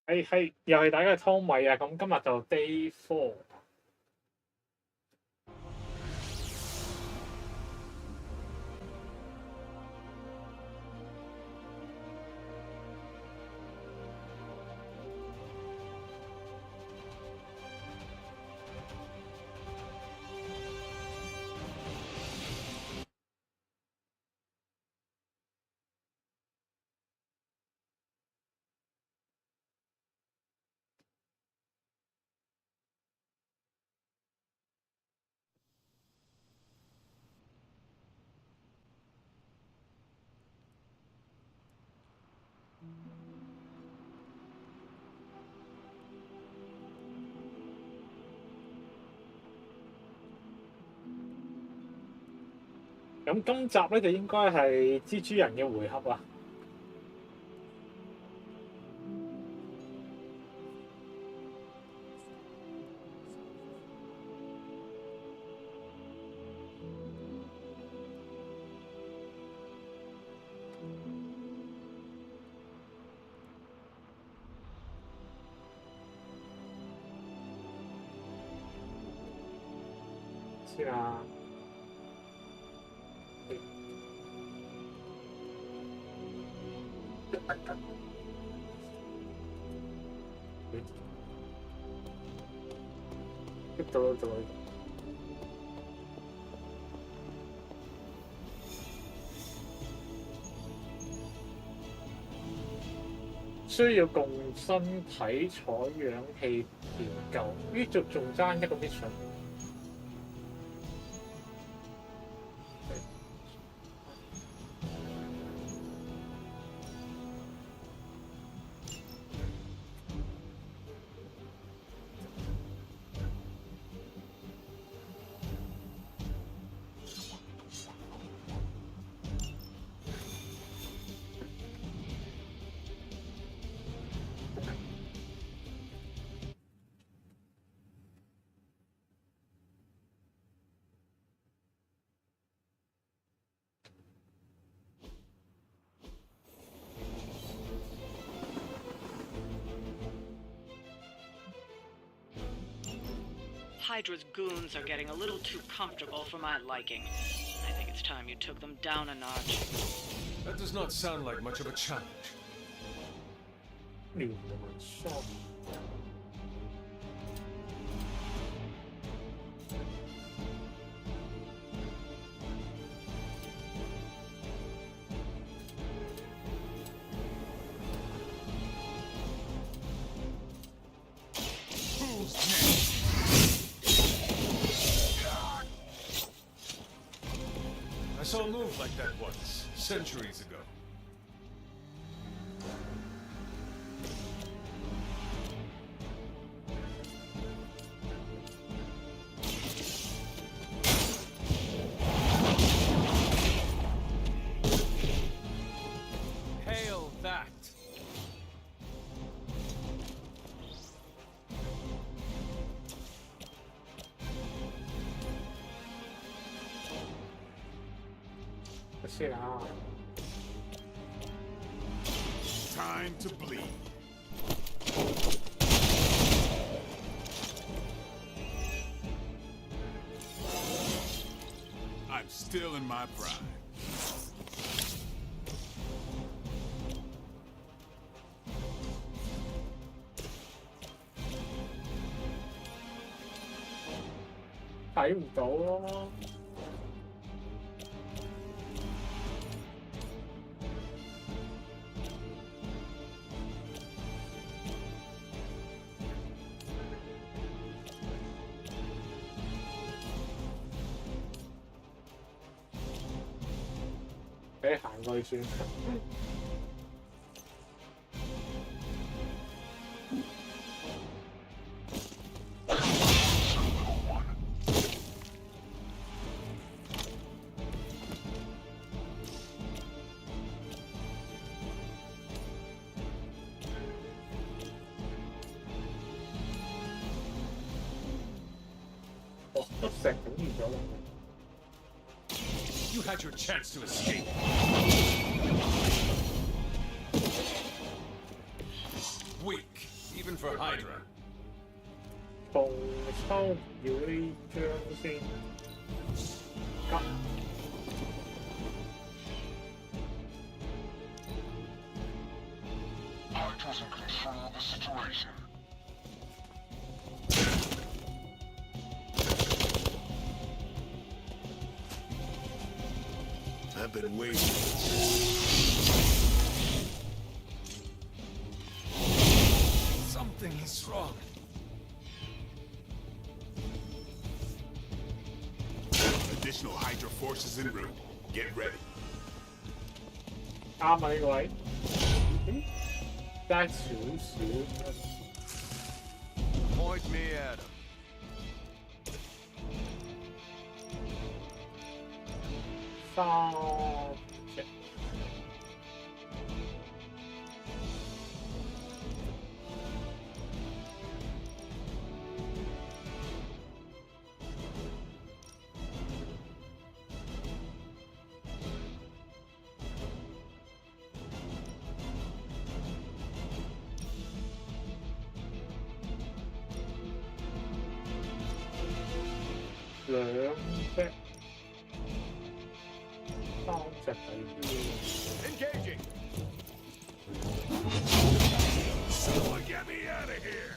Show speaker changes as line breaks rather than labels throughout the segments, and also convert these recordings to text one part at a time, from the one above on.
又係大家嘅湯米啊！咁今日就 Day 4。咁今集咧就應該係蜘蛛人嘅回合啊！先啊！到啦，到啦！需要共身體採氧氣研究，呢仲爭一個 mission。Hydra's
goons are getting a little too comfortable for my liking. I think it's time you took them down a notch.
That does not sound like much of a challenge. Who's next? I saw a move like that once, centuries ago. Hail that! Time to bleed. I'm still in my prime.
睇唔到咯。俾行過去算。哦，都石頂住咗啦。
You had your chance to escape. Weak. even for Hydra.
重抽要呢張先。急。
Hydra's in control of the situation.
I've been waiting. Something is wrong. Additional Hydra forces en route. Get ready.
啱啊呢個位。咦？爭少少。
Point me at him.
3隻。兩隻。3隻底啲。
Engaging. Someone get me out of here.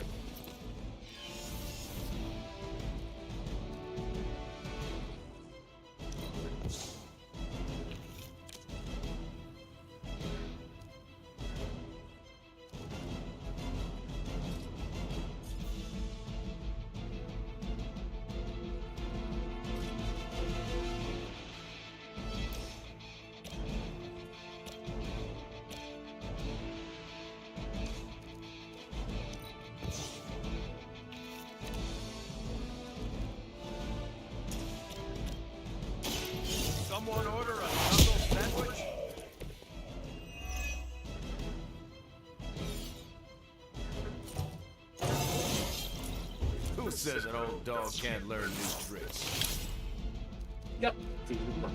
Someone order a knuckle sandwich? Who says an old dog can't learn new tricks?
1點啊！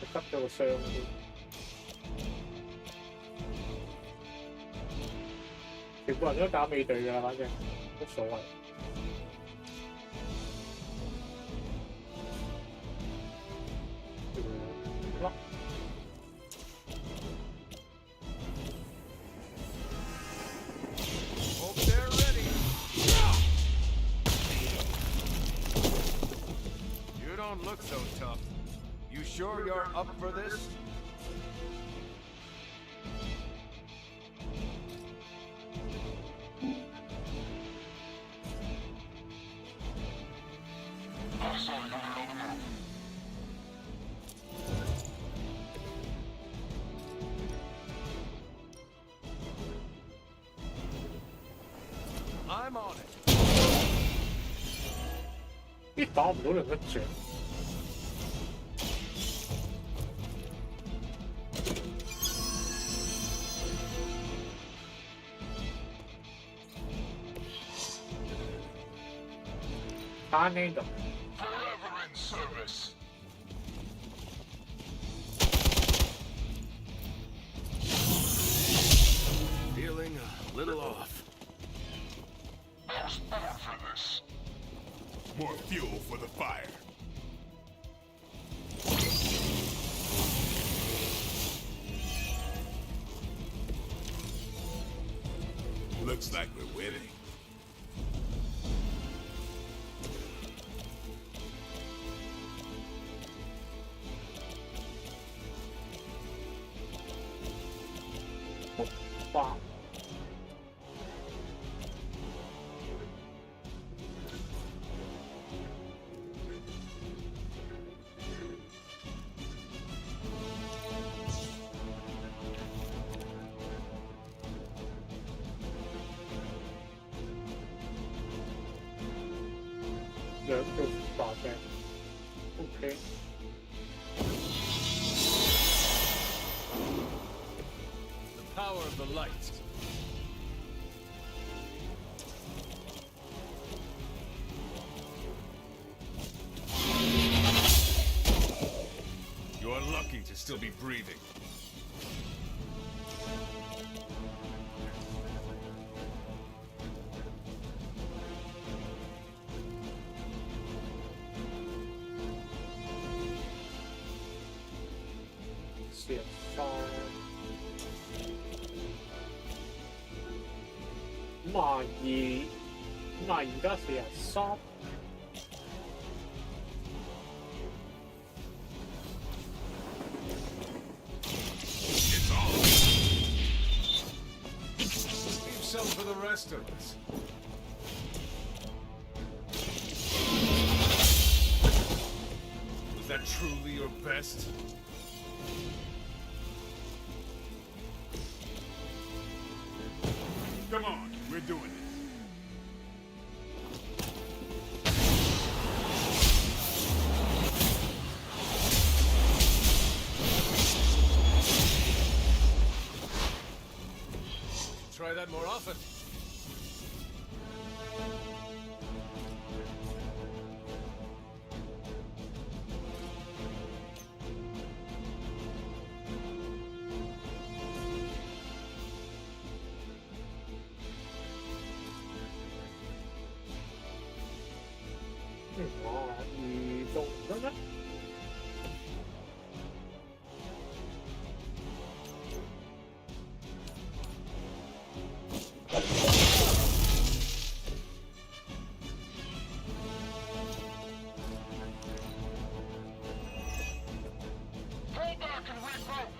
得咗個傷先。全部人都打美隊㗎，反正冇所謂。
Hope they're ready. You don't look so tough. You sure you're up for this? I'm on it.
咦，打唔到另一隻。打呢度。
Forever in service.
Feeling a little off.
I was born for this. More fuel for the fire. Looks like we're winning.
Wow. Okay.
The power of the light. You're lucky to still be breathing.
43，52加43。
Some for the rest of us. Was that truly your best? Come on, we're doing this. Try that more often.
移動得咩？Pull
back and regroup.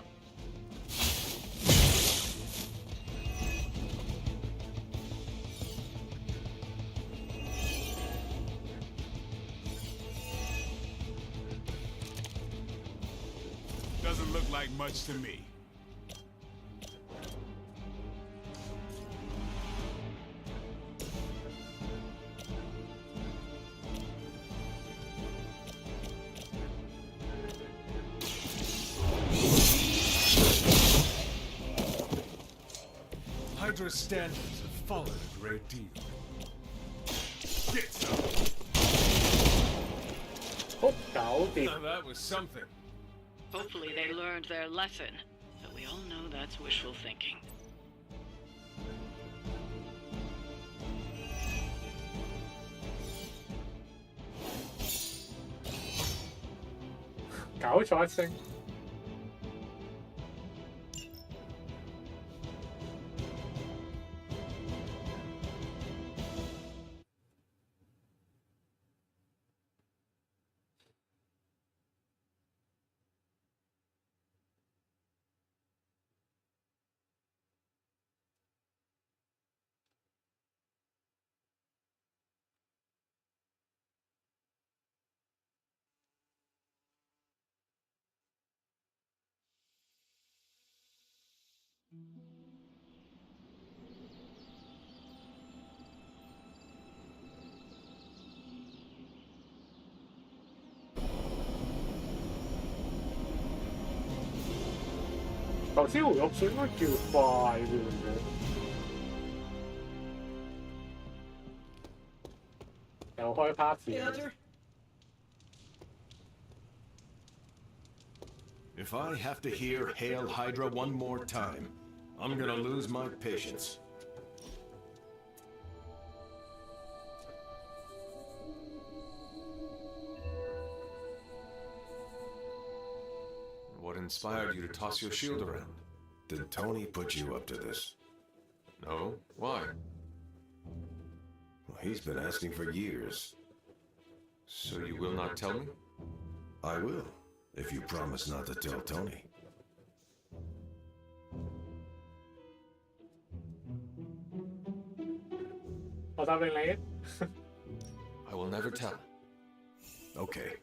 Doesn't look like much to me. Hydra's standards have fallen a great deal. Get some.
好，搞掂。
Now that was something.
Hopefully they learned their lesson, but we all know that's wishful thinking.
搞錯一聲。頭先回合水應該叫快嘅，又開 party。
If I have to hear Hail Hydra one more time, I'm gonna lose my patience.
What inspired you to toss your shield around?
Did Tony put you up to this?
No? Why?
Well, he's been asking for years.
So you will not tell me?
I will, if you promise not to tell Tony.
I will never tell.
Okay.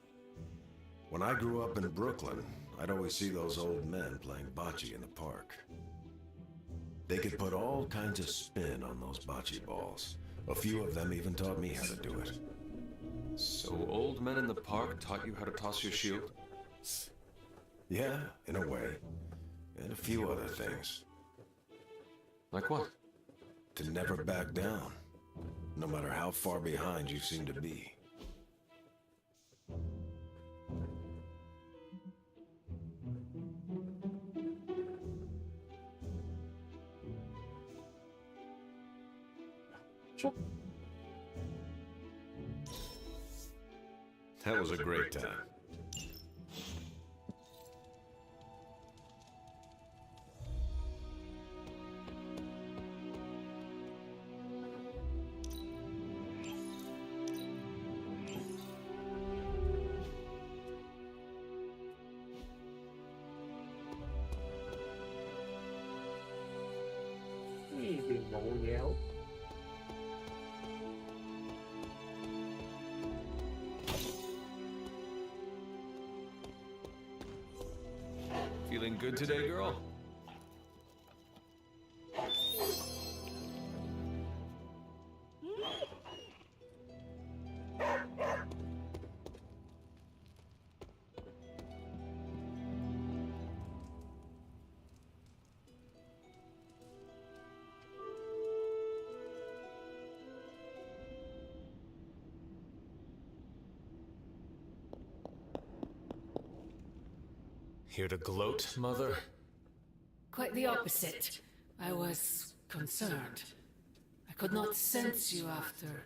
When I grew up in Brooklyn, I'd always see those old men playing bocce in the park. They could put all kinds of spin on those bocce balls. A few of them even taught me how to do it.
So old men in the park taught you how to toss your shield?
Yeah, in a way. And a few other things.
Like what?
To never back down, no matter how far behind you seem to be. That was a great time.
嘢好。
Feeling good today, girl? Here to gloat, mother?
Quite the opposite. I was concerned. I could not sense you after.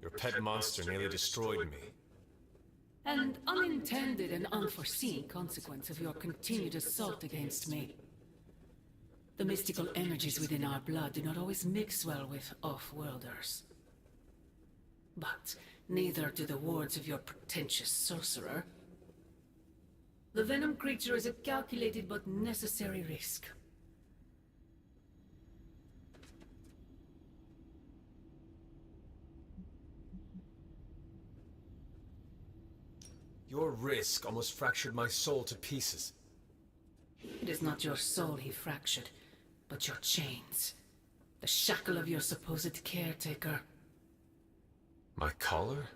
Your pet monster nearly destroyed me.
An unintended and unforeseen consequence of your continued assault against me. The mystical energies within our blood do not always mix well with off-worlders. But neither do the wards of your pretentious sorcerer. The venom creature is a calculated but necessary risk.
Your risk almost fractured my soul to pieces.
It is not your soul he fractured, but your chains. The shackle of your supposed caretaker.
My collar?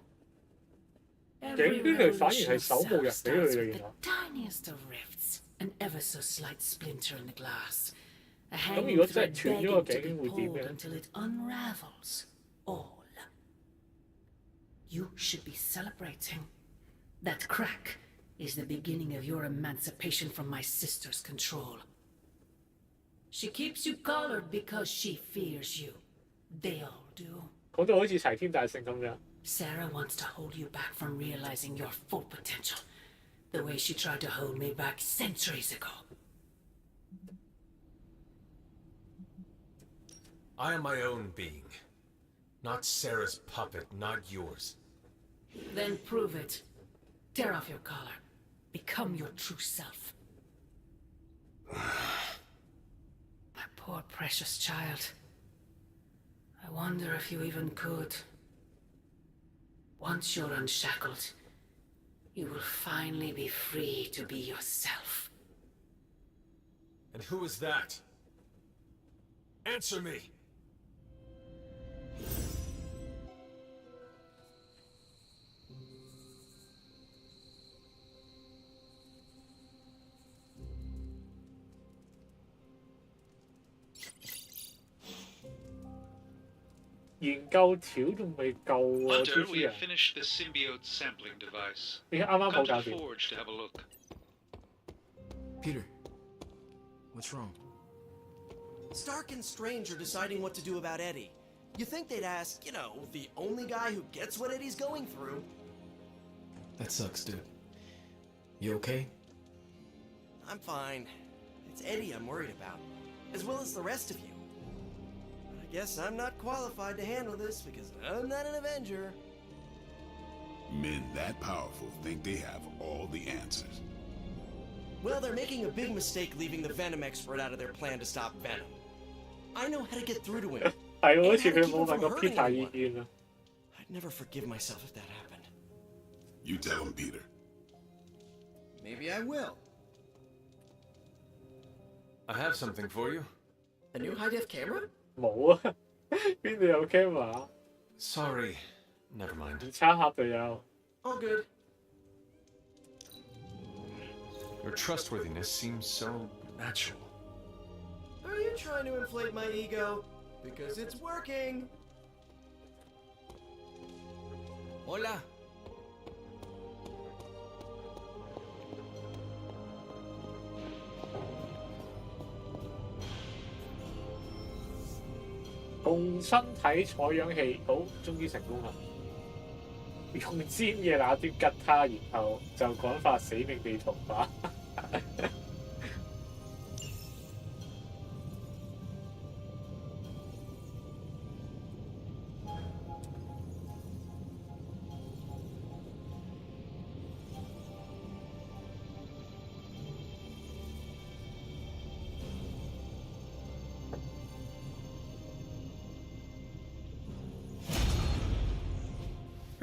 Every
竟然反而係
revolution
手冇入俾
itself
佢
starts
嘅
with
原
the
來。
tiniest of rifts, an ever so slight splinter in the glass. A
咁
hanging
如果真
thread
係斷咗
begging
個
to
頸
be
會點
pulled
嘅？
until it unravels. All. You should be celebrating. That crack is the beginning of your emancipation from my sister's control. She keeps you collared because she fears you. They all do.
講到好似齊天大聖咁樣。
Sarah wants to hold you back from realizing your full potential, the way she tried to hold me back centuries ago.
I am my own being. Not Sarah's puppet, not yours.
Then prove it. Tear off your collar. Become your true self. My poor precious child. I wonder if you even could. Once you're unshackled, you will finally be free to be yourself.
And who is that? Answer me!
研究條仲未夠喎，
Hunter,
蜘
we
蛛
have
人。
finished the symbiote sampling device.
你啱啱
Come
冇搞
to the
掂。
forge to have a look.
Peter, what's wrong?
Stark and Strange are deciding what to do about Eddie. You think they'd ask, you know, the only guy who gets what Eddie's going through.
That sucks, dude. You okay?
I'm fine. It's Eddie I'm worried about, as well as the rest of you. But I guess I'm not qualified to handle this because I'm not an Avenger.
Men that powerful think they have all the answers.
Well, they're making a big mistake leaving the Venom expert out of their plan to stop Venom. I know how to get through to him.
係喎，好
and
似
how to
佢
keep
冇
him
問
from
過
hurting
Peter 意
anyone.
見啊。
I'd never forgive myself if that happened.
You tell him, Peter.
Maybe I will.
I have something for you.
A new high-def camera?
冇啊，邊度有 camera？
Sorry. Never mind.
連餐盒就有。
All good.
Your trustworthiness seems so natural.
Are you trying to inflate my ego? Because it's working.
Hola.
「共身體採樣器，好，終於成功啦！用尖嘅那端吉他，然後就趕快死命地逃跑。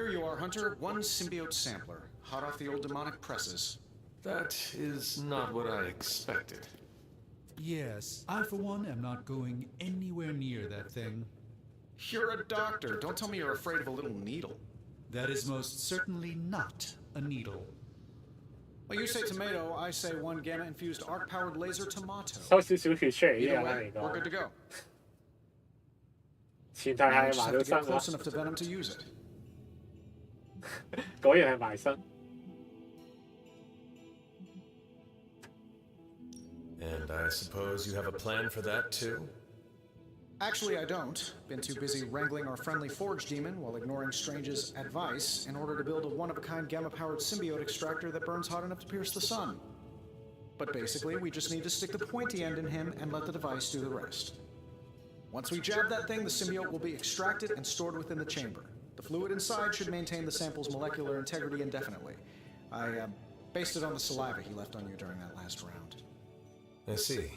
Here you are, Hunter. One symbiote sampler, hot off the old demonic presses.
That is not what I expected.
Yes, I for one am not going anywhere near that thing.
You're a doctor. Don't tell me you're afraid of a little needle.
That is most certainly not a needle.
Well, you say tomato, I say one gamma-infused arc-powered laser tomato.
收少少血出嚟呢
Either
個
way,
嚟
we're good to
講，
go.
前提
Now we
係
just
埋
have
到
to
身
get
啦，
close enough to Venom to use it.
果然係埋身。
And I suppose you have a plan for that too?
Actually, I don't. Been too busy wrangling our friendly Forge demon while ignoring Strange's advice in order to build a one-of-a-kind gamma-powered symbiote extractor that burns hot enough to pierce the sun. But basically, we just need to stick the pointy end in him and let the device do the rest. Once we jab that thing, the symbiote will be extracted and stored within the chamber. The fluid inside should maintain the sample's molecular integrity indefinitely. I based it on the saliva he left on you during that last round.
I see.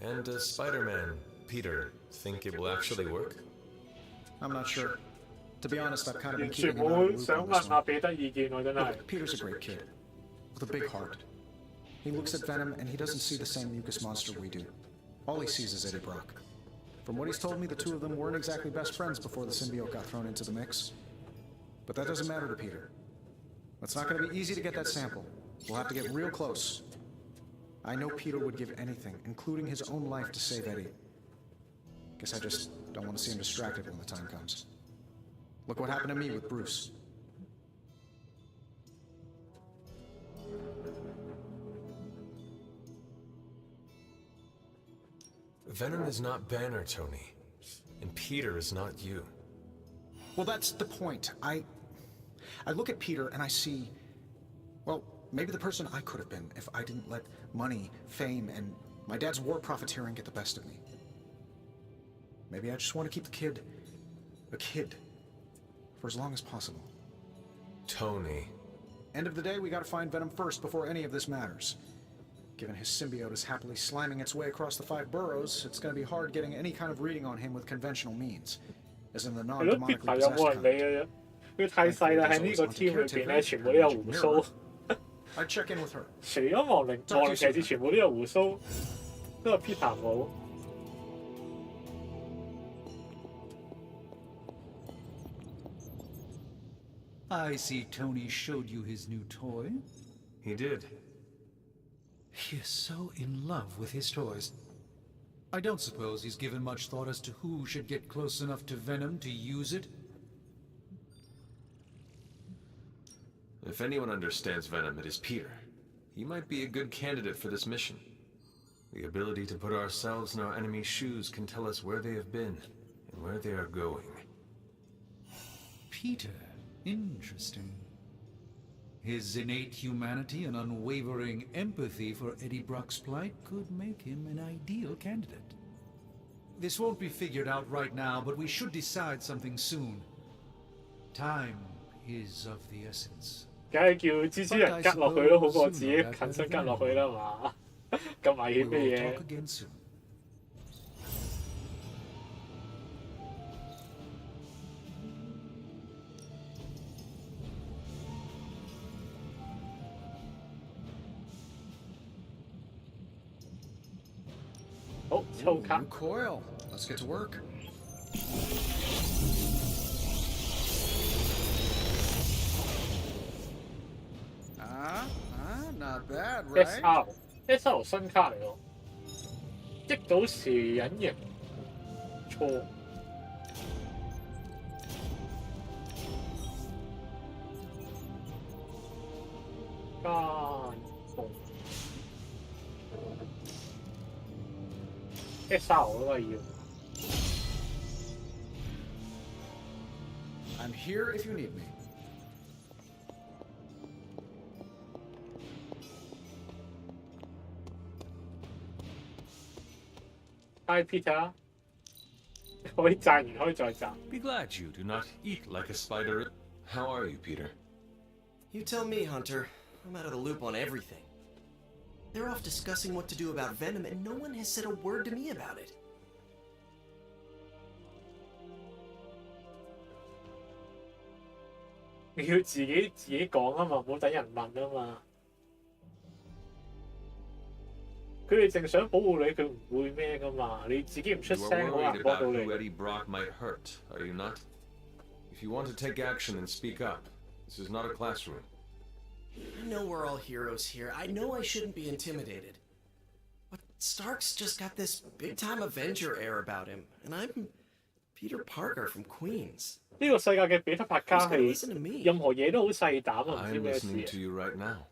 And does Spider-Man, Peter, think it will actually work?
I'm not sure. To be honest, I've kind of been
完全
keeping an eye on
冇
Luke
想
on
問
this
下
one.
彼得意見喎，真係。
Look, Peter's a great kid. With a big heart. He looks at Venom and he doesn't see the same mucus monster we do. All he sees is Eddie Brock. From what he's told me, the two of them weren't exactly best friends before the symbiote got thrown into the mix. But that doesn't matter to Peter. It's not going to be easy to get that sample. We'll have to get real close. I know Peter would give anything, including his own life, to save Eddie. Guess I just don't want to see him distracted when the time comes. Look what happened to me with Bruce.
Venom is not Banner, Tony. And Peter is not you.
Well, that's the point. I look at Peter and I see, well, maybe the person I could have been if I didn't let money, fame, and my dad's war profiteering get the best of me. Maybe I just want to keep the kid a kid for as long as possible.
Tony.
End of the day, we gotta find Venom first before any of this matters. Given his symbiote is happily sliming its way across the 5 boroughs, it's gonna be hard getting any kind of reading on him with conventional means, as in the
係咯，跌
non-demonically
頭有
possessed
冇人理
kind.
嘅啫？佢太細啦，喺呢個 team 裏邊咧，全部都有胡鬚。
I'd check in with her.
除咗亡靈騎士，全部都有胡鬚，都係 Peter 冇。
I see Tony showed you his new toy.
He did.
He is so in love with his toys. I don't suppose he's given much thought as to who should get close enough to Venom to use it.
If anyone understands Venom, it is Peter. He might be a good candidate for this mission. The ability to put ourselves in our enemy's shoes can tell us where they have been and where they are going.
Peter. Interesting. His innate humanity and unwavering empathy for Eddie Brock's plight could make him an ideal candidate. This won't be figured out right now, but we should decide something soon. Time is of the essence.
梗係叫蜘蛛人吉落去都好過自己近身吉落去啦嘛，咁危險嘅嘢。 好，抽卡。
New coil. Let's get to work. Not bad, right?
SR 新卡嚟喎，擊到蛇隱形，錯。間縫 SR 嗰個要。
I'm here if you need me.
Hi Peter，可以讚完可以再讚。
Be glad you do not eat like a spider. How are you, Peter?
You tell me, Hunter. I'm out of the loop on everything. They're off discussing what to do about Venom, and no one has said a word to me about it.
你要自己講啊嘛，唔好等人問啊嘛。佢哋淨想保護你，佢唔會咩噶嘛。你自己唔出
You
聲，
are
好難
worried
幫
about
到
who
你。
Eddie Brock might hurt, are you not? If you want to take action and speak up, this is not a classroom.
I know we're all heroes here. I know I shouldn't be intimidated. But Stark's just got this big-time Avenger air about him, and I'm Peter Parker from Queens.
呢個世界嘅彼得帕卡
Who's gonna
係
listen to me?
任何嘢都好細膽啊，唔知
I'm
咩事
listening
啊。
to you right now.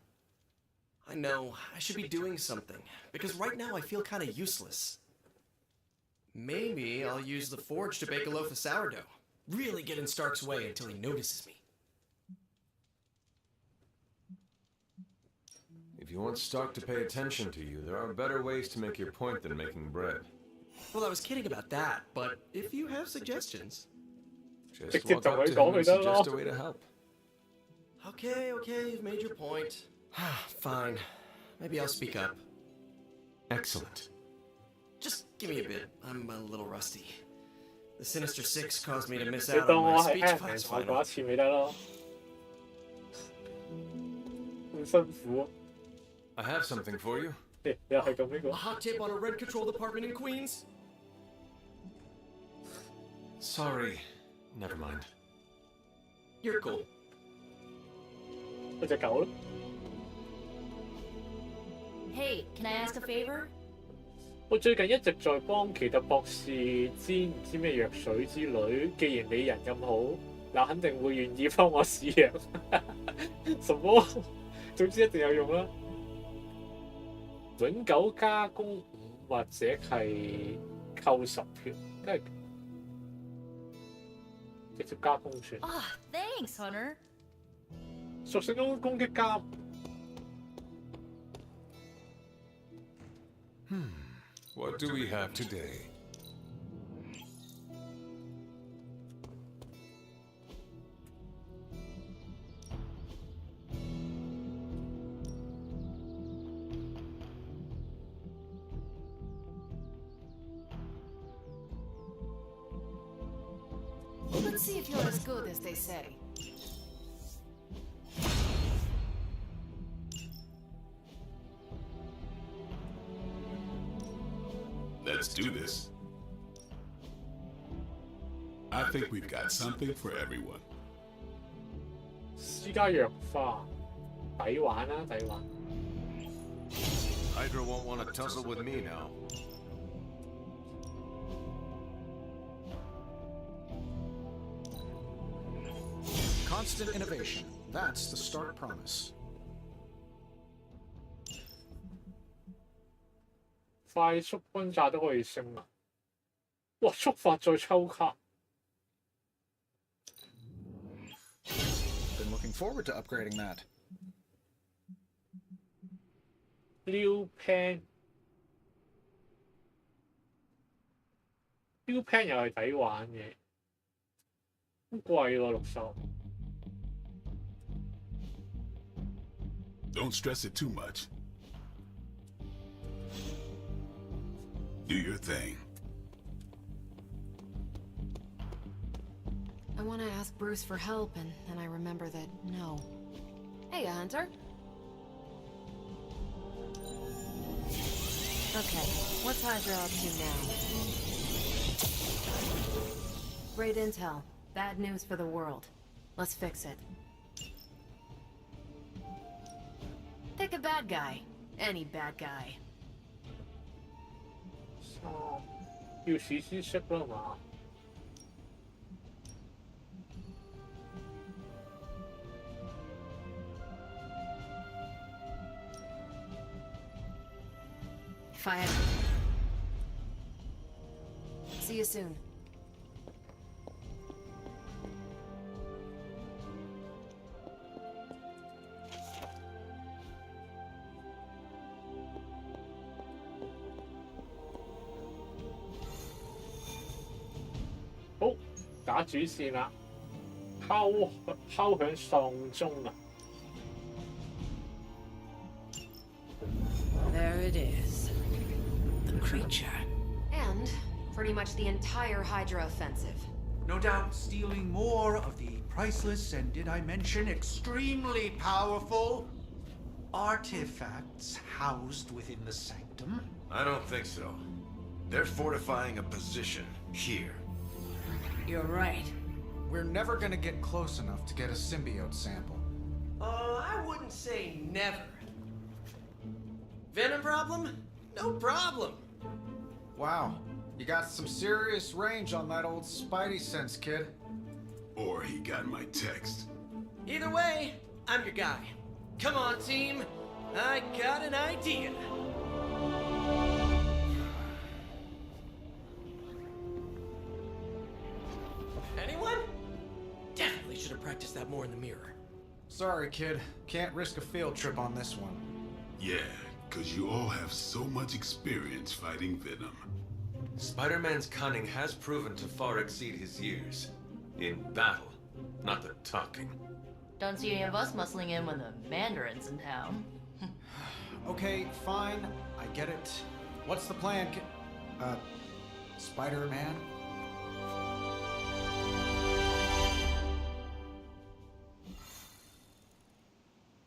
I know, I should be doing something, because right now I feel kind of useless. Maybe I'll use the forge to bake a loaf of sourdough. Really get in Stark's way until he notices me.
If you want Stark to pay attention to you, there are better ways to make your point than making bread.
Well, I was kidding about that, but if you have suggestions...
Just walk up to him and suggest a way to help.
Okay, you've made your point. Fine. Maybe I'll speak up.
Excellent.
Just give me a bit. I'm a little rusty. The Sinister Six caused me to miss
你
out
當
on
我
my
係
speech
聽
class
明我講
final.
一次咪得咯，好辛苦。
I have something for you.
又係咁呢個
A。hot tip on a rent control department in Queens?
Sorry. Never mind.
You're cool.
嗰隻狗咯。
Hey, can I ask a favor?
我最近一直在幫奇特博士煎唔知咩藥水之類，既然你人咁好，那肯定會願意幫我試藥。什麼？總之一定有用啦。永久加工5或者係扣10票，梗係直接加工算。
Ah, thanks, Hunter.
屬性攻擊加。
What do we have today?
Let's see if you're as good as they say.
Let's do this. I think we've got something for everyone.
私家藥花，抵玩啦，抵玩。
Hydra won't want to tussle with me now.
Constant innovation. That's the Stark promise.
快速轟炸都可以升啊！哇，觸發再抽卡。
Been looking forward to upgrading that.
New pen 又係抵玩嘅，好貴喎60。
Don't stress it too much. Do your thing.
I want to ask Bruce for help, and then I remember that no. Hey, Hunter. Okay, what's Hydra up to now? Great intel. Bad news for the world. Let's fix it. Pick a bad guy. Any bad guy.
要試先識啦嘛。
Fire. See you soon.
Oh, 打主線啦，敲響喪鐘啦。
There it is. The creature.
And pretty much the entire Hydra offensive.
No doubt stealing more of the priceless and, did I mention, extremely powerful artifacts housed within the sanctum?
I don't think so. They're fortifying a position here.
You're right.
We're never gonna get close enough to get a symbiote sample.
I wouldn't say never. Venom problem? No problem.
Wow, you got some serious range on that old Spidey sense, kid.
Or he got my text.
Either way, I'm your guy. Come on, team. I got an idea. Anyone? Definitely should have practiced that more in the mirror.
Sorry, kid. Can't risk a field trip on this one.
Yeah, because you all have so much experience fighting Venom.
Spider-Man's cunning has proven to far exceed his years. In battle, not the talking.
Don't see any of us muscling in when the Mandarin's in town.
Okay, fine. I get it. What's the plan, Spider-Man?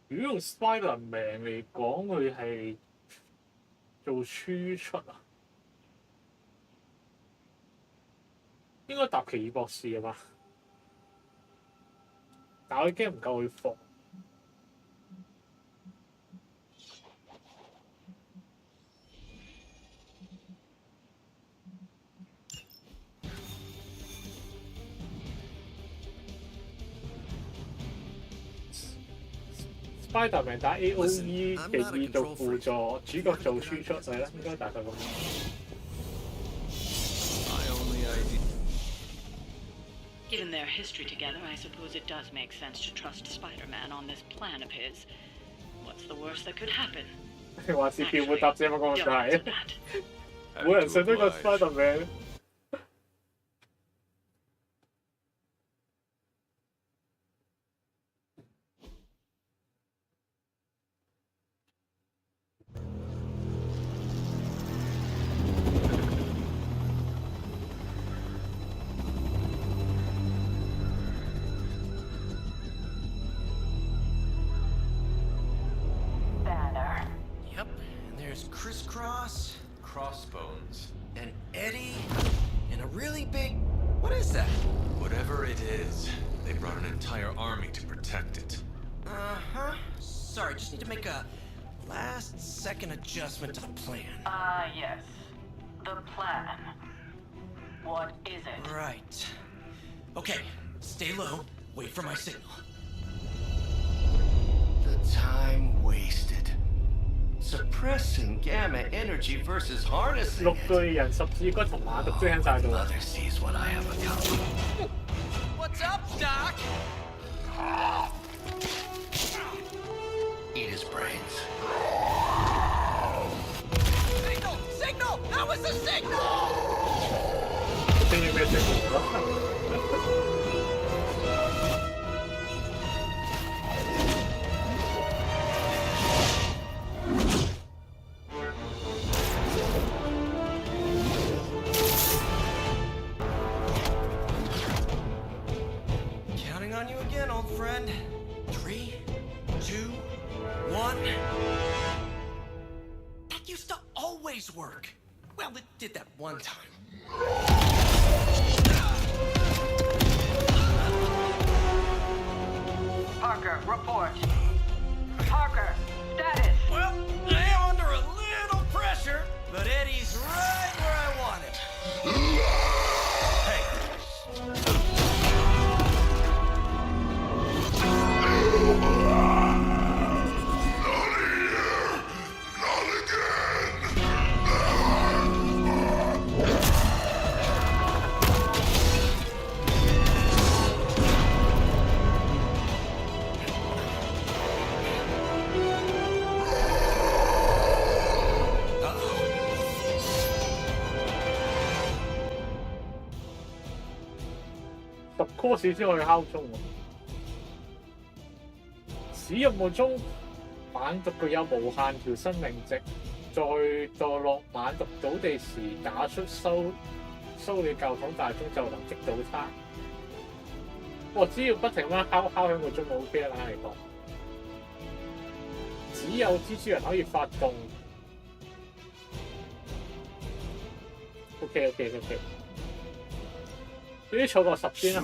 如果用 spiderman 嚟講，佢係做輸出啊，應該搭奇異博士啊嘛，但我驚唔夠佢放。Spiderman 打 AOE 奇異做輔助，主角做輸出係啦，應該大概咁。
Given their history together, I suppose it does make sense to trust Spider-Man on this plan of his. What's the worst that could happen?
話是票會答這個問題，冇人信呢個 Spiderman。Crisscross,
Crossbones,
and Eddie, and a really big... What is that?
whatever it is, they brought an entire army to protect it.
Uh-huh. Sorry, just need to make a last-second adjustment to the plan.
Yes. The plan. What is it?
Right. Okay, stay low. Wait for my signal. The time wasted. Suppressing gamma energy versus harnessing
6巨人十字骨同馬毒追喺晒度。
Mother sees what I have accomplished. What's up, Doc? Eat his brains. Signal! Signal! That was the signal!
聽你咩聲音？
On you again, old friend. 3, 2, 1. That used to always work. Well, it did that one time.
Parker, report. Parker, status.
Well, I am under a little pressure, but Eddie's right where I want him. Hey.10
course 先可以敲鐘喎。使任務中，猛毒具有無限條生命值，在墮落猛毒倒地時打出騷你舊桶大鐘就能積到差。我只要不停咁敲響個鐘就 OK 啦，嚟講。只有蜘蛛人可以發動。OK。呢啲儲過10先啦。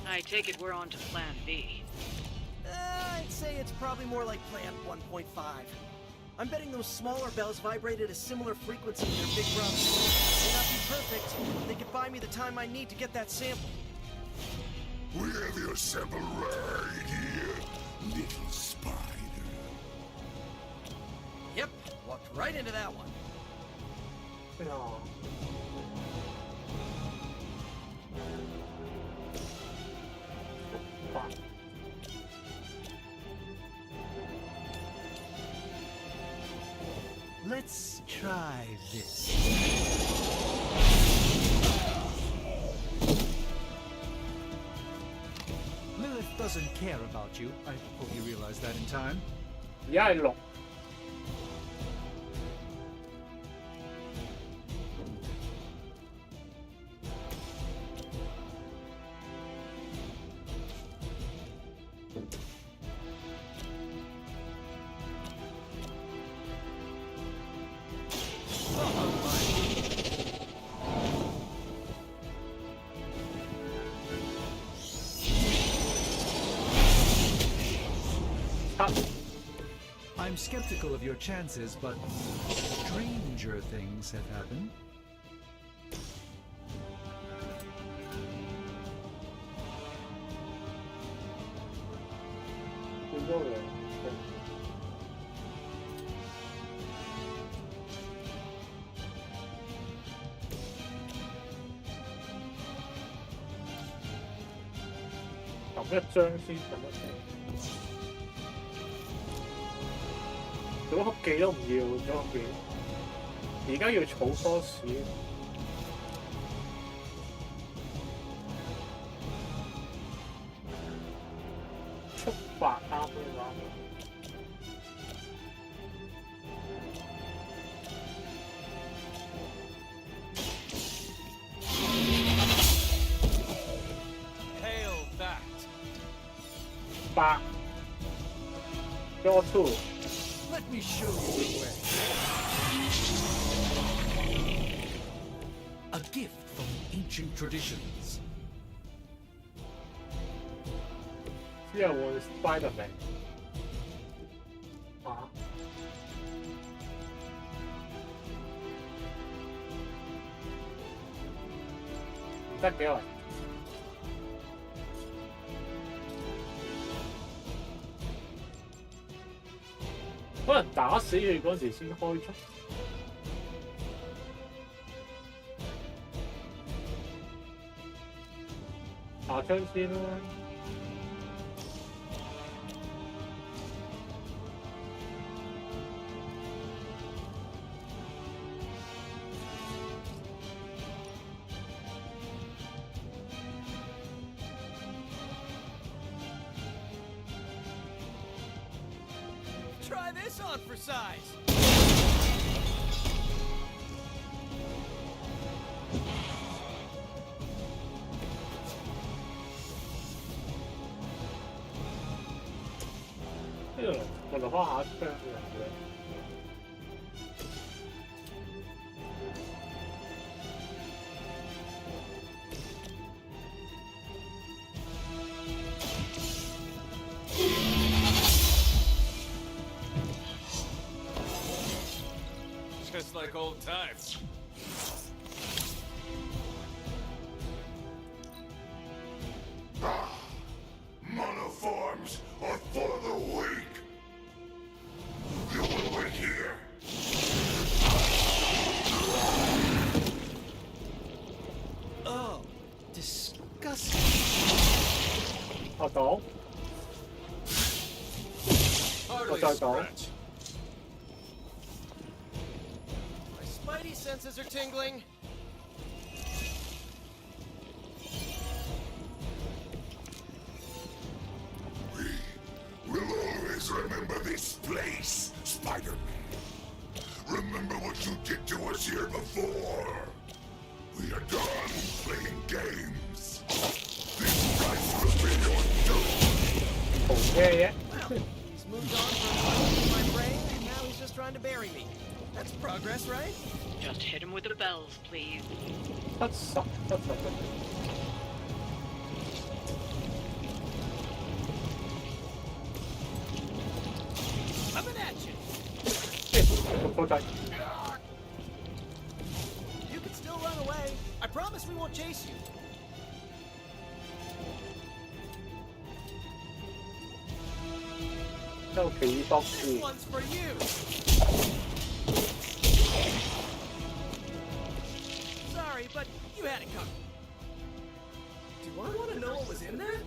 I take it we're on to Plan B.
I'd say it's probably more like Plan 1.5. I'm betting those smaller bells vibrate at a similar frequency to their big brothers. May not be perfect, but they could buy me the time I need to get that sample.
We have your sample right here, little spider.
Yep, walked right into that one.
No.
Let's try this. Lilith doesn't care about you. I hope you realize that in time.
而家係6。
I'm skeptical of your chances, but stranger things have happened.
撳一張先，撳一張。組合技都唔要，組合技。而家要儲多士。速發啱嘅話。8 Draw 2
Let me show you the way. A gift from ancient traditions.
之後換 spiderman 啊！唔得嘅喂！可能打死佢嗰時先開出。下槍先啦。
Try this on for size.
我嚟開下槍嘅。
Just like old times.
Monoforms are for the weak. You will wait here.
Oh, disgusting.
我講，我再講。
Spidey senses are tingling.
Will Just remember this place, Spider-Man. Remember what you did to us here before. We are done playing games. This place will be your doom.
Okay.
He's moved on from my brain, and now he's just trying to bury me. That's progress, right?
Just hit him with the bells, please.
That's
Coming at you. You can still run away. I promise we won't chase you.
This
one's for you. Sorry, but you had it covered. Do I want to know what was in there?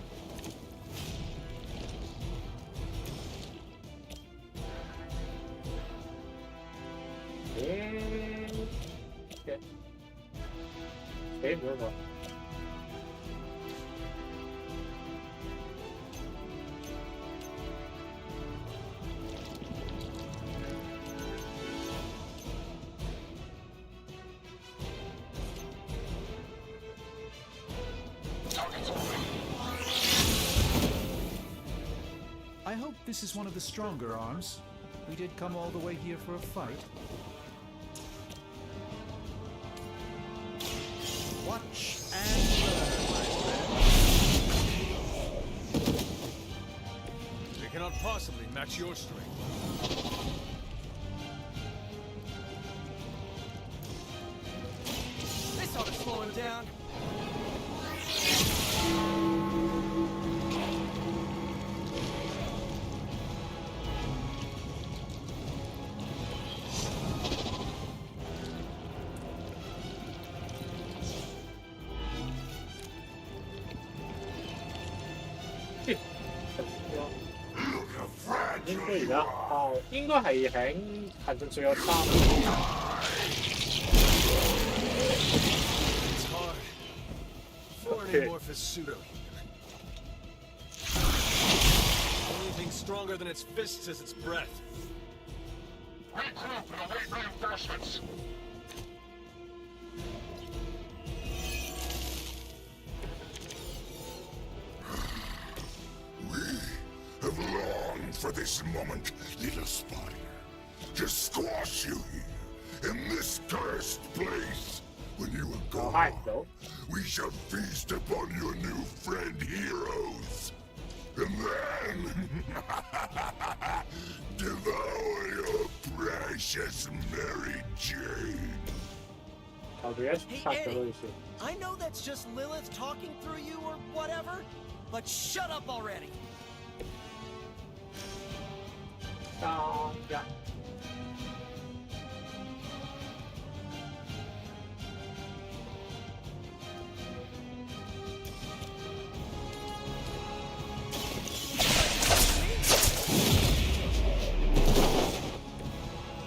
I hope this is one of the stronger arms. We did come all the way here for a fight. Watch and learn, my friend.
They cannot possibly match your strength.
This ought to slow him down.
應該係喺行進最有3。
It's hard. For an amorphous pseudo-human. Anything stronger than its fists is its breath.
Regroup and await reinforcements. Have longed for this moment, little spider. To squash you here, in this cursed place. When you are gone, we shall feast upon your new friend heroes. And then, devour your precious Mary Jane.
Hey, Eddie, I know that's just Lilith talking through you or whatever, but shut up already.
Yeah.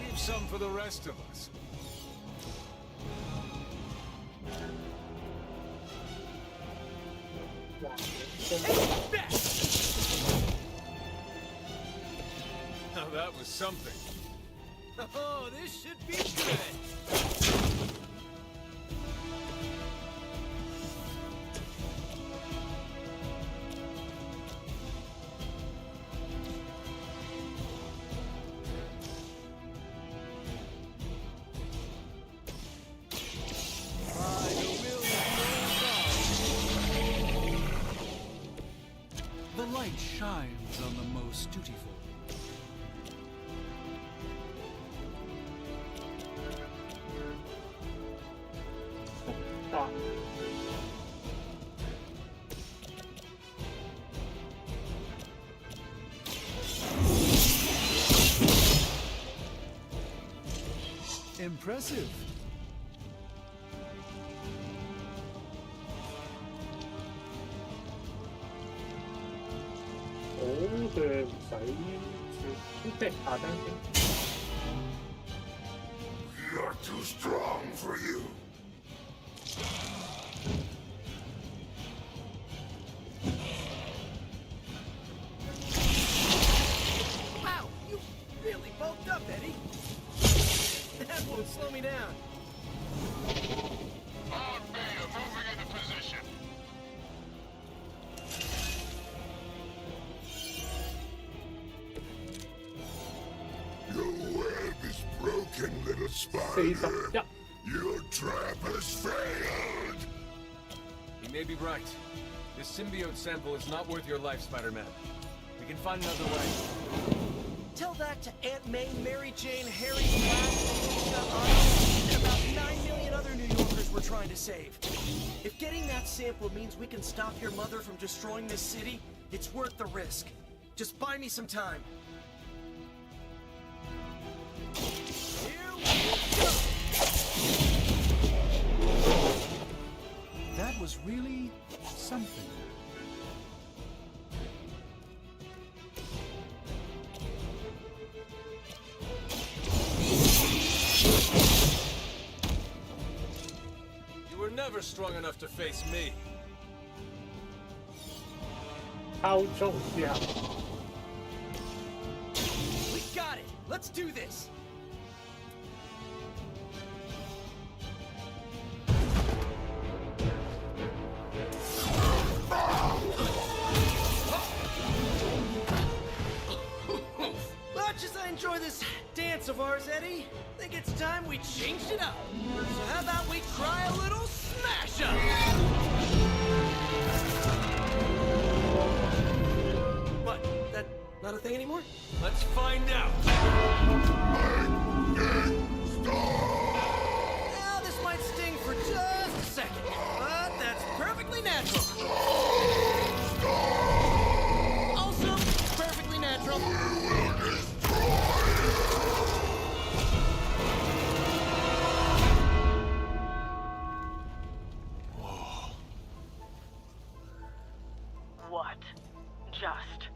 Leave some for the rest of us. Now that was something.
Oh, this should be good.
The light shines on the most dutiful. Impressive.
You're too strong for you.
slow me down.
On me, moving into position. Your web is broken, little spider. Your trap has failed.
He may be right. This symbiote sample is not worth your life, Spider-Man. We can find another way.
Tell that to Aunt May, Mary Jane, Harry, Flash, and about 9 million other New Yorkers we're trying to save. If getting that sample means we can stop your mother from destroying this city, it's worth the risk. Just buy me some time.
That was really something.
You were never strong enough to face me.
敲钟之後，
We got it. Let's do this. Much as I enjoy this dance of ours, Eddie, I think it's time we changed it up. So how about we try a little smash up? What? That not a thing anymore?
Let's find out.
Now this might sting for just a second, but that's perfectly natural. Also, perfectly natural.
What just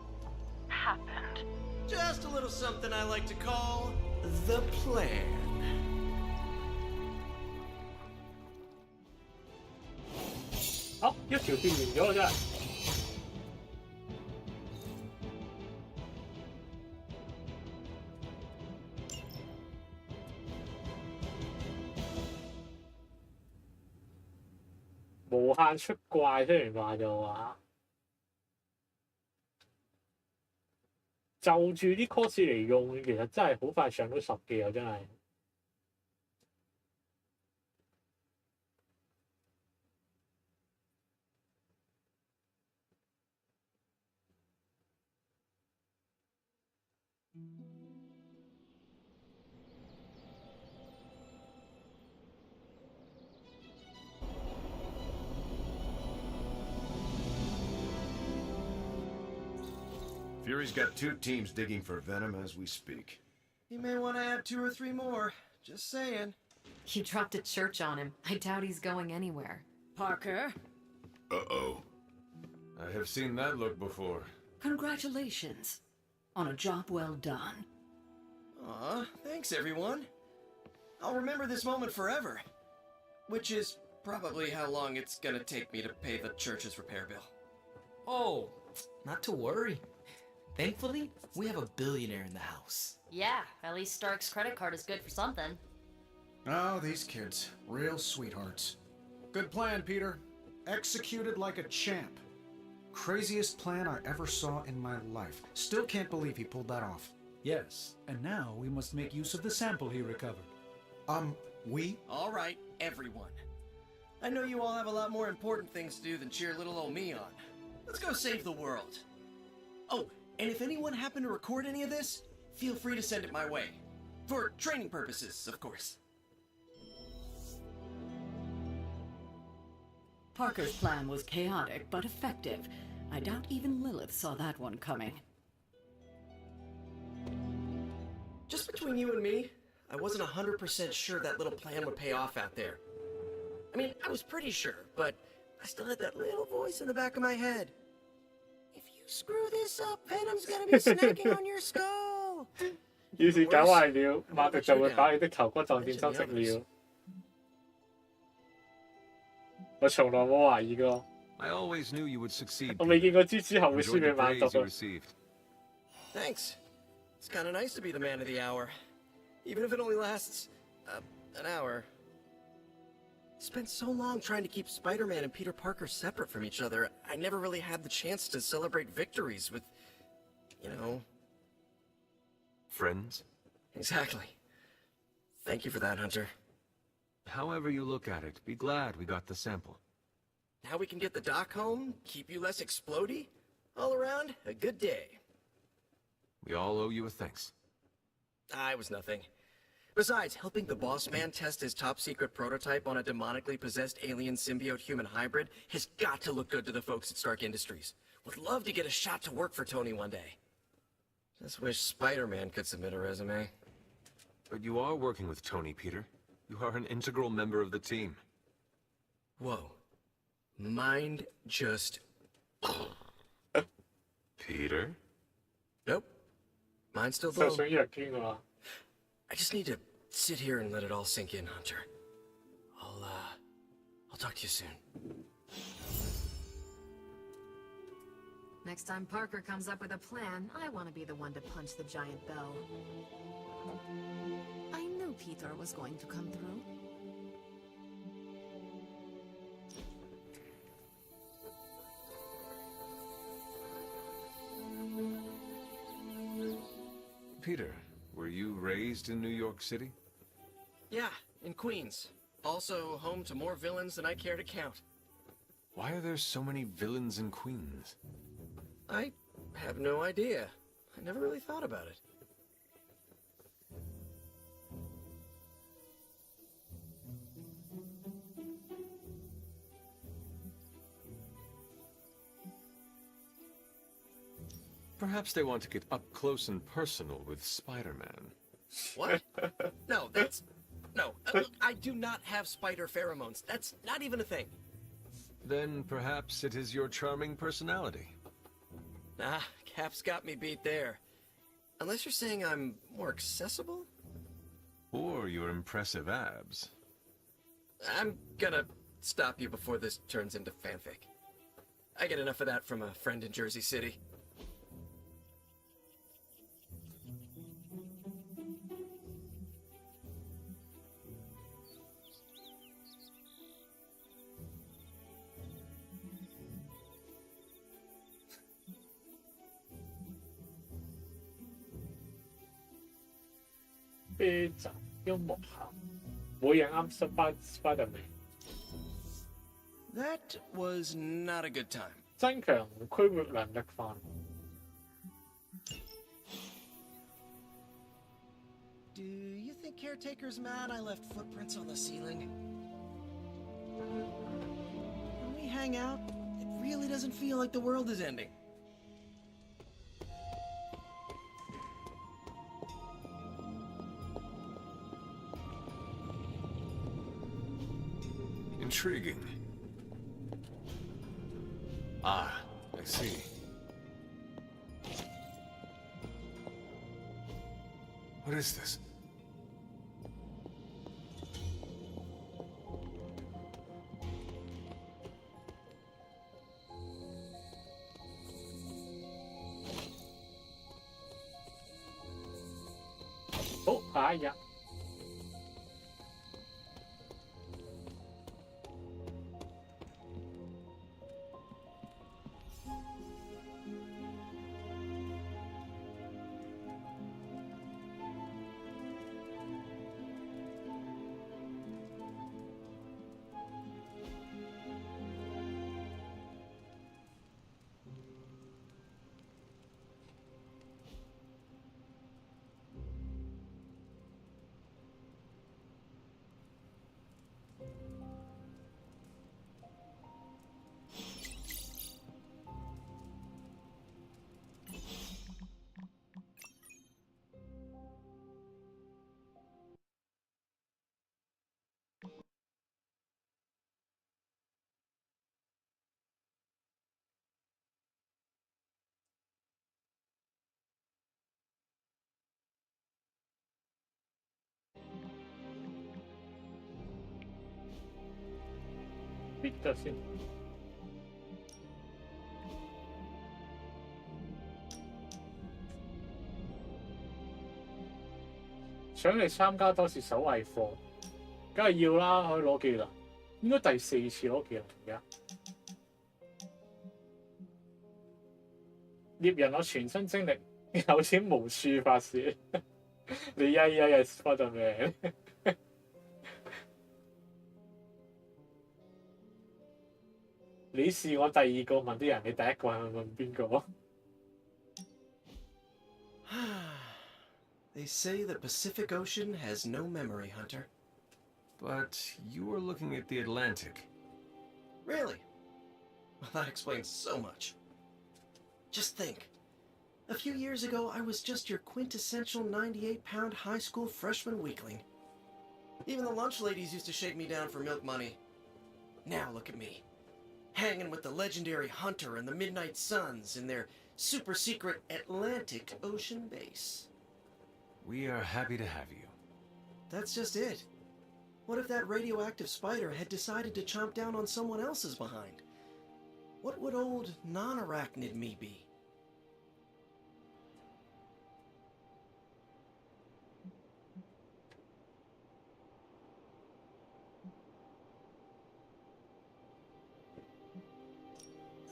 happened?
Just a little something I like to call the plan.
好，一條變完咗啦，真係。無限出怪雖然話就話，就住啲 cost 嚟用，其實真係好快上到10嘅又真係。
Fury's got 2 teams digging for Venom as we speak.
You may want to add 2 or 3 more. Just saying.
You dropped a church on him. I doubt he's going anywhere.
Parker,
Uh-oh.
I have seen that look before.
congratulations on a job well done.
Aw, thanks everyone. I'll remember this moment forever. Which is probably how long it's gonna take me to pay the church's repair bill.
Oh, not to worry. Thankfully, we have a billionaire in the house.
Yeah, at least Stark's credit card is good for something.
Oh, these kids. Real sweethearts. Good plan, Peter. Executed like a champ. Craziest plan I ever saw in my life. Still can't believe he pulled that off.
Yes, and now we must make use of the sample he recovered.
We?
All right, everyone. I know you all have a lot more important things to do than cheer little old me on. Let's go save the world. Oh, and if anyone happened to record any of this, feel free to send it my way. For training purposes, of course.
Parker's plan was chaotic but effective. I doubt even Lilith saw that one coming.
Just between you and me, I wasn't 100% sure that little plan would pay off out there. I mean, I was pretty sure, but I still had that little voice in the back of my head. If you screw this up, Venom's gonna be snacking on your skull!
於是搞壞了，馬迪就會把你的頭骨撞斷收息了。我從來冇懷疑過。
I always knew you would succeed.
我未見過蜘蛛俠會輸
Enjoyed
俾
the
馬
praise
迪
you
啊！
received.
Thanks. It's kind of nice to be the man of the hour. Even if it only lasts an hour. Spent so long trying to keep Spider-Man and Peter Parker separate from each other, I never really had the chance to celebrate victories with, you know...
Friends?
Exactly. Thank you for that, Hunter.
However you look at it, be glad we got the sample.
Now we can get the doc home, keep you less explodey. All around, a good day.
We all owe you a thanks.
I was nothing. Besides, helping the boss man test his top-secret prototype on a demonically possessed alien symbiote-human hybrid has got to look good to the folks at Stark Industries. Would love to get a shot to work for Tony one day. Just wish Spider-Man could submit a resume.
But you are working with Tony, Peter. You are an integral member of the team.
Whoa. Mind just...
Peter?
Nope. Mine's still blown. I just need to sit here and let it all sink in, Hunter. I'll talk to you soon.
Next time Parker comes up with a plan, I want to be the one to punch the giant bell. I knew Peter was going to come through.
Peter, were you raised in New York City?
Yeah, in Queens. Also home to more villains than I care to count.
Why are there so many villains in Queens?
I have no idea. I never really thought about it.
Perhaps they want to get up close and personal with Spider-Man.
What? No, that's... No, I do not have spider pheromones. That's not even a thing.
Then perhaps it is your charming personality.
Nah, Cap's got me beat there. Unless you're saying I'm more accessible?
Or your impressive abs.
I'm gonna stop you before this turns into fanfic. I get enough of that from a friend in Jersey City.
啤酒音樂盒，每人啱Spiderman。
That was not a good time.
增強區域能力範。
Do you think Caretaker's mad I left footprints on the ceiling? When we hang out, it really doesn't feel like the world is ending.
Intriguing. Ah, I see. What is this?
Oh, ja. Peter 先。想嚟參加多次手藝課。梗係要啦，可以攞技能，應該第4次攞技能而家。獵人我全身精力，有錢無處發泄。你曳曳係 spiderman。你試我第2個問啲人，你第1個係問邊個？
They say the Pacific Ocean has no memory, Hunter.
But you were looking at the Atlantic.
Really? Well, that explains so much. Just think. A few years ago, I was just your quintessential 98-pound high school freshman weakling. Even the lunch ladies used to shake me down for milk money. Now look at me. Hanging with the legendary Hunter and the Midnight Suns in their super-secret Atlantic Ocean base.
We are happy to have you.
That's just it. What if that radioactive spider had decided to chomp down on someone else's behind? What would old non-arachnid me be?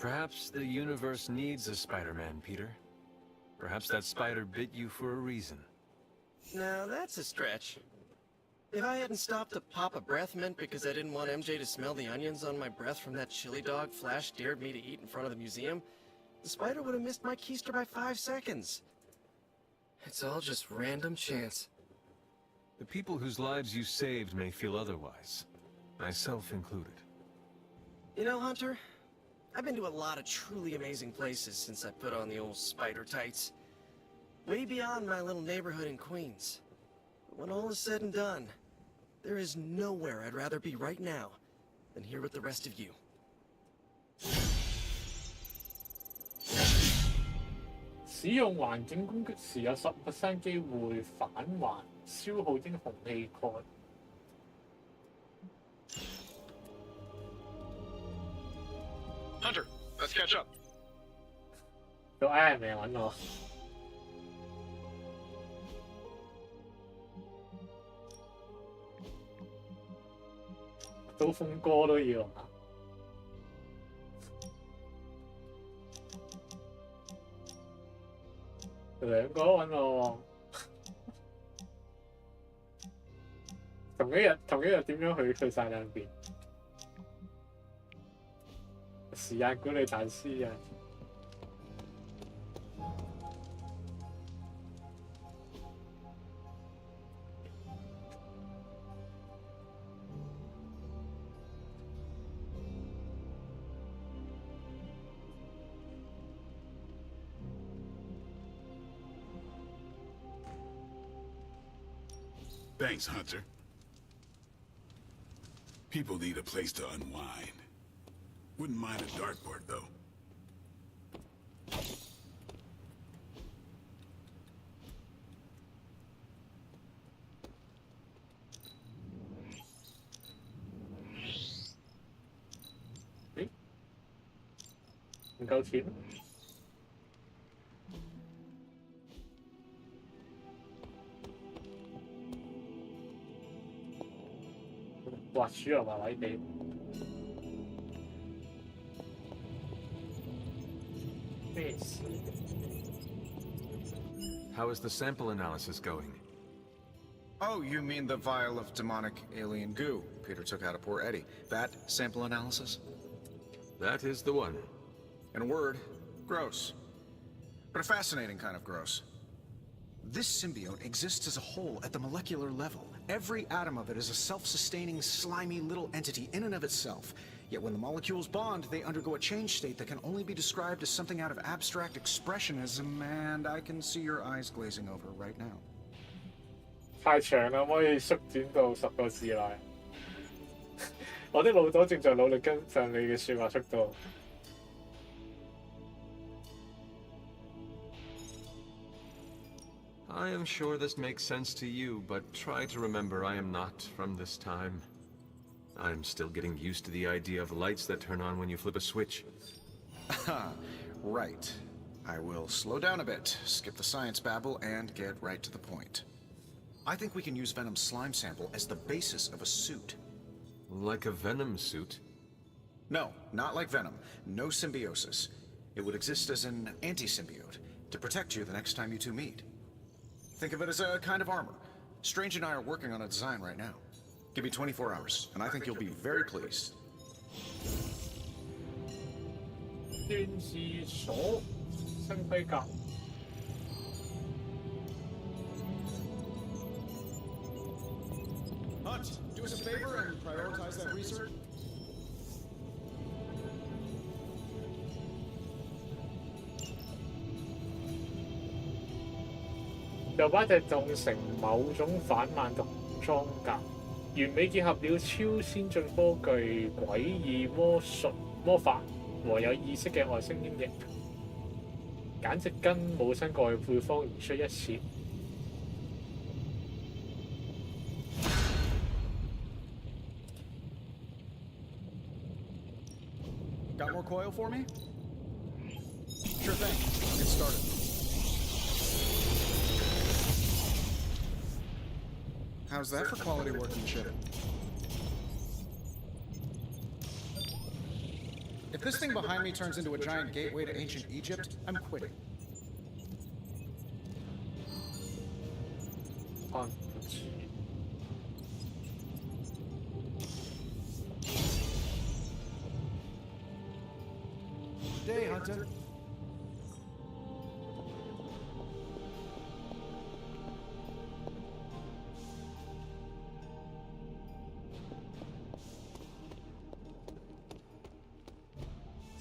Perhaps the universe needs a Spider-Man, Peter. Perhaps that spider bit you for a reason.
Now that's a stretch. If I hadn't stopped to pop a breath mint because I didn't want MJ to smell the onions on my breath from that chili dog Flash dared me to eat in front of the museum, the spider would have missed my keister by 5 seconds. It's all just random chance.
The people whose lives you saved may feel otherwise, myself included.
You know, Hunter, I've been to a lot of truly amazing places since I put on the old spider tights. Way beyond my little neighborhood in Queens. But when all is said and done, there is nowhere I'd rather be right now than here with the rest of you.
使用環境攻擊時有15%機會返還消耗英雄氣概。
Hunter, let's catch up.
到 ironman 揾我。刀鋒哥都要啊！兩個都揾我喎。同一日點樣去晒兩邊？時間管理大師啊！Thanks,
Hunter. People need a place to unwind. Wouldn't mind a dartboard, though.
Hey. 唔夠錢。哇！鼠又壞壞地。咩事？
How is the sample analysis going?
Oh, you mean the vial of demonic alien goo Peter took out of poor Eddie? That sample analysis?
That is the one.
In a word, gross. But a fascinating kind of gross. This symbiote exists as a whole at the molecular level. Every atom of it is a self-sustaining, slimy little entity in and of itself. Yet when the molecules bond, they undergo a change state that can only be described as something out of abstract expressionism, and I can see your eyes glazing over right now.
太長啦，可以縮短到10個字內。我的腦袋正在努力跟上你嘅説話速度。
I am sure this makes sense to you, but try to remember I am not from this time. I'm still getting used to the idea of lights that turn on when you flip a switch.
Right. I will slow down a bit, skip the science babble, and get right to the point. I think we can use Venom's slime sample as the basis of a suit.
Like a Venom suit?
No, not like Venom. No symbiosis. It would exist as an anti-symbiote, to protect you the next time you two meet. Think of it as a kind of armor. Strange and I are working on a design right now. Give me 24 hours, and I think you'll be very pleased.
宣示所新盔甲。
Hunt, do us a favor and prioritize that research.
又把隻種成某種反慢毒裝甲，完美結合了超先進科技、詭異魔術、魔法和有意識嘅外星英翼，簡直跟冇新過嘅配方如出一轍。
Got more coil for me? Sure thing. Let's get started. How's that for quality workmanship? If this thing behind me turns into a giant gateway to ancient Egypt, I'm quitting.
Day, Hunter.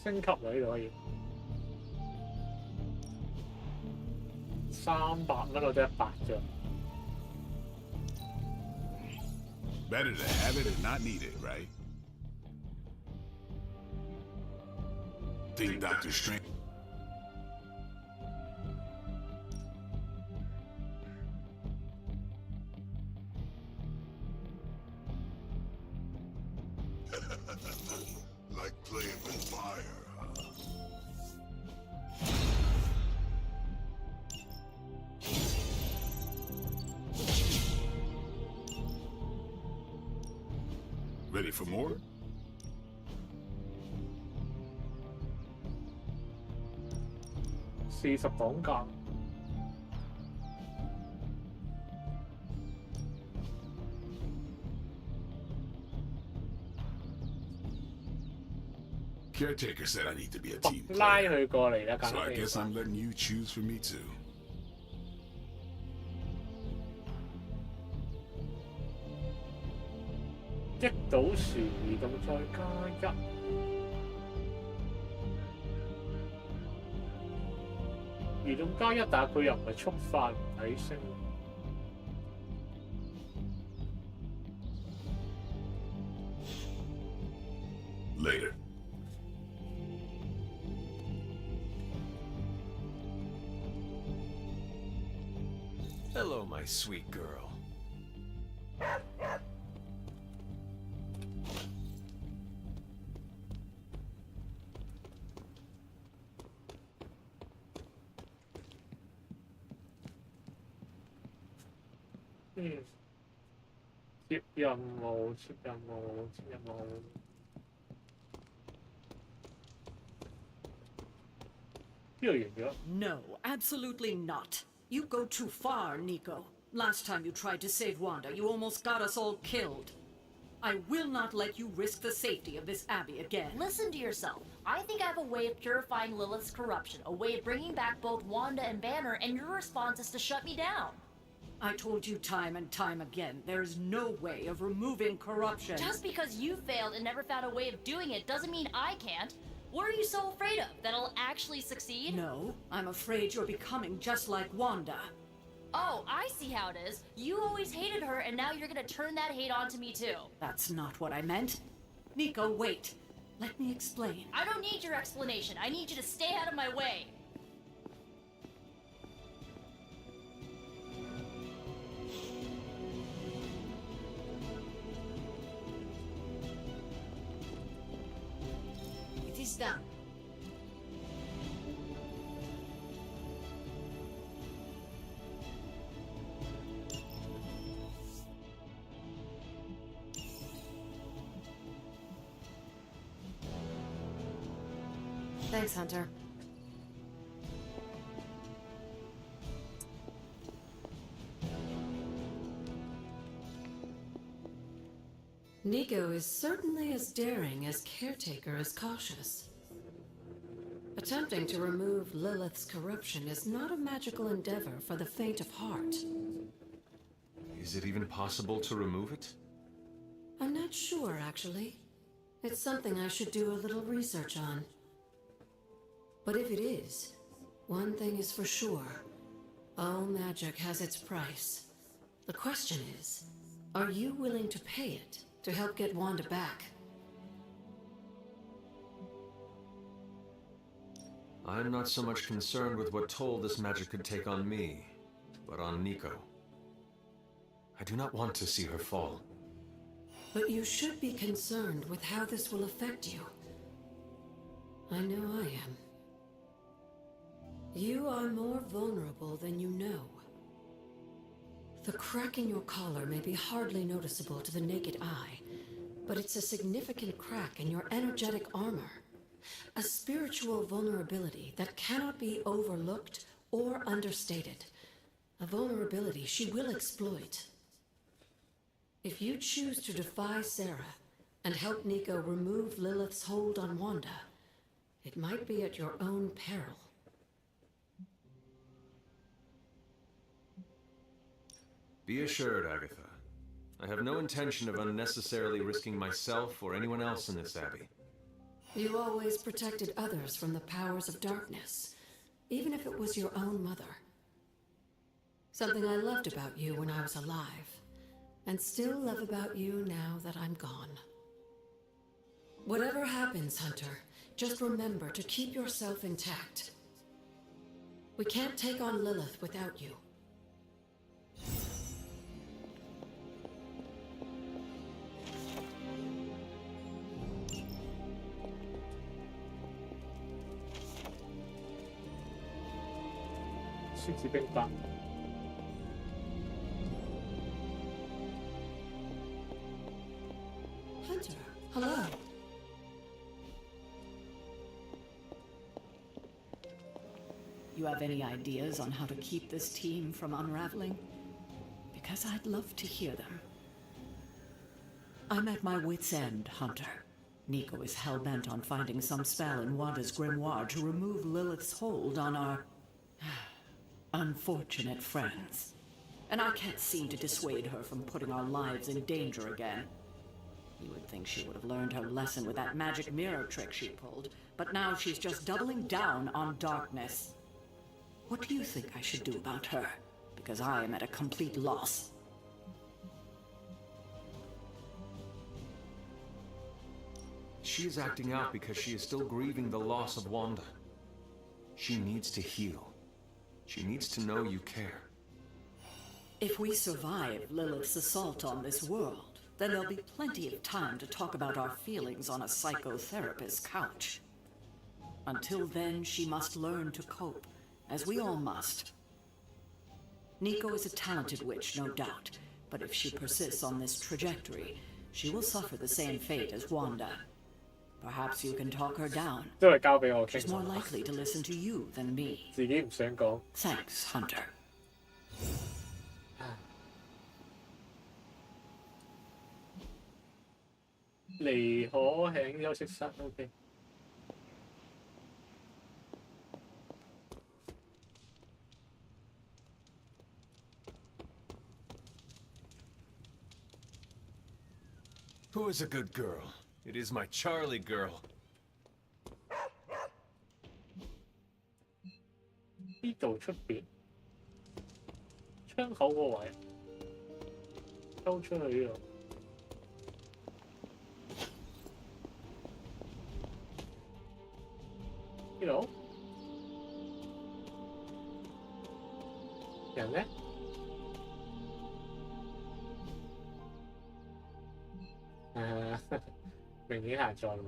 升級喎呢度可以300蚊，我得100啫。
Better to have it and not need it, right?
Think Dr. Strange. Like playing with fire, huh? Ready for more?
$40磅價。
Caretaker said I need to be a team
拉
player.
佢過嚟啦，簡
So I
直
guess I'm letting you choose for me too.
擊倒時移動再加1。移動加1，但係佢又唔係觸發唔睇升。
Later.
Hello, my sweet girl.
Ừ. 接任務，接任務，接任務。呢度完咗。
No, absolutely not. You go too far, Nico. Last time you tried to save Wanda, you almost got us all killed. I will not let you risk the safety of this Abbey again.
Listen to yourself. I think I have a way of purifying Lilith's corruption, a way of bringing back both Wanda and Banner, and your response is to shut me down.
I told you time and time again, there is no way of removing corruption.
Just because you failed and never found a way of doing it doesn't mean I can't. What are you so afraid of? That I'll actually succeed?
No, I'm afraid you're becoming just like Wanda.
Oh, I see how it is. You always hated her, and now you're gonna turn that hate onto me too.
That's not what I meant. Nico, wait. Let me explain.
I don't need your explanation. I need you to stay out of my way.
It is done. Thanks, Hunter.
Nico is certainly as daring as Caretaker is cautious. Attempting to remove Lilith's corruption is not a magical endeavor for the faint of heart.
Is it even possible to remove it?
I'm not sure, actually. It's something I should do a little research on. But if it is, one thing is for sure. All magic has its price. The question is, are you willing to pay it to help get Wanda back?
I'm not so much concerned with what toll this magic could take on me, but on Nico. I do not want to see her fall.
But you should be concerned with how this will affect you. I know I am. You are more vulnerable than you know. The crack in your collar may be hardly noticeable to the naked eye, but it's a significant crack in your energetic armor. A spiritual vulnerability that cannot be overlooked or understated. A vulnerability she will exploit. If you choose to defy Sarah and help Nico remove Lilith's hold on Wanda, it might be at your own peril.
Be assured, Agatha. I have no intention of unnecessarily risking myself or anyone else in this abbey.
You always protected others from the powers of darkness, even if it was your own mother. Something I loved about you when I was alive, and still love about you now that I'm gone. Whatever happens, Hunter, just remember to keep yourself intact. We can't take on Lilith without you. Hunter, hello.
You have any ideas on how to keep this team from unraveling? Because I'd love to hear them. I'm at my wit's end, Hunter. Nico is hell-bent on finding some spell in Wanda's grimoire to remove Lilith's hold on our unfortunate friends. And I can't seem to dissuade her from putting our lives in danger again. You would think she would have learned her lesson with that magic mirror trick she pulled, but now she's just doubling down on darkness. What do you think I should do about her? Because I am at a complete loss.
She is acting out because she is still grieving the loss of Wanda. She needs to heal. She needs to know you care.
If we survive Lilith's assault on this world, then there'll be plenty of time to talk about our feelings on a psychotherapist's couch. Until then, she must learn to cope, as we all must. Nico is a talented witch, no doubt, but if she persists on this trajectory, she will suffer the same fate as Wanda. Perhaps you can talk her down. She's more likely to listen to you than me. Thanks, Hunter.
離可輕休息室 ，OK。Who
is a good girl? It is my Charlie girl.
呢度出邊窗口個位，抽出去呢度。呢度人呢？明顯下載喎。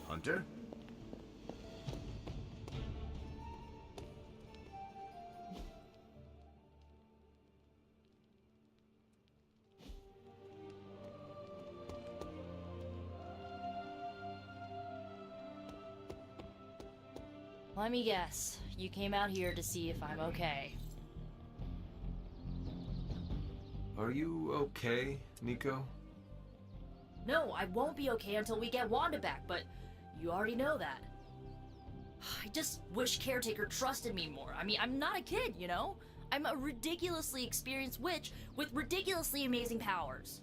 Hunter?
Let me guess. You came out here to see if I'm okay.
Are you okay, Nico?
No, I won't be okay until we get Wanda back, but you already know that. I just wish Caretaker trusted me more. I mean, I'm not a kid, you know? I'm a ridiculously experienced witch with ridiculously amazing powers.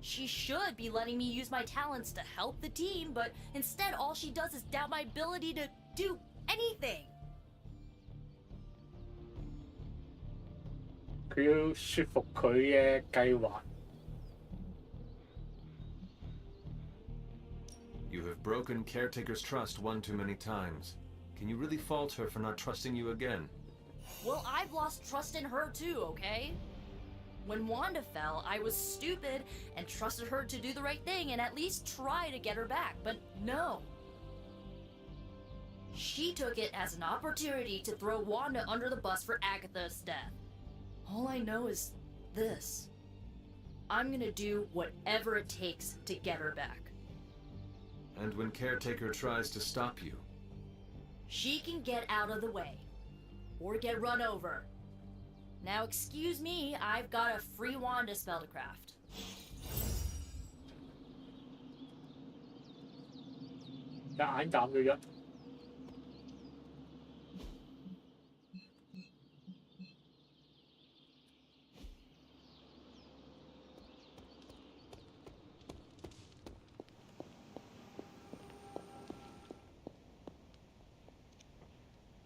She should be letting me use my talents to help the team, but instead all she does is doubt my ability to do anything.
佢要說服佢嘅計劃。
You have broken Caretaker's trust one too many times. Can you really fault her for not trusting you again?
Well, I've lost trust in her too, okay? When Wanda fell, I was stupid and trusted her to do the right thing and at least try to get her back, but no. She took it as an opportunity to throw Wanda under the bus for Agatha's death. All I know is this. I'm gonna do whatever it takes to get her back.
And when Caretaker tries to stop you?
She can get out of the way. Or get run over. Now excuse me, I've got a free Wanda spell to craft.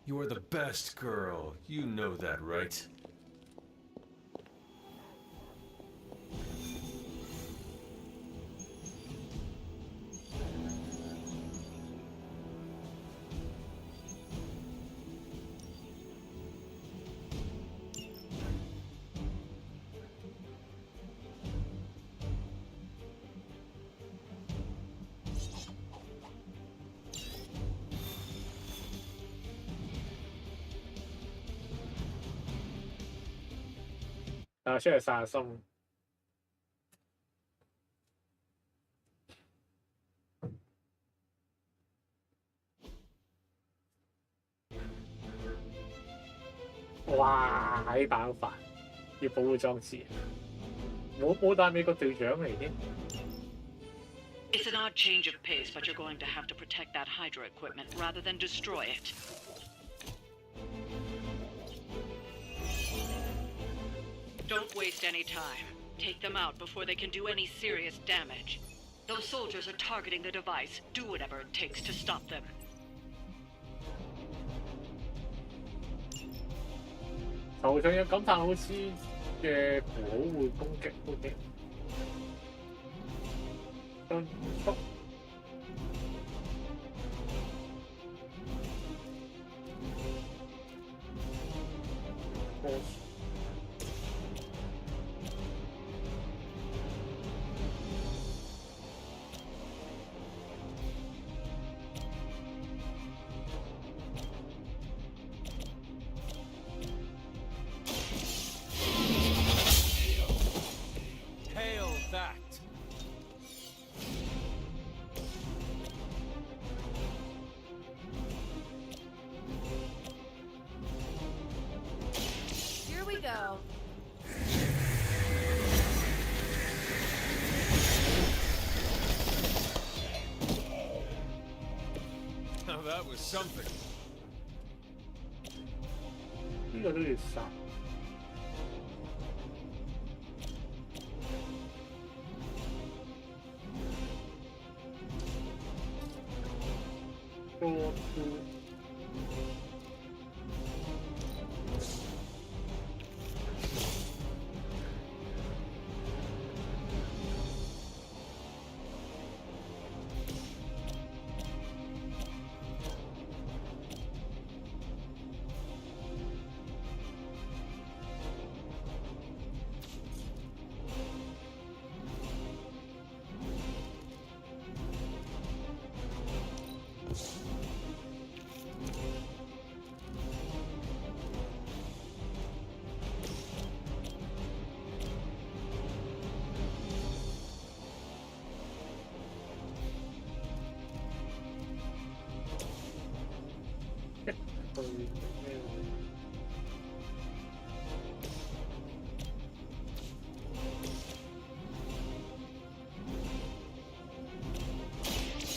You are the best girl. You know that, right?
出嚟散下心。哇！喺爆發，要保護裝置。冇帶美國隊長嚟添。
It's an odd change of pace, but you're going to have to protect that Hydra equipment rather than destroy it. Don't waste any time. Take them out before they can do any serious damage. Those soldiers are targeting the device. Do whatever it takes to stop them.
頭上有感嘆好似嘅符號會攻擊 ，OK。迅速。
Go.
Now that was something.
呢個都要殺。多多。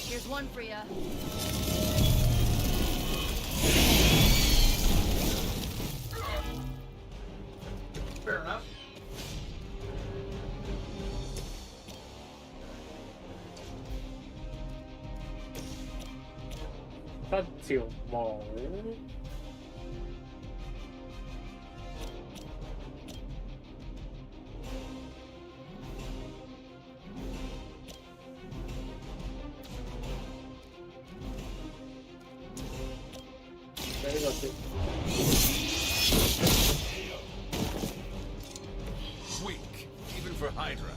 Here's one for ya.
Fair enough.
得條毛。呢個先。
Weak, even for Hydra.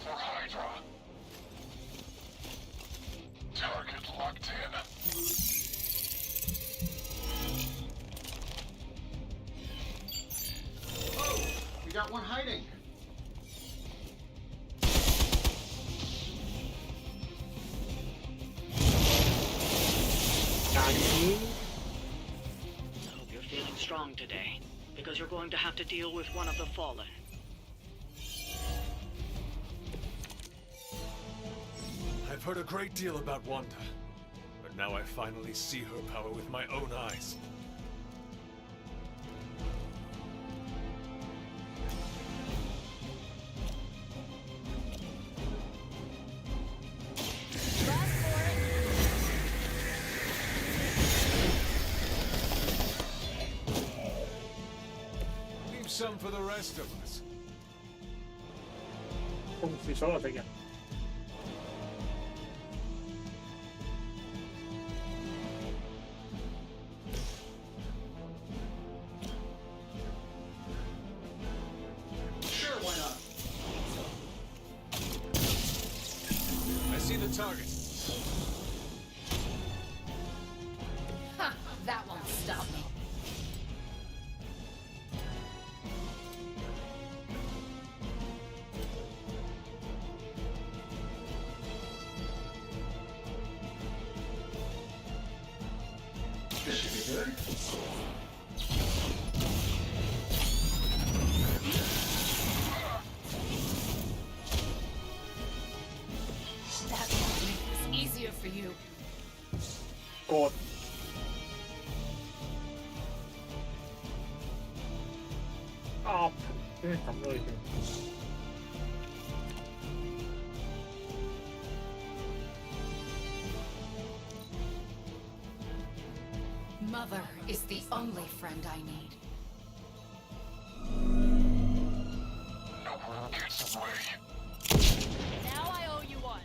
For Hydra. Target locked in.
Oh, we got one hiding.
I hope you're feeling strong today, because you're going to have to deal with one of the Fallen.
I've heard a great deal about Wanda, but now I finally see her power with my own eyes. Leave some for the rest of us.
控制所有敵人。
Sure, why not?
I see the target.
Ha! That won't stop me.
This should be good.
That will make this easier for you.
割。啊！俾佢抌咗佢先。
Mother is the only friend I need.
No one gets away.
Now I owe you one.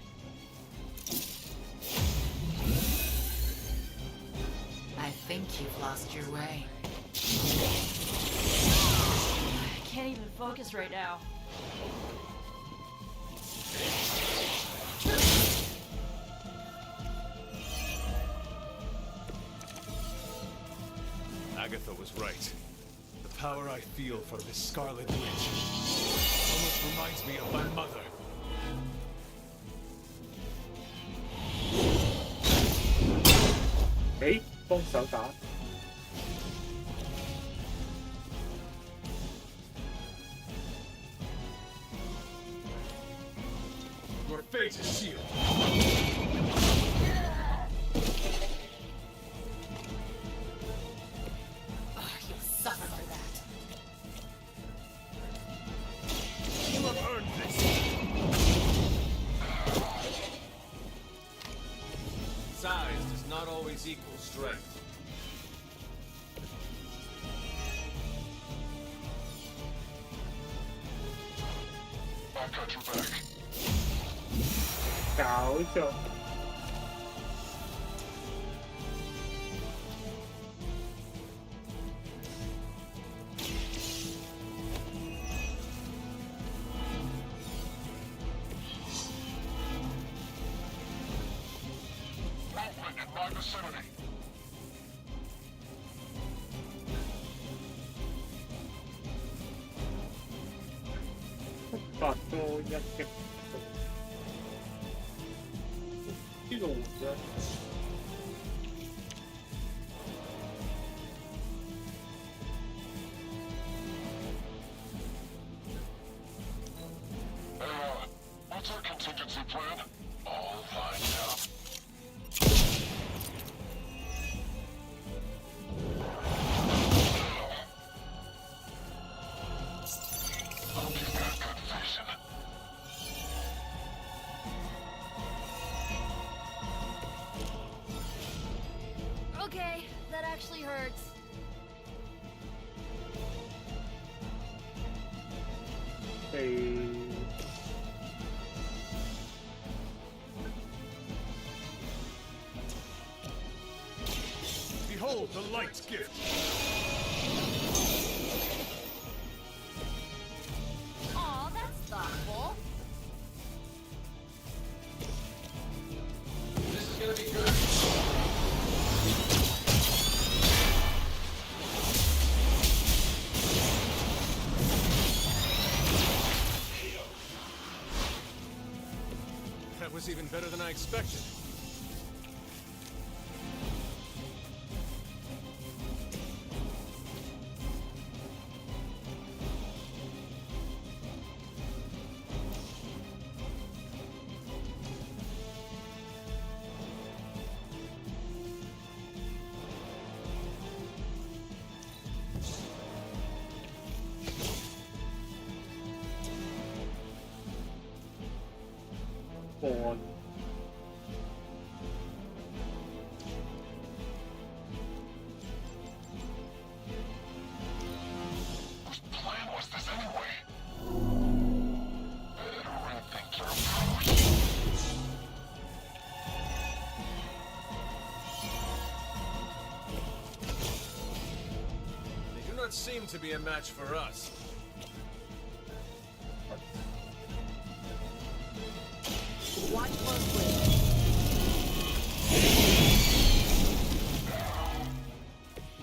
I think you've lost your way.
I can't even focus right now.
Agatha was right. The power I feel from this Scarlet Witch almost reminds me of my mother.
Hey, 幫手打。
Your fate is sealed.
You'll suffer for that.
You have earned this. Size does not always equal strength.
I've got your back.
搞錯。
my vicinity.
發多一擊，呢度啫。
What's our contingency plan? All lined up. Hope you've got good vision.
Okay, that actually hurts.
Hey.
Behold the light's gift.
Aw, that's thoughtful.
This is gonna be good.
That was even better than I expected.
On.
Whose plan was this anyway? Better rethink your approach.
They do not seem to be a match for us.
Watch closely.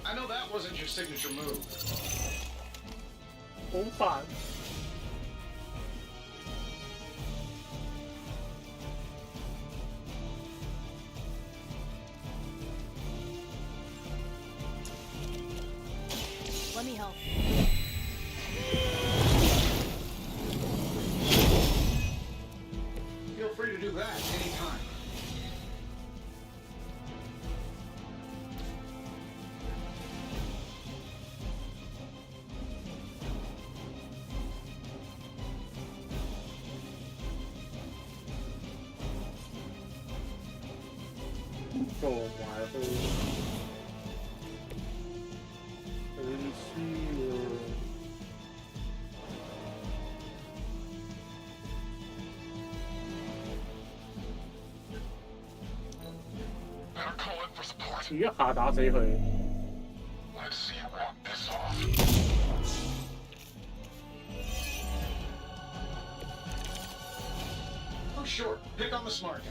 I know that wasn't your signature move.
好煩。
Let me help.
Feel free to do that anytime.
Go 埋去，佢輸喎。
Better call in for support.
一下打死佢。
Let's see you walk this off.
Oh, sure. Pick on the smart guy.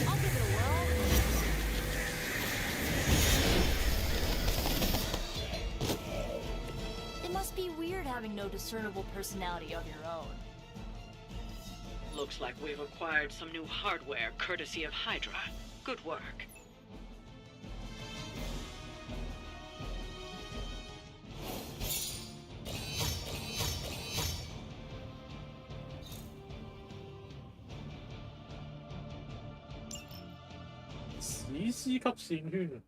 I'll give it a whirl. It must be weird having no discernible personality of your own.
Looks like we've acquired some new hardware courtesy of Hydra. Good work.
C 級線圈。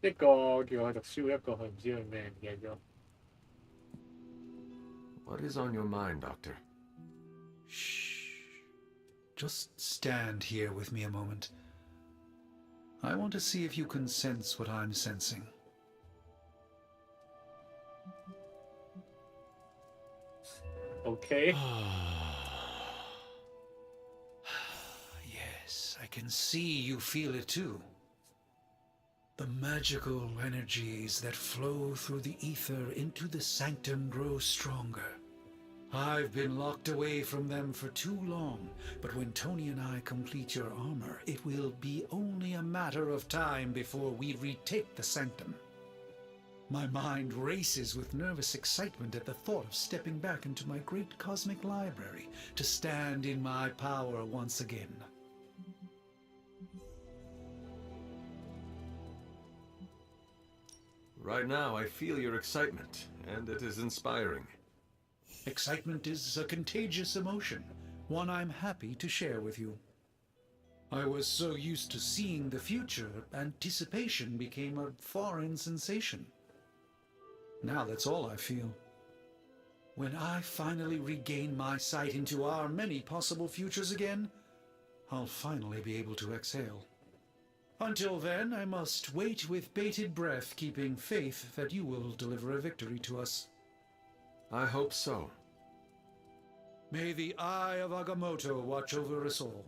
一個叫佢讀書，一個佢唔知佢咩，唔記得咗。
What is on your mind, Doctor?
Shh. Just stand here with me a moment. I want to see if you can sense what I'm sensing.
Okay.
Yes, I can see you feel it too. The magical energies that flow through the ether into the sanctum grow stronger. I've been locked away from them for too long, but when Tony and I complete your armor, it will be only a matter of time before we retake the sanctum. My mind races with nervous excitement at the thought of stepping back into my great cosmic library to stand in my power once again.
Right now, I feel your excitement, and it is inspiring.
Excitement is a contagious emotion, one I'm happy to share with you. I was so used to seeing the future, anticipation became a foreign sensation. Now that's all I feel. When I finally regain my sight into our many possible futures again, I'll finally be able to exhale. Until then, I must wait with bated breath, keeping faith that you will deliver a victory to us.
I hope so.
May the Eye of Agamotto watch over us all.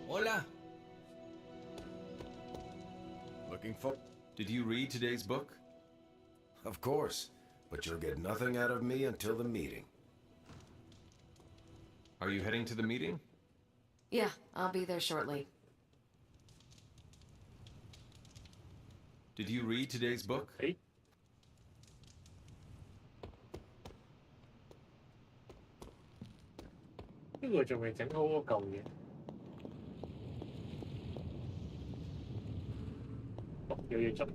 Hola.
Looking for...
Did you read today's book?
Of course, but you'll get nothing out of me until the meeting.
Are you heading to the meeting?
Yeah, I'll be there shortly.
Did you read today's book?
Hey.呢個仲未整好嗰嚿嘢。哦，有嘢執。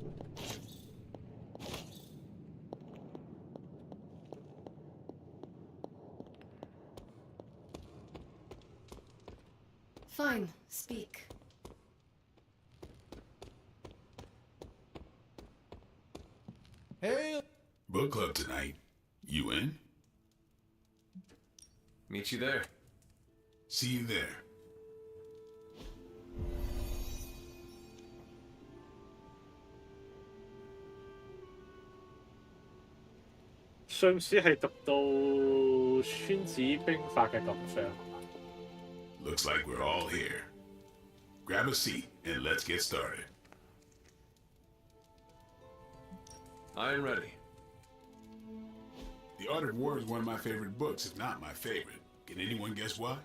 Fine, speak.
Hey!
Book club tonight. You in?
Meet you there.
See you there.
"上次係讀到孫子兵法嘅動向。
Looks like we're all here. Grab a seat and let's get started.
I am ready.
The Art of War is one of my favorite books, if not my favorite. Can anyone guess why?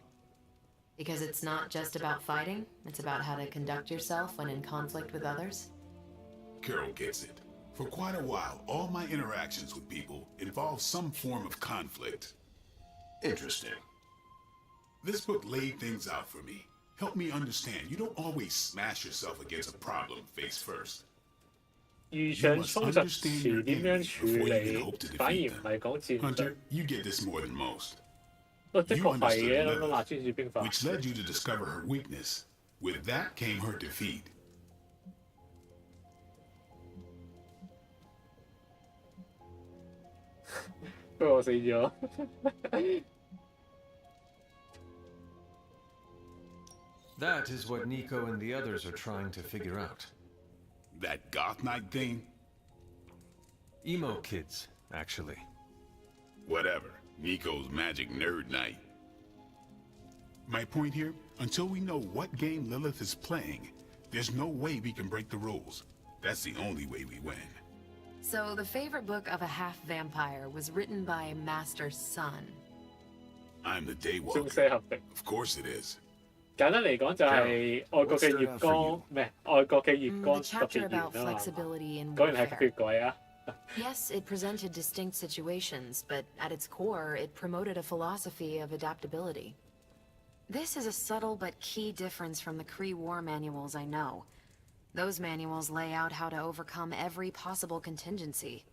Because it's not just about fighting, it's about how to conduct yourself when in conflict with others.
Carol gets it. For quite a while, all my interactions with people involve some form of conflict.
Interesting.
This book laid things out for me. Helped me understand you don't always smash yourself against a problem face first.
遇上衝突時點樣處理，反而唔係講戰
Hunter, you get this more than most.
的確
You
係
understood
嘅，諗諗
Lilith,
下孫子兵法。
which led you to discover her weakness. With that came her defeat.
不過我死咗。
That is what Nico and the others are trying to figure out.
That goth night thing?
Emo kids, actually.
Whatever. Nico's magic nerd night. My point here, until we know what game Lilith is playing, there's no way we can break the rules. That's the only way we win.
So the favorite book of a half-vampire was written by Master's son.
I'm the Daywalker. Of course it is.
簡單嚟講就係外國嘅月光，咩？外國嘅月光
The
特別
chapter
圓
about
啊嘛。
flexibility in
果然係
warfare.
吸血鬼啊！
Yes, it presented distinct situations, but at its core, it promoted a philosophy of adaptability. This is a subtle but key difference from the Kree war manuals I know. Those manuals lay out how to overcome every possible contingency.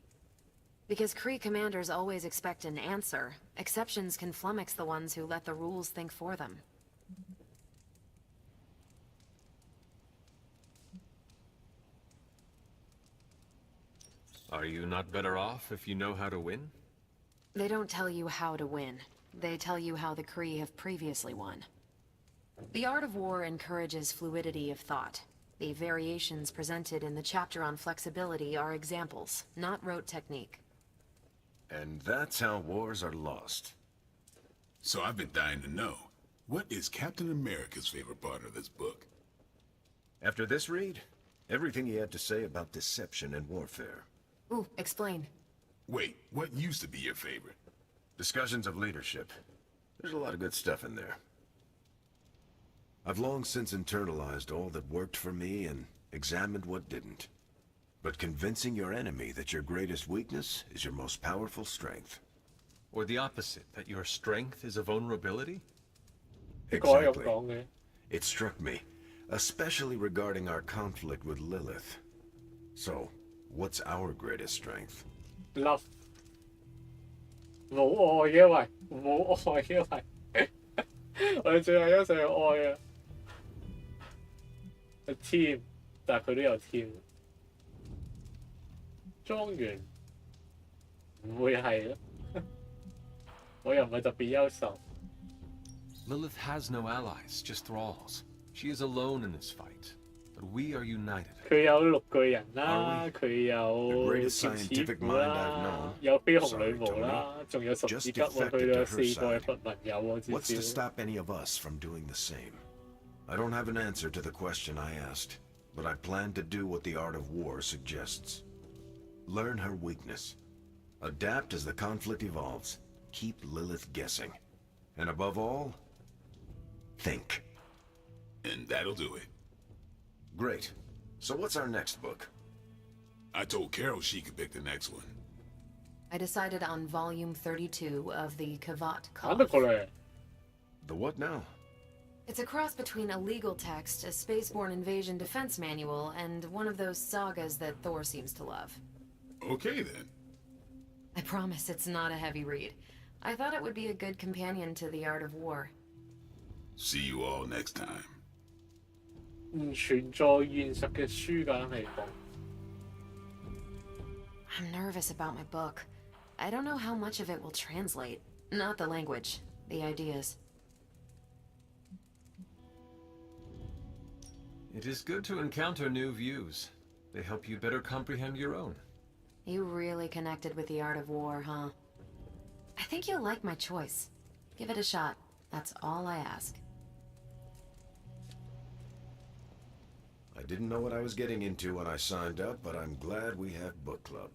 Because Kree commanders always expect an answer, exceptions can flummox the ones who let the rules think for them.
Are you not better off if you know how to win?
They don't tell you how to win. They tell you how the Kree have previously won. The art of war encourages fluidity of thought. The variations presented in the chapter on flexibility are examples, not rote technique.
And that's how wars are lost.
So I've been dying to know, what is Captain America's favorite part of this book?
After this read, everything he had to say about deception and warfare.
Ooh, explain.
Wait, what used to be your favorite?
Discussions of leadership. There's a lot of good stuff in there. I've long since internalized all that worked for me and examined what didn't. But convincing your enemy that your greatest weakness is your most powerful strength.
Or the opposite, that your strength is a vulnerability?
Exactly. It struck me, especially regarding our conflict with Lilith. So, what's our greatest strength?
Love. 冇愛嘅喂，冇愛嘅喂，我哋最後一世係愛啊！係 team，但係佢都有 team。莊園唔會係咯，我又唔係特別優秀。
Lilith has no allies, just thralls. She is alone in this fight, but we are united.
佢有綠巨人啦，佢有劍齒虎啦，有緋紅女巫啦，仲有十字吉喎，佢有4個嘅佛紋友喎，至少。
What's to stop any of us from doing the same? I don't have an answer to the question I asked, but I plan to do what the art of war suggests. Learn her weakness. Adapt as the conflict evolves. Keep Lilith guessing. And above all, think.
And that'll do it.
Great. So what's our next book?
I told Carol she could pick the next one.
I decided on volume 32 of the Kavat
The what now?
It's a cross between a legal text, a spaceborne invasion defense manual, and one of those sagas that Thor seems to love.
Okay then.
I promise it's not a heavy read. I thought it would be a good companion to the art of war.
See you all next time.
唔存在現實嘅書㗎嚟講。
I'm nervous about my book. I don't know how much of it will translate. Not the language, the ideas.
It is good to encounter new views. They help you better comprehend your own.
You really connected with the art of war, huh? I think you'll like my choice. Give it a shot. That's all I ask.
I didn't know what I was getting into when I signed up, but I'm glad we have book club.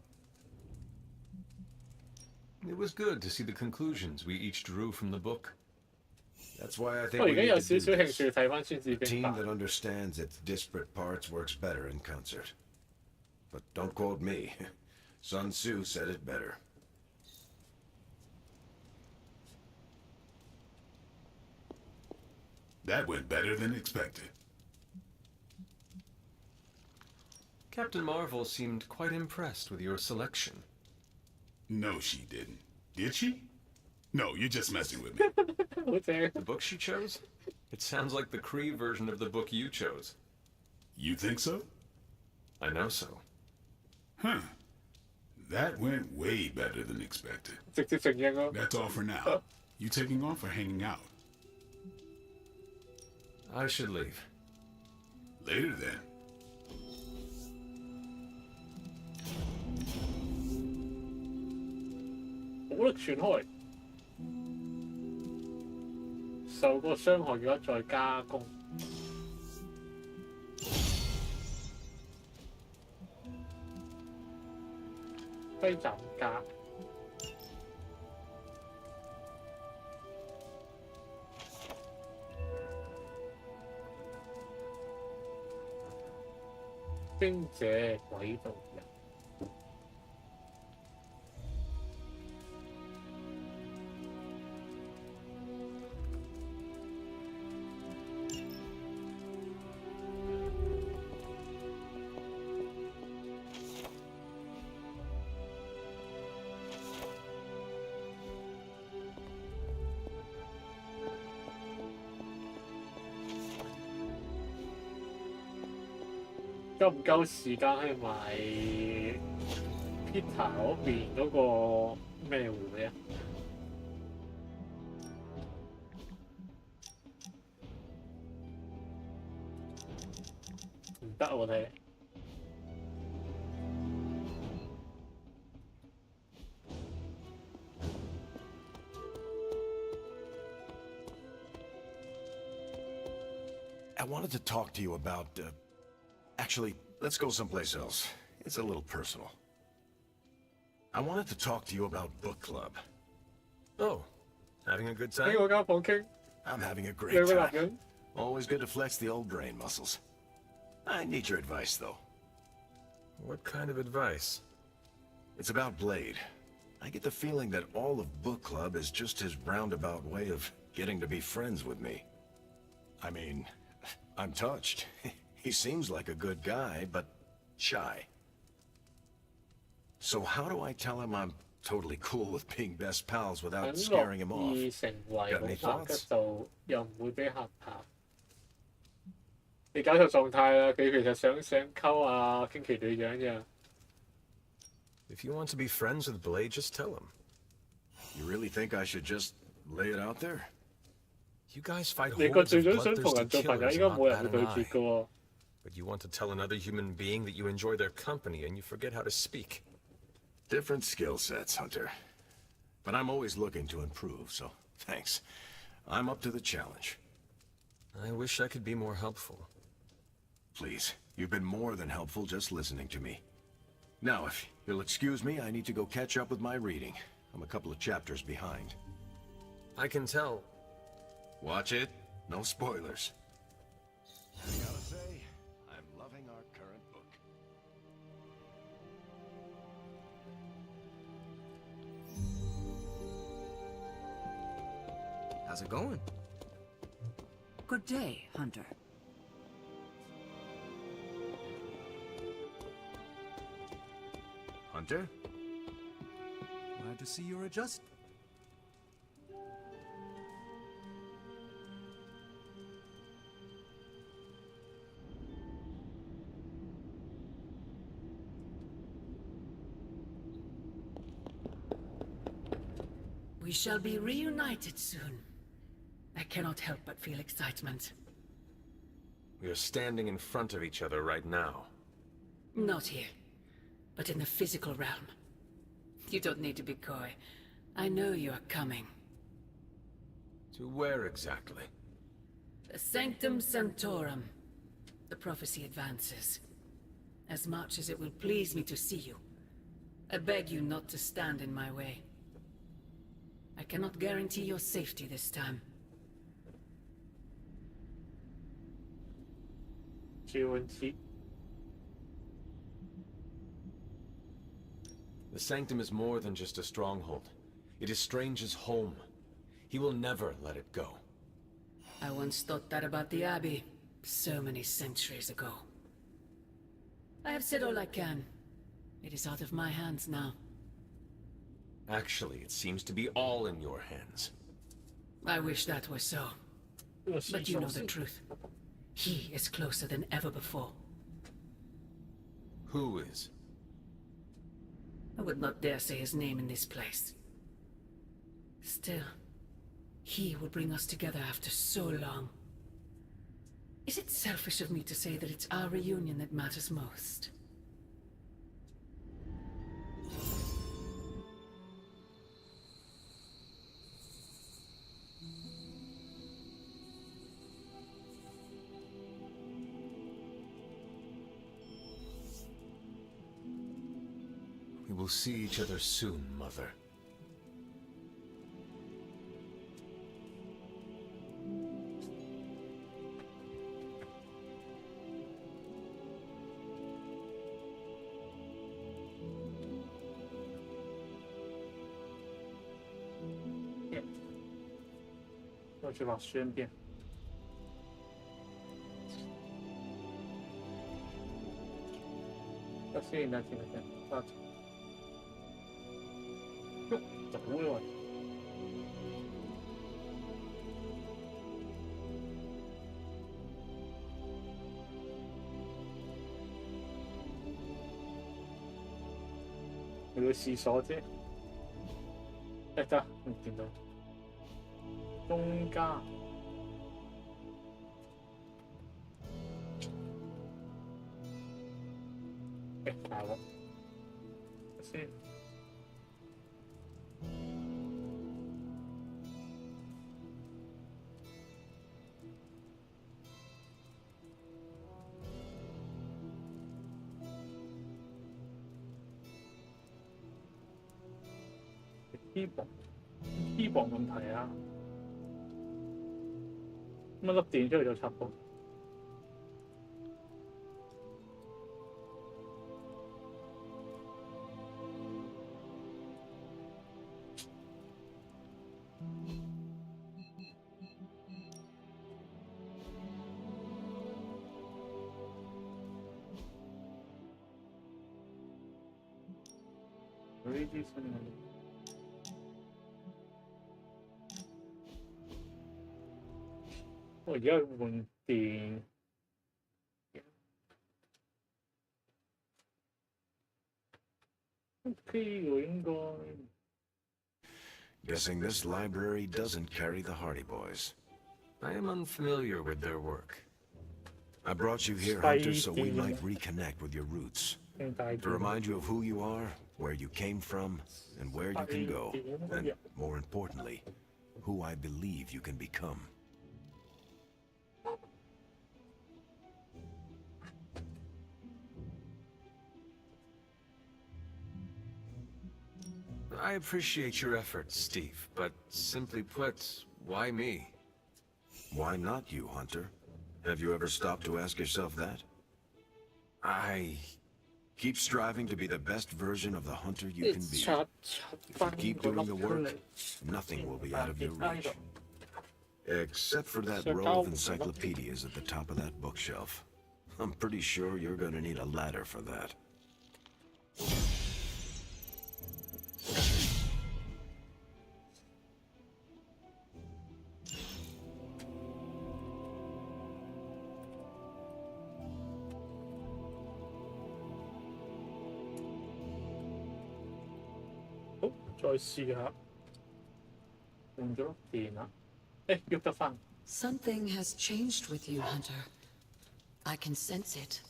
It was good to see the conclusions we each drew from the book.
That's why I think we need to do this. A team that understands its disparate parts works better in concert. But don't quote me. Sun Tzu said it better.
That went better than expected.
Captain Marvel seemed quite impressed with your selection.
No, she didn't. Did she? No, you're just messing with me.
The book she chose? It sounds like the Kree version of the book you chose.
You think so?
I know so.
Huh. That went way better than expected. That's all for now. You taking off or hanging out?
I should leave.
Later then.
High. 受過傷害嘅話再加工。飛斬加。冰者軌道人。夠唔夠時間去買 Peter 嗰邊嗰個咩會啊？唔得我哋。
I wanted to talk to you about, actually, let's go someplace else. It's a little personal. I wanted to talk to you about book club.
Oh, having a good time?
喺我間房傾。
I'm having a great
兩個男
time.
人。
Always good to flex the old brain muscles. I need your advice, though.
What kind of advice?
It's about Blade. I get the feeling that all of book club is just his roundabout way of getting to be friends with me. I mean, I'm touched. He seems like a good guy, but shy. So how do I tell him I'm totally cool with being best pals without scaring him off?
樂意成為
Got any
好拍得
thoughts?
就又唔會俾客拍。你搞錯狀態啦！佢其實想溝啊驚奇隊長啫。
If you want to be friends with Blade, just tell him.
You really think I should just lay it out there?
You guys fight
你個
hordes
最
of
想同
bloodthirsty
人做朋友，
killers
應該
and
冇
not
人
bat
會
an
拒絕
eye.
嘅喎。
But you want to tell another human being that you enjoy their company and you forget how to speak.
Different skill sets, Hunter. But I'm always looking to improve, so thanks. I'm up to the challenge.
I wish I could be more helpful.
Please, you've been more than helpful just listening to me. Now, if you'll excuse me, I need to go catch up with my reading. I'm a couple of chapters behind.
I can tell.
Watch it. No spoilers. I gotta say, I'm loving our current book.
How's it going?
Good day, Hunter.
Hunter?
Glad to see you're adjusted.
We shall be reunited soon. I cannot help but feel excitement.
We are standing in front of each other right now.
Not here, but in the physical realm. You don't need to be coy. I know you are coming.
To where exactly?
The Sanctum Sanctorum. The prophecy advances. As much as it will please me to see you, I beg you not to stand in my way. I cannot guarantee your safety this time.
The
Sanctum is more than just a stronghold. It is Strange's home. He will never let it go.
I once thought that about the Abbey, so many centuries ago. I have said all I can. It is out of my hands now.
Actually, it seems to be all in your hands.
I wish that were so. But you know the truth. He is closer than ever before.
Who is?
I would not dare say his name in this place. Still, he would bring us together after so long. Is it selfish of me to say that it's our reunion that matters most?
We will see each other soon, Mother.
Yeah. 要去把宣变。先，等先，得。喐走喎！去個廁所啫。得，見到中間。大鑊先。keyboard 問題啊！乜粒電出去就插到。呢啲新嘅。我而家去換電。OK 喎，應該。
Guessing this library doesn't carry the Hardy Boys.
I am unfamiliar with their work.
I brought you here, Hunter, so we might reconnect with your roots. To remind you of who you are, where you came from, and where you can go. And, more importantly, who I believe you can become.
I appreciate your efforts, Steve, but simply put, why me?
Why not you, Hunter? Have you ever stopped to ask yourself that? Keep striving to be the best version of the Hunter you can be. If you keep doing the work, nothing will be out of your reach. Except for that row of encyclopedias at the top of that bookshelf. I'm pretty sure you're gonna need a ladder for that.
Something has changed with you, Hunter. I can sense it.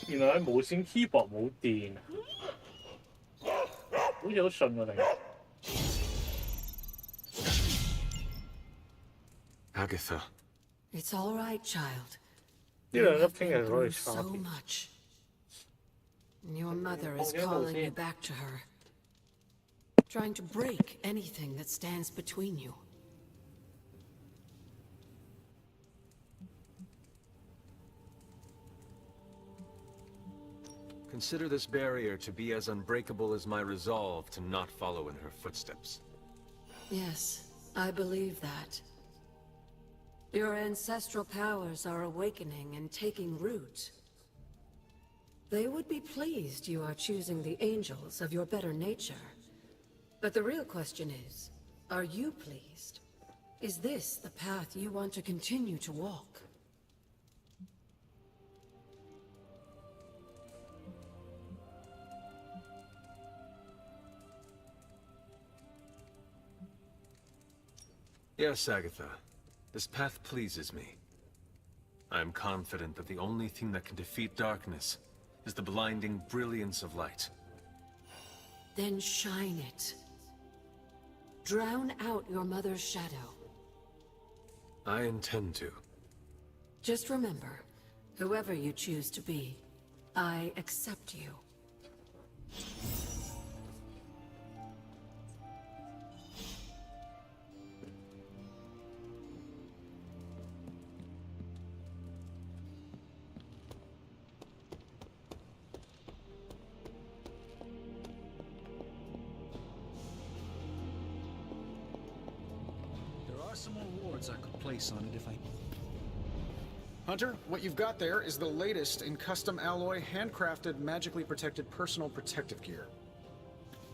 原來喺無線 keyboard 冇電啊！好似好順喎，突然。
Agatha.
It's all right, child.
呢兩粒聽日可以差
So
啲。
much. Your mother is calling you back to her, trying to break anything that stands between you.
Consider this barrier to be as unbreakable as my resolve to not follow in her footsteps.
Yes, I believe that. Your ancestral powers are awakening and taking root. They would be pleased you are choosing the angels of your better nature. But the real question is, are you pleased? Is this the path you want to continue to walk?
Yes, Agatha. This path pleases me. I am confident that the only thing that can defeat darkness is the blinding brilliance of light.
Then shine it. Drown out your mother's shadow.
I intend to.
Just remember, whoever you choose to be, I accept you.
Some more rewards I could place on it if I... Hunter, what you've got there is the latest in custom alloy, handcrafted, magically protected personal protective gear.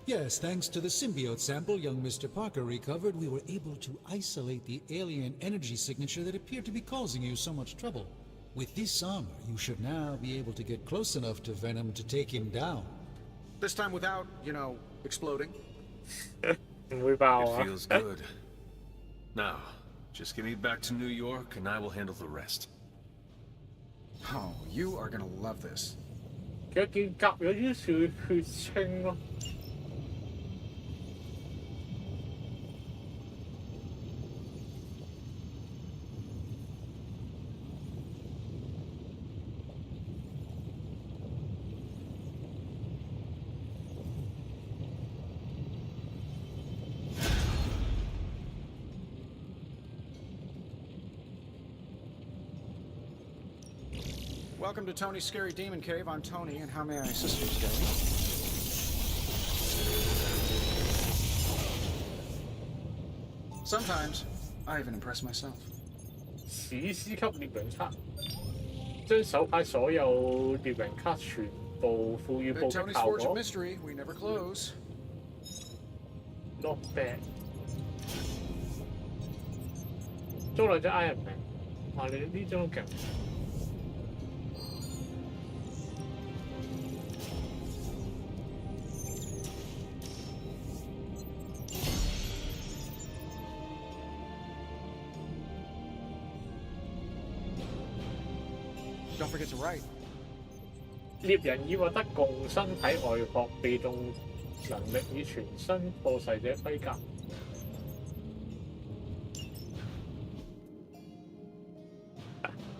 Yes, thanks to the symbiote sample young Mr. Parker recovered, we were able to isolate the alien energy signature that appeared to be causing you so much trouble. With this armor, you should now be able to get close enough to Venom to take him down.
This time without, exploding.
唔會爆
It
啊！
feels good. Now, just get me back to New York and I will handle the rest.
Oh, you are gonna love this.
其實件甲有啲似血清咯。
Welcome to Tony's Scary Demon Cave. I'm Tony, and how may I assist you today? Sometimes, I even impress myself.
史詩級獵人卡，將手牌所有獵人卡全部賦予
At
暴擊
Tony's
效
Fortune
果。
Mystery, we never close.
Not bad。租兩張 ironman， 哇！你呢張都勁。
Don't forget to write.
獵人已獲得共身體外殼被動能力與全身破噬者盔甲。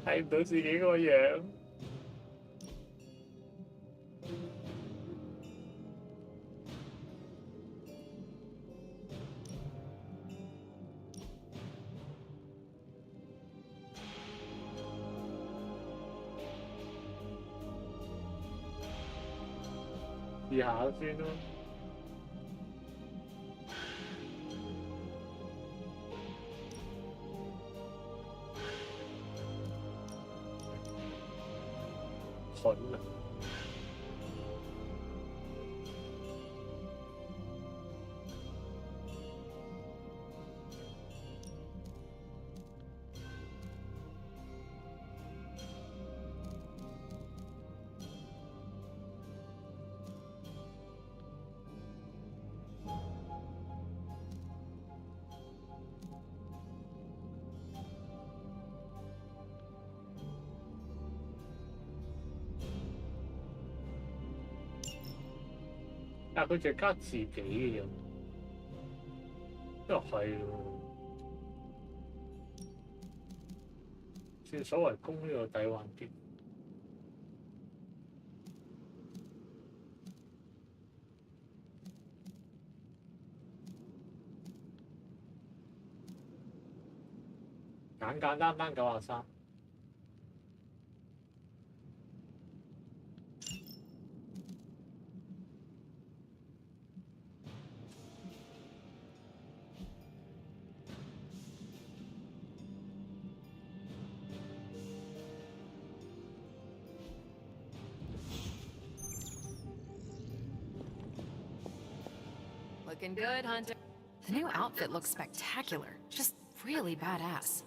睇唔到自己個樣。試下先咯。蠢啊！但佢淨係加自己嘅嘢，又係喎。正所謂攻呢個底環啲。簡簡單單93。
Looking good, Hunter. The new outfit looks spectacular. Just really badass.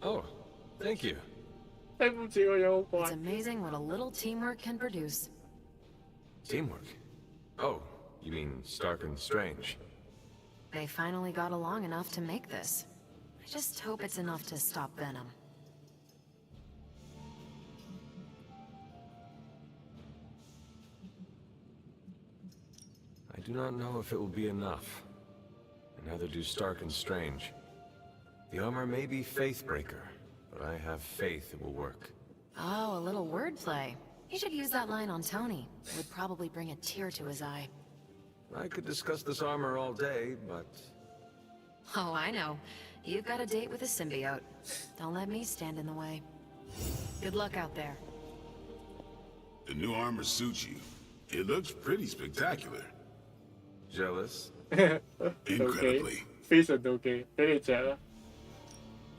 Oh, thank you.
It's amazing what a little teamwork can produce.
Teamwork? Oh, you mean Stark and Strange?
They finally got along enough to make this. I just hope it's enough to stop Venom.
I do not know if it will be enough. And neither do Stark and Strange. The armor may be Faithbreaker, but I have faith it will work.
Oh, a little wordplay. You should use that line on Tony. It would probably bring a tear to his eye.
I could discuss this armor all day, but...
Oh, I know. You've got a date with a symbiote. Don't let me stand in the way. Good luck out there.
The new armor suits you. It looks pretty spectacular.
Jealous?
Incredibly.
非常到機，俾你着啦。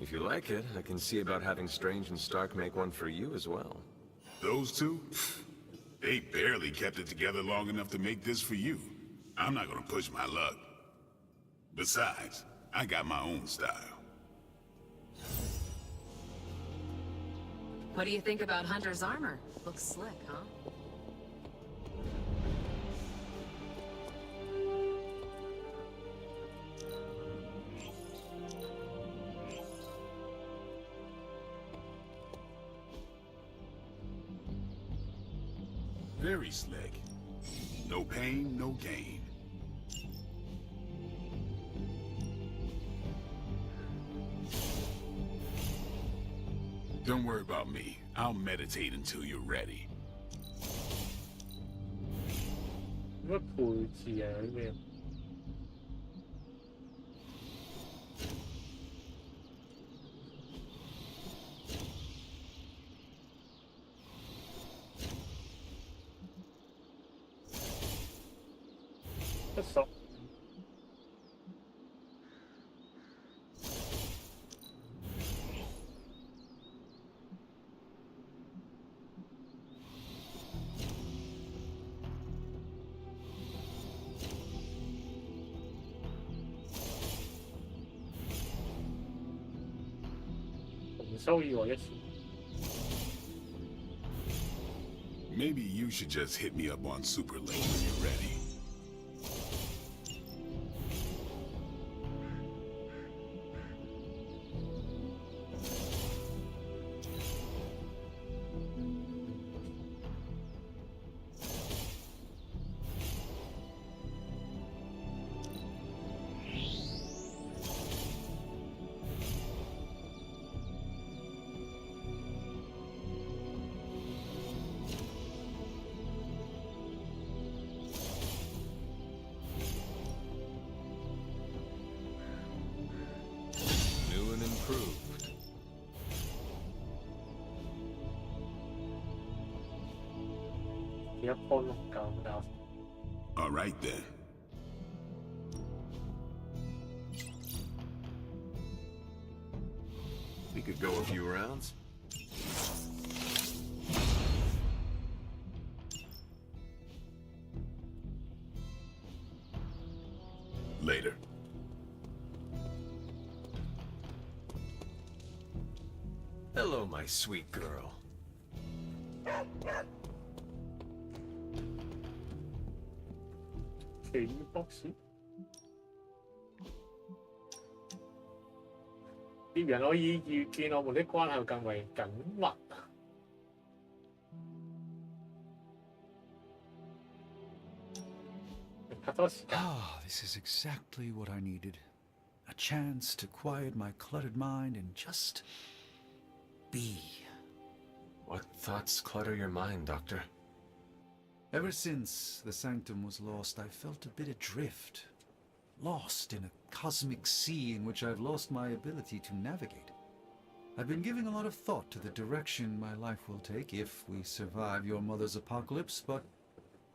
If you like it, I can see about having Strange and Stark make one for you as well.
Those two? They barely kept it together long enough to make this for you. I'm not gonna push my luck. Besides, I got my own style.
What do you think about Hunter's armor? Looks slick, huh?
Very slick. No pain, no gain. Don't worry about me. I'll meditate until you're ready.
乜配置啊？啲咩？不熟。收意我一次。
Maybe you should just hit me up on Super Lane when you're ready. All right then.
We could go a few rounds.
Later.
Hello, my sweet girl.
奇異博士，獵人可以預見我們的關係更為緊密。拍多時間。
This is exactly what I needed. A chance to quiet my cluttered mind and just be.
What thoughts clutter your mind, Doctor?
Ever since the Sanctum was lost, I felt a bit adrift. Lost in a cosmic sea in which I've lost my ability to navigate. I've been giving a lot of thought to the direction my life will take if we survive your mother's apocalypse, but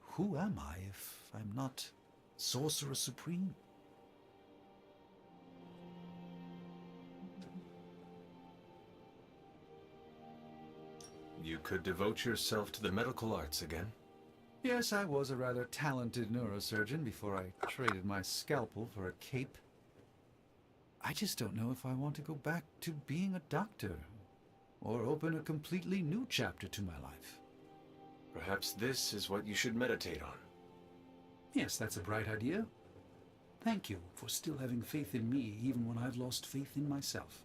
who am I if I'm not Sorcerer Supreme?
You could devote yourself to the medical arts again.
Yes, I was a rather talented neurosurgeon before I traded my scalpel for a cape. I just don't know if I want to go back to being a doctor, or open a completely new chapter to my life.
Perhaps this is what you should meditate on.
Yes, that's a bright idea. Thank you for still having faith in me even when I've lost faith in myself.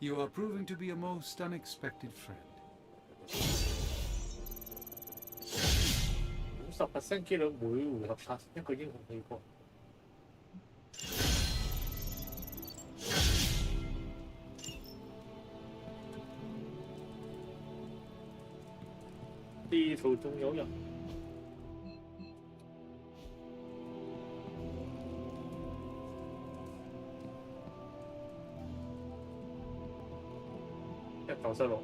You are proving to be a most unexpected friend.
50% 機率每回合殺一個英雄氣波。地圖仲有人。一蕩失路。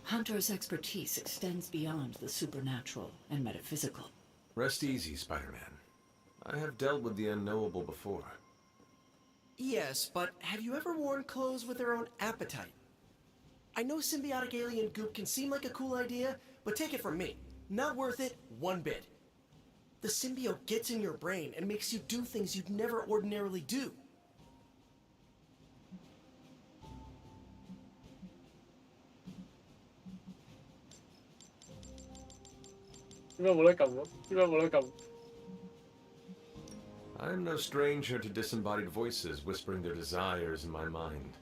Hunter's expertise extends beyond the supernatural and metaphysical.
Rest easy, Spider-Man. I have dealt with the unknowable before.
Yes, but have you ever worn clothes with their own appetite? I know symbiotic alien goop can seem like a cool idea, but take it from me, not worth it one bit. The symbiote gets in your brain and makes you do things you'd never ordinarily do.
點解冇得撳？點解冇得撳？
I'm no stranger to disembodied voices whispering their desires in my mind.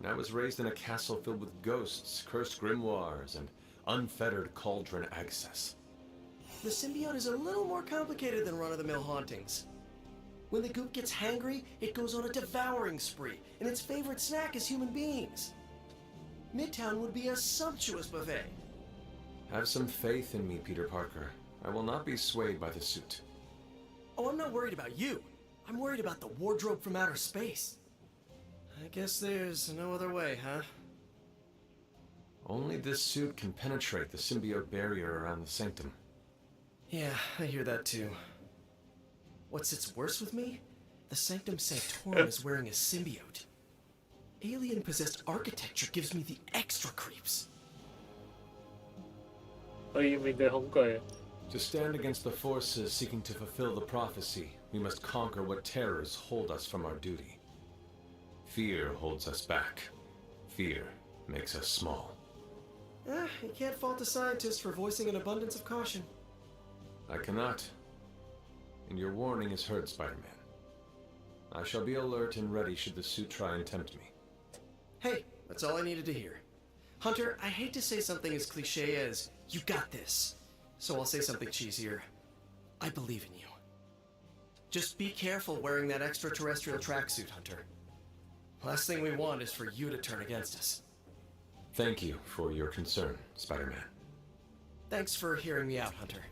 And I was raised in a castle filled with ghosts, cursed grimoires, and unfettered cauldron access.
The symbiote is a little more complicated than run-of-the-mill hauntings. When the goop gets hangry, it goes on a devouring spree, and its favorite snack is human beings. Midtown would be a sumptuous buffet.
Have some faith in me, Peter Parker. I will not be swayed by the suit.
Oh, I'm not worried about you. I'm worried about the wardrobe from outer space. I guess there's no other way, huh?
Only this suit can penetrate the symbiote barrier around the sanctum.
Yeah, I hear that too. What sits worse with me? The Sanctum Sanctorum is wearing a symbiote. Alien-possessed architecture gives me the extra creeps.
To stand against the forces seeking to fulfill the prophecy, we must conquer what terrors hold us from our duty. Fear holds us back. Fear makes us small.
You can't fault a scientist for voicing an abundance of caution.
I cannot. And your warning is heard, Spider-Man. I shall be alert and ready should the suit try and tempt me.
Hey, that's all I needed to hear. Hunter, I hate to say something as cliche as, you got this. So I'll say something cheesier. I believe in you. Just be careful wearing that extraterrestrial tracksuit, Hunter. Last thing we want is for you to turn against us.
Thank you for your concern, Spider-Man.
Thanks for hearing me out, Hunter.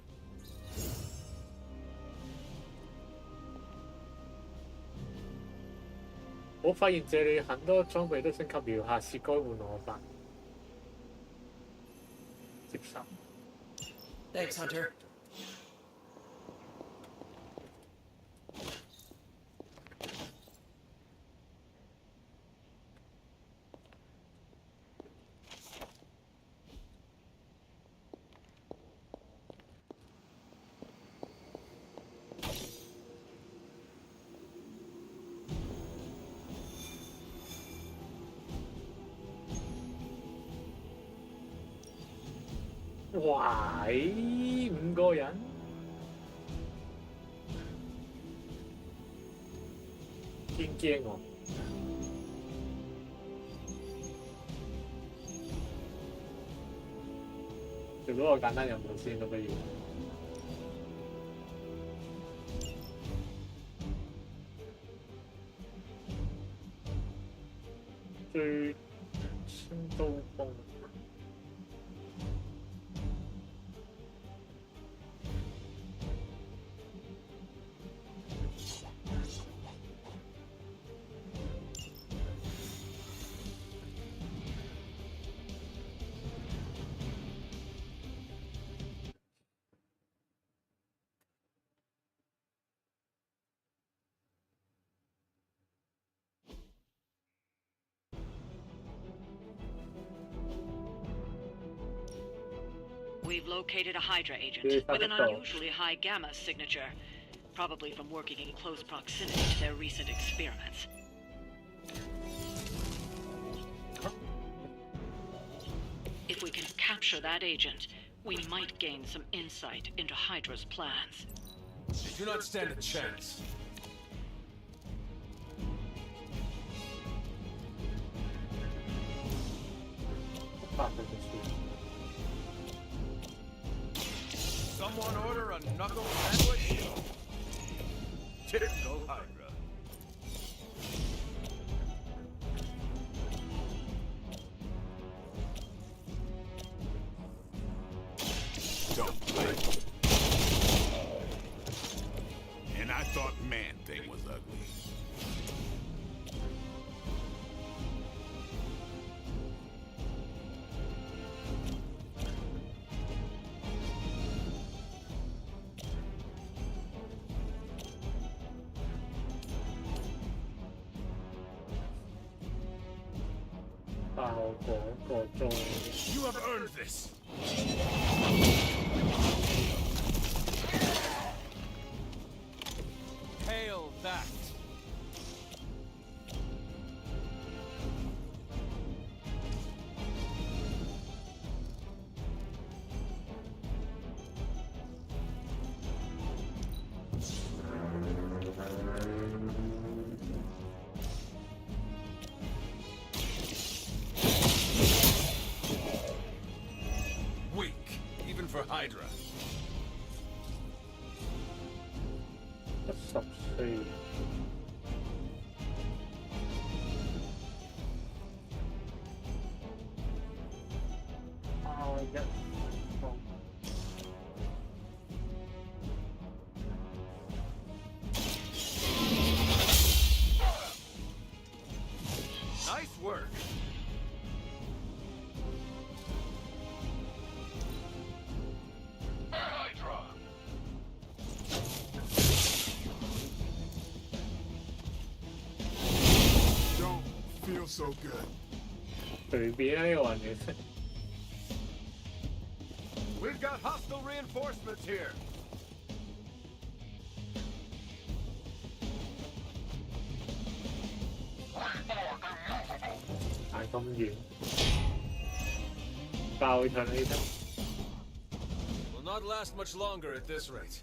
我發現這裏很多裝備都升級了，下次該換我吧。接受。
Thanks, Hunter.
喂，5個人，驚我！做嗰個簡單任務先都不如。最清刀鋒。
We've located a Hydra agent with an unusually high gamma signature, probably from working in close proximity to their recent experiments. If we can capture that agent, we might gain some insight into Hydra's plans.
They do not stand a chance.
Someone order a knuckle sandwich? Typical Hydra.
Don't play. And I thought Man-Thing was ugly.
爆嗰個鐘。
You have earned this. Hail that. Weak, even for Hydra.
14。Nice
work. Hydra.
Don't feel so good.
隨便呢個人其實
We've got hostile reinforcements here.
行咁遠，爆佢呢度。
Will not last much longer at this rate.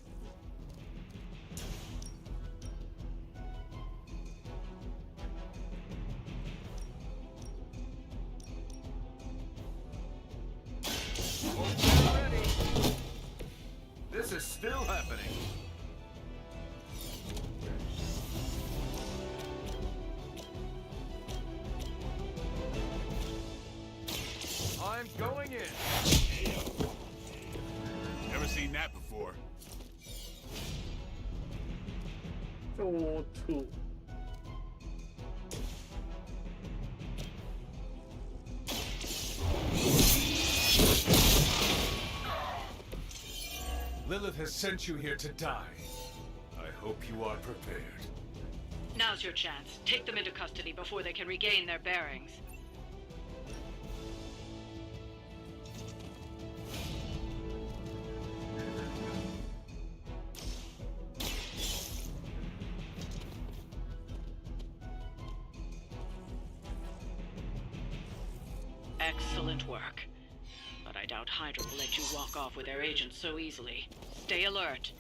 Get ready. This is still happening. I'm going in.
Never seen that before.
做出
Lilith has sent you here to die. I hope you are prepared.
Now's your chance. Take them into custody before they can regain their bearings. Excellent work. But I doubt Hydra will let you walk off with their agents so easily. Stay alert.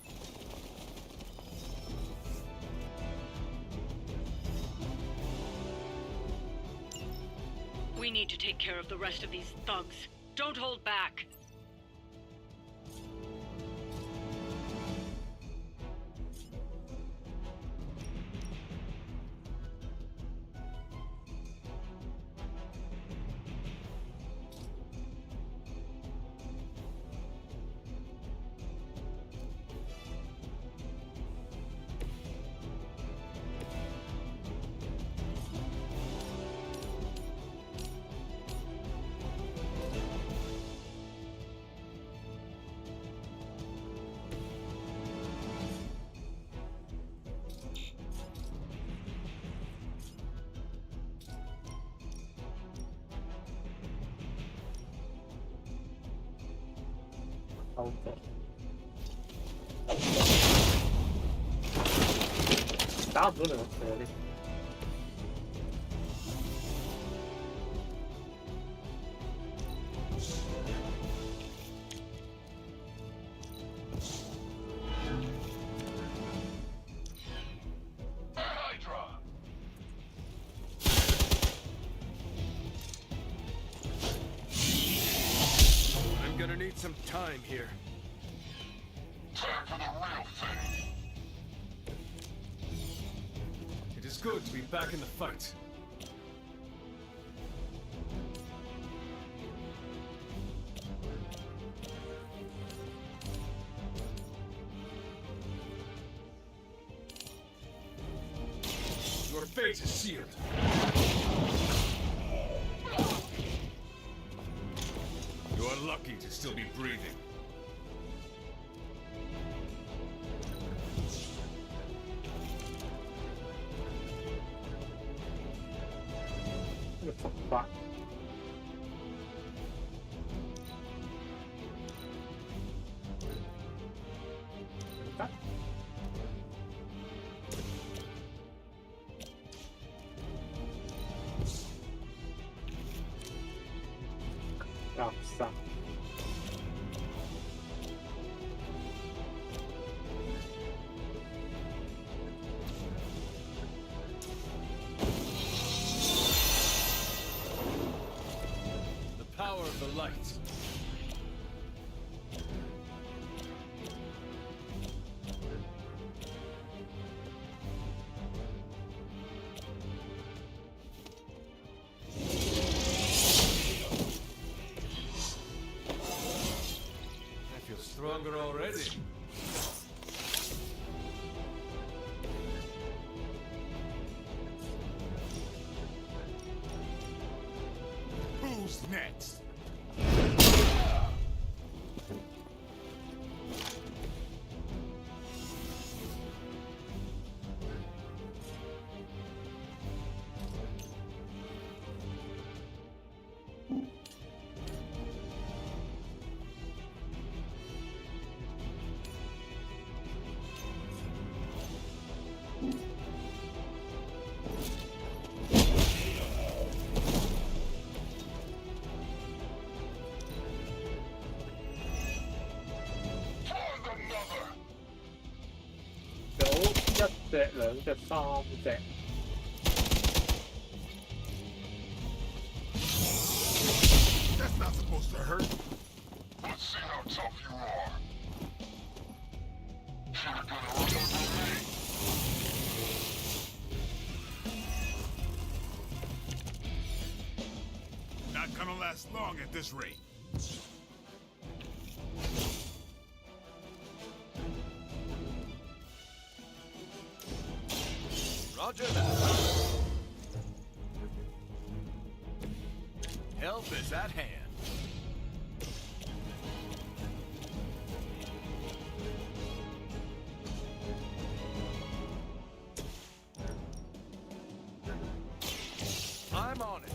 We need to take care of the rest of these thugs. Don't hold back.
打唔到兩個呢？
I'm gonna need some time here.
Time for the real thing.
It is good to be back in the fight. Your fate is sealed. You are lucky to still be breathing.
得。垃圾。
The power of the light. I feel stronger already.
Who's next? For another.
有一隻、兩隻、三隻。
That's not supposed to hurt. Let's see how tough you are. You're gonna remember me. Not gonna last long at this rate.
Roger that. Help is at hand. I'm on it.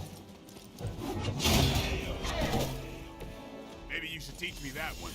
Maybe you should teach me that one.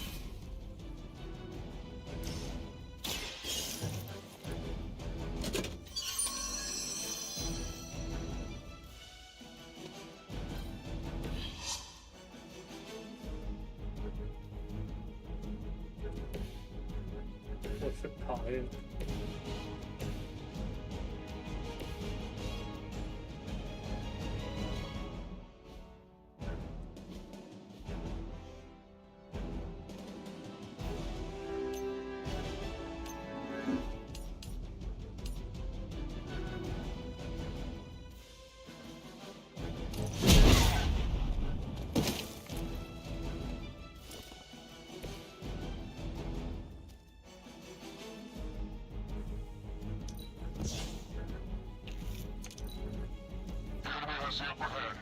Has the upper hand.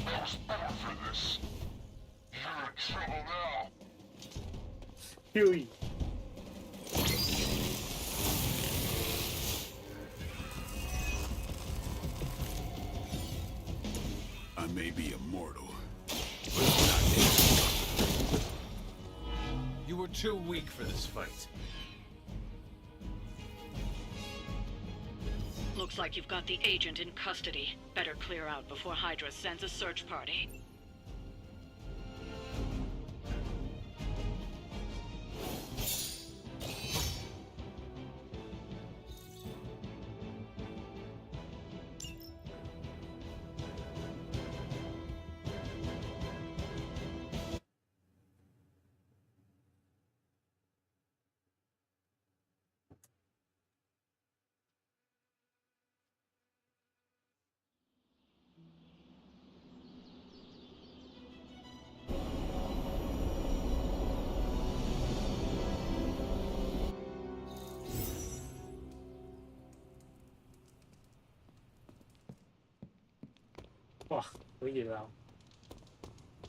I was born for this. You're in trouble now.
Huey.
I may be immortal, but not.
You were too weak for this fight.
Looks like you've got the agent in custody. Better clear out before Hydra sends a search party.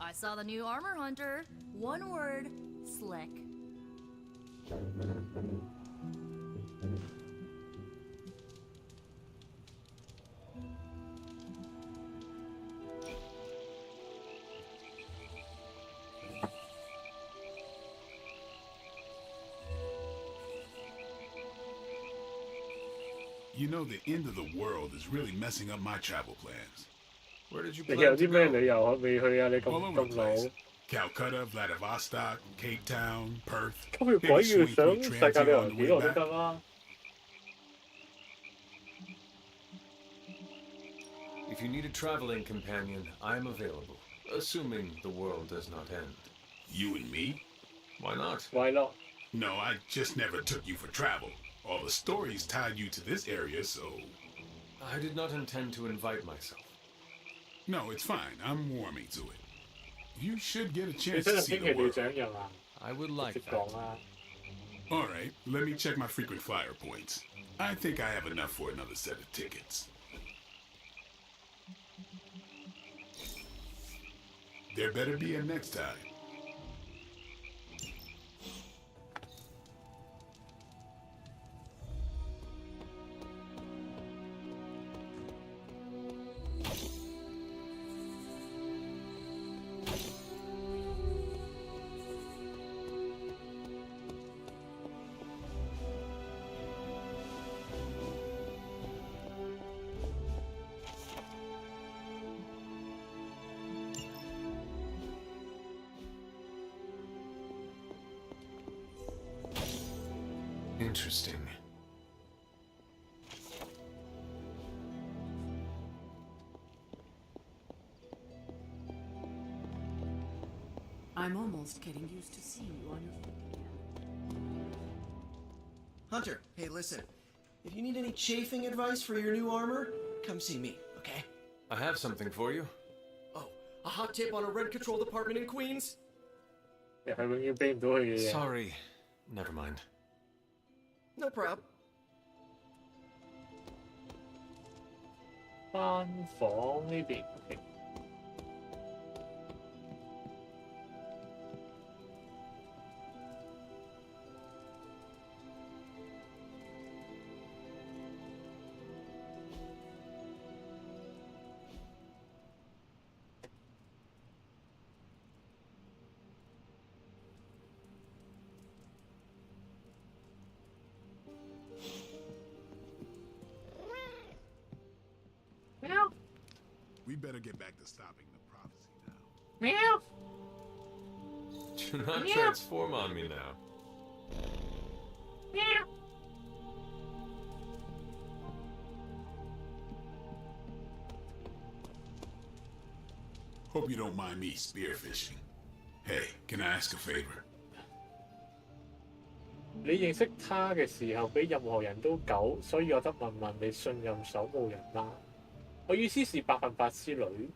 I saw the new armor hunter. One word, slick.
You know, the end of the world is really messing up my travel plans.
Where did you
你
plan
有
to
啲咩
go?
旅遊未去啊？你
All
咁
over the
老，
place. Calcutta, Vladivostok, Cape Town, Perth.
咁佢
Maybe
鬼要
swing
想
through
世界
Transia
旅遊
on the
幾
way
耐都
back.
得啦。
If you need a traveling companion, I'm available, assuming the world does not end.
You and me?
Why not?
Why not?
No, I just never took you for travel. All the stories tied you to this area, so...
I did not intend to invite myself.
No, it's fine. I'm warming to it. You should get a
你
chance
真
to
係
see
驚
the
奇隊
world.
長人啊！
I would
直
like
接
that.
講啦。
All right, let me check my frequent flyer points. I think I have enough for another set of tickets. There better be a next time.
Interesting.
I'm almost getting used to seeing you on your...
Hunter, hey, listen. If you need any chafing advice for your new armor, come see me, okay?
I have something for you.
Oh, a hot tip on a rent control department in Queens?
又係永遠俾唔到佢嘅嘢。
Sorry. Never mind.
No problem.
班房呢邊。
We better get back to stopping the prophecy now.
Meow.
Do not
Yeah.
transform on me now.
Meow.
Hope you don't mind me spearfishing. Hey, can I ask a favor?
你認識他嘅時候，比任何人都久，所以我得問問你信任守護人嗎？我意思是100%之旅。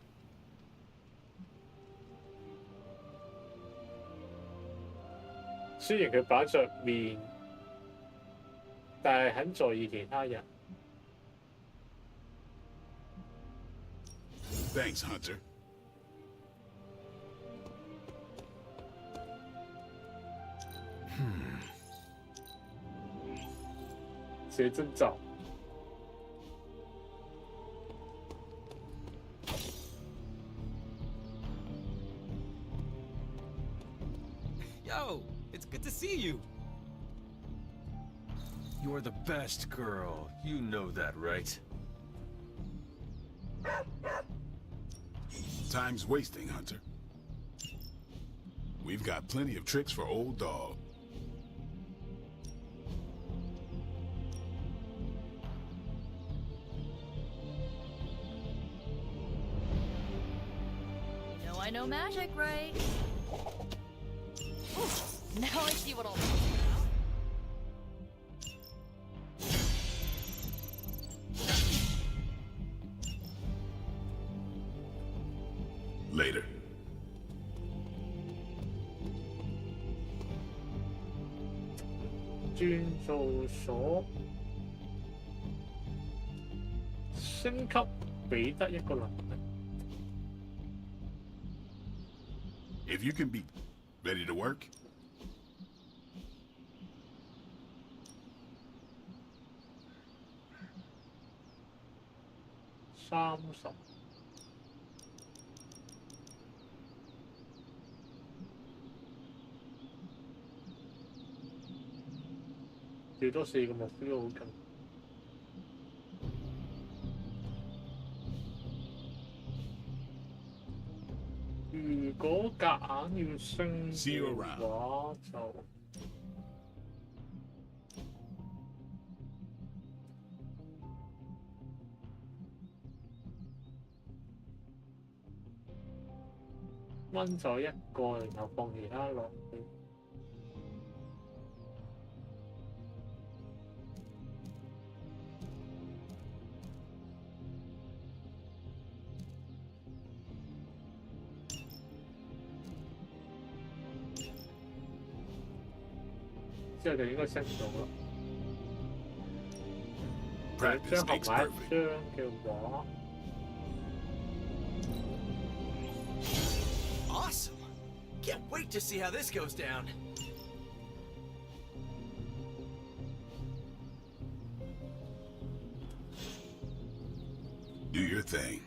雖然佢板着面，但係很在意其他人。
Thanks, Hunter.
写真照。
Yo, it's good to see you.
You're the best girl. You know that, right?
Time's wasting, Hunter. We've got plenty of tricks for old dog.
You know I know magic, right? Now I see what all this is about.
Later.
轉做所升級彼得一個能力。
If you can be ready to work.
30。要多4個目標好緊。如果夾硬要升嘅話，就掹咗一個，然後放其他落去。之後就應該升到啦。將合埋一張嘅話。
Awesome! Can't wait to see how this goes down.
Do your thing.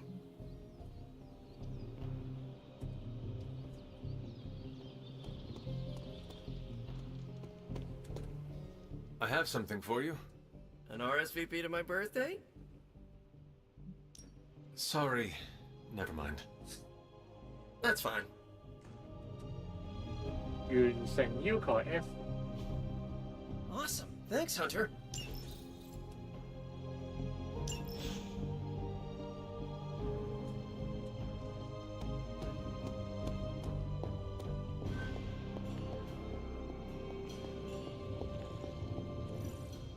I have something for you.
An RSVP to my birthday?
Sorry, never mind.
That's fine.
完成要求 F。
Awesome. Thanks, Hunter.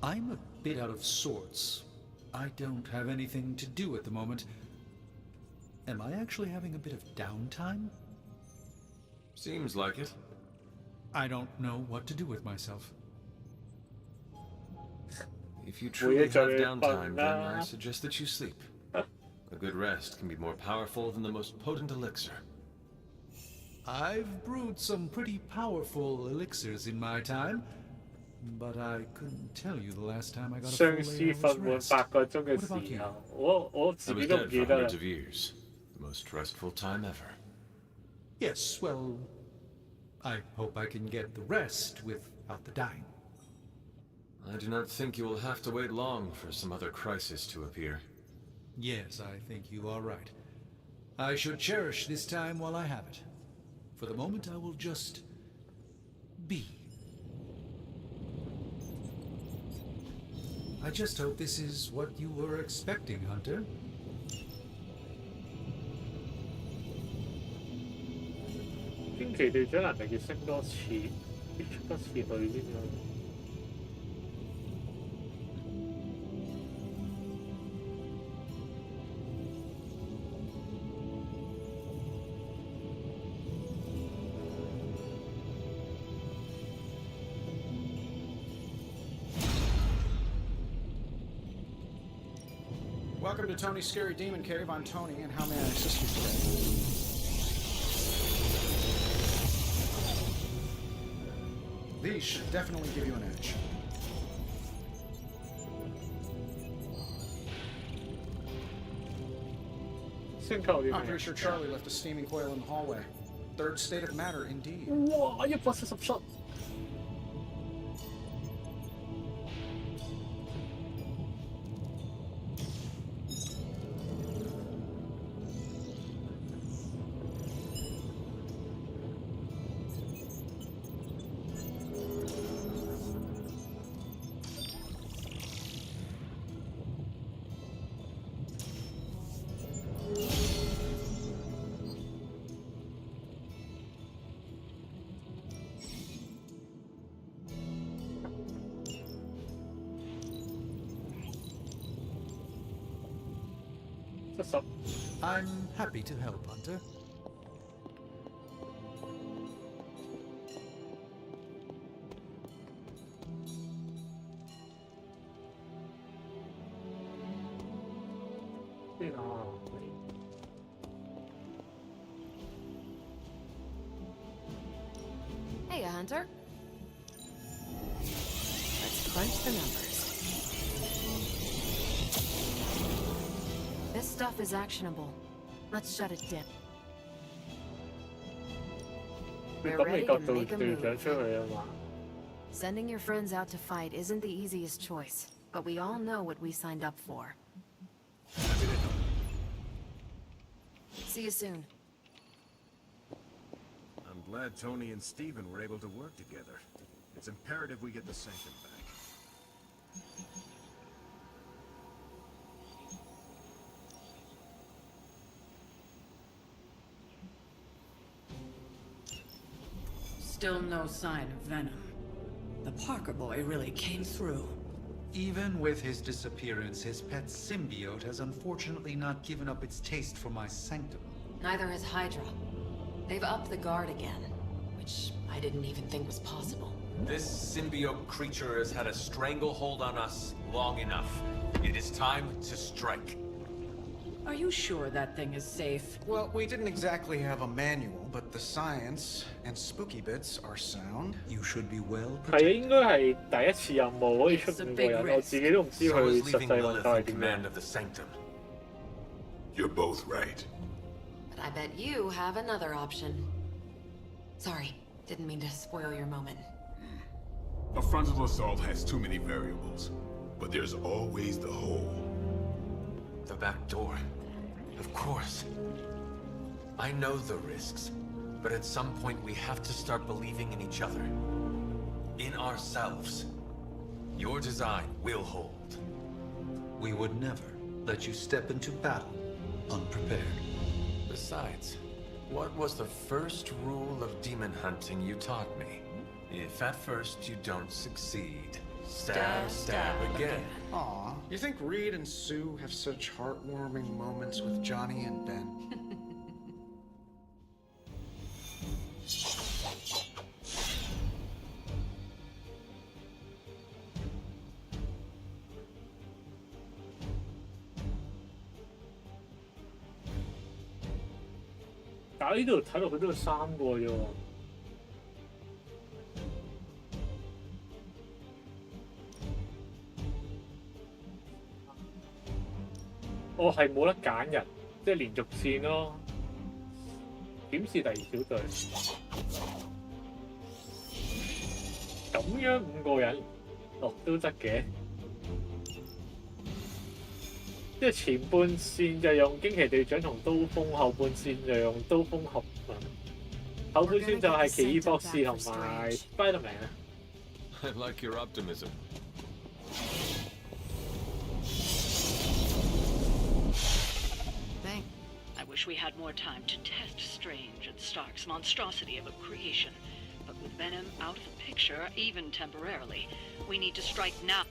I'm a bit out of sorts. I don't have anything to do at the moment. Am I actually having a bit of downtime?
Seems like it.
I don't know what to do with myself.
If you truly have downtime, then I suggest that you sleep. A good rest can be more powerful than the most potent elixir.
I've brewed some pretty powerful elixirs in my time, but I couldn't tell you the last time I got a full 8 hours rest. What about you?
I was dead for hundreds of years. The most restful time ever.
Yes, well, I hope I can get the rest without the dying.
I do not think you will have to wait long for some other crisis to appear.
Yes, I think you are right. I should cherish this time while I have it. For the moment, I will just be. I just hope this is what you were expecting, Hunter.
驚奇隊長能力要升多次，要出多次去先得。
Welcome to Tony's Scary Demon Cave. I'm Tony, and how may I assist you today? These should definitely give you an edge. I'm pretty sure Charlie left a steaming coil in the hallway. Third state of matter, indeed.
哇！140出。
I'm happy to help, Hunter.
Hey, Hunter. Let's crunch the numbers. This stuff is actionable. Let's shut it down. We're ready to make a move. Sending your friends out to fight isn't the easiest choice, but we all know what we signed up for. See you soon.
glad Tony and Steven were able to work together. It's imperative we get the Sanctum back.
Still no sign of Venom. The Parker boy really came through.
Even with his disappearance, his pet symbiote has unfortunately not given up its taste for my sanctum.
Neither has Hydra. They've upped the guard again, which I didn't even think was possible.
This symbiote creature has had a stranglehold on us long enough. It is time to strike.
Are you sure that thing is safe?
Well, we didn't exactly have a manual, but the science and spooky bits are sound. You should be well
係啊，應該係第一次任務可以出5個人，我自己都唔知
So
佢
is
實
leaving
際運
Lilith
作係
in
點樣。
command of the Sanctum.
You're both right.
But I bet you have another option. Sorry, didn't mean to spoil your moment.
A frontal assault has too many variables, but there's always the hole.
The back door. Of course. I know the risks, but at some point we have to start believing in each other. In ourselves. Your design will hold.
We would never let you step into battle unprepared.
Besides, what was the first rule of demon hunting you taught me? If at first you don't succeed, stab again.
Aw, you think Reed and Sue have such heartwarming moments with Johnny and Ben?
但係呢度睇落去都有3個啫喎。哦，係冇得揀人，即係連續線咯。檢視第2小隊，咁樣5個人，哦都得嘅。即係前半線就用驚奇隊長同刀鋒，後半線就用刀鋒合文，後半線就係奇異博士同埋 spiderman 啊。
I like your optimism.
I wish we had more time to test Strange and Stark's monstrosity of a creation. But with Venom out of the picture, even temporarily, we need to strike now.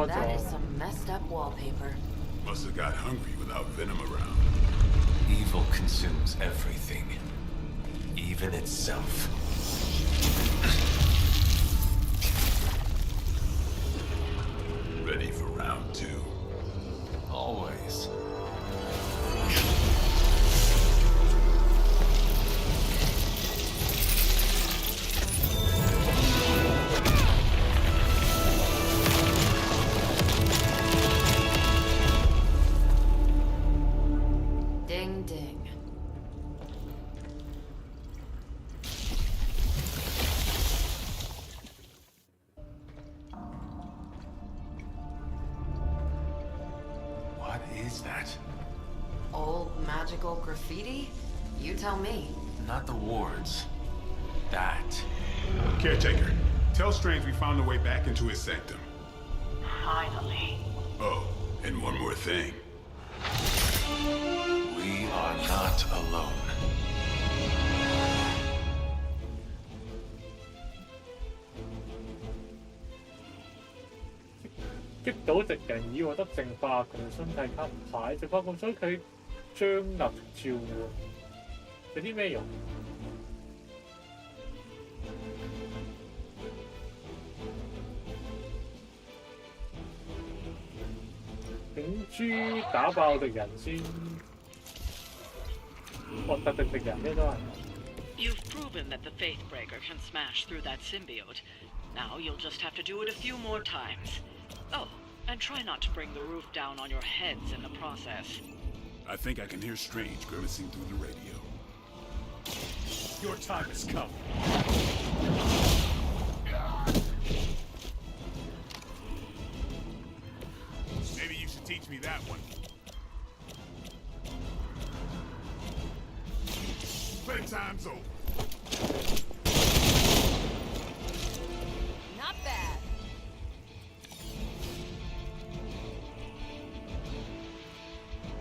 That is some messed up wallpaper.
Must have got hungry without Venom around.
Evil consumes everything. Even itself.
Ready for round 2?
Always.
Ding ding.
What is that?
Old magical graffiti? You tell me.
Not the wards. That.
Caretaker, tell Strange we found a way back into his sanctum.
Finally.
Oh, and one more thing.
We are not alone.
「擊倒敵人已獲得淨化共身體卡牌，淨化共所以佢將立召喚，有啲咩用？影珠打爆敵人先，核突敵人啫都係。
You've proven that the Faithbreaker can smash through that symbiote. Now you'll just have to do it a few more times. Oh, and try not to bring the roof down on your heads in the process.
I think I can hear Strange grimacing through the radio.
Your time has come.
time's over.
Not bad.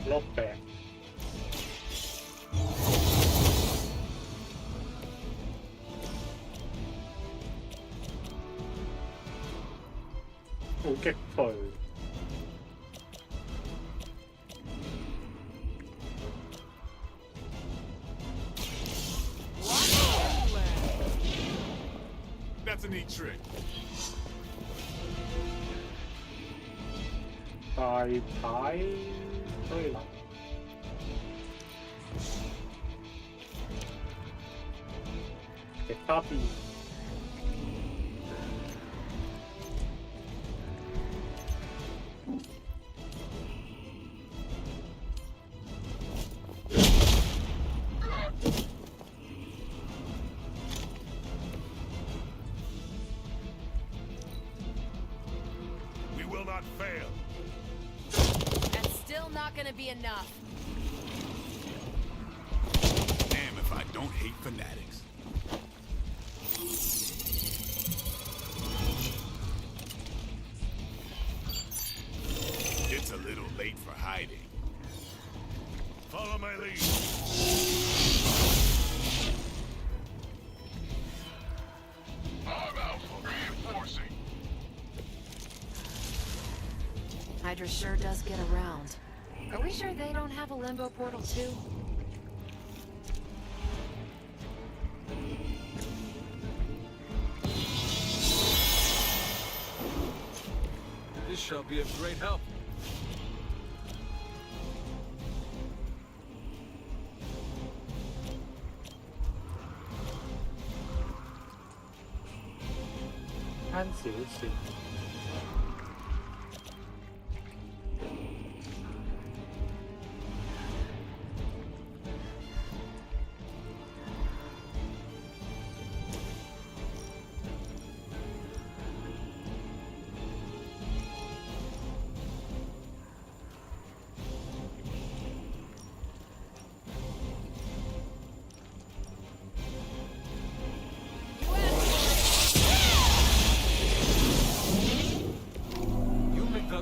Not bad. Hữu kích thời.
That's a neat trick.
Tài thái hơi lạnh. Cái copy.
We will not fail.
That's still not gonna be enough.
Damn if I don't hate fanatics. It's a little late for hiding. Follow my lead.
I'm Alpha reinforcing.
Hydra sure does get around. Are we sure they don't have a limbo portal too?
This shall be of great help.
Ăn xỉu xỉu.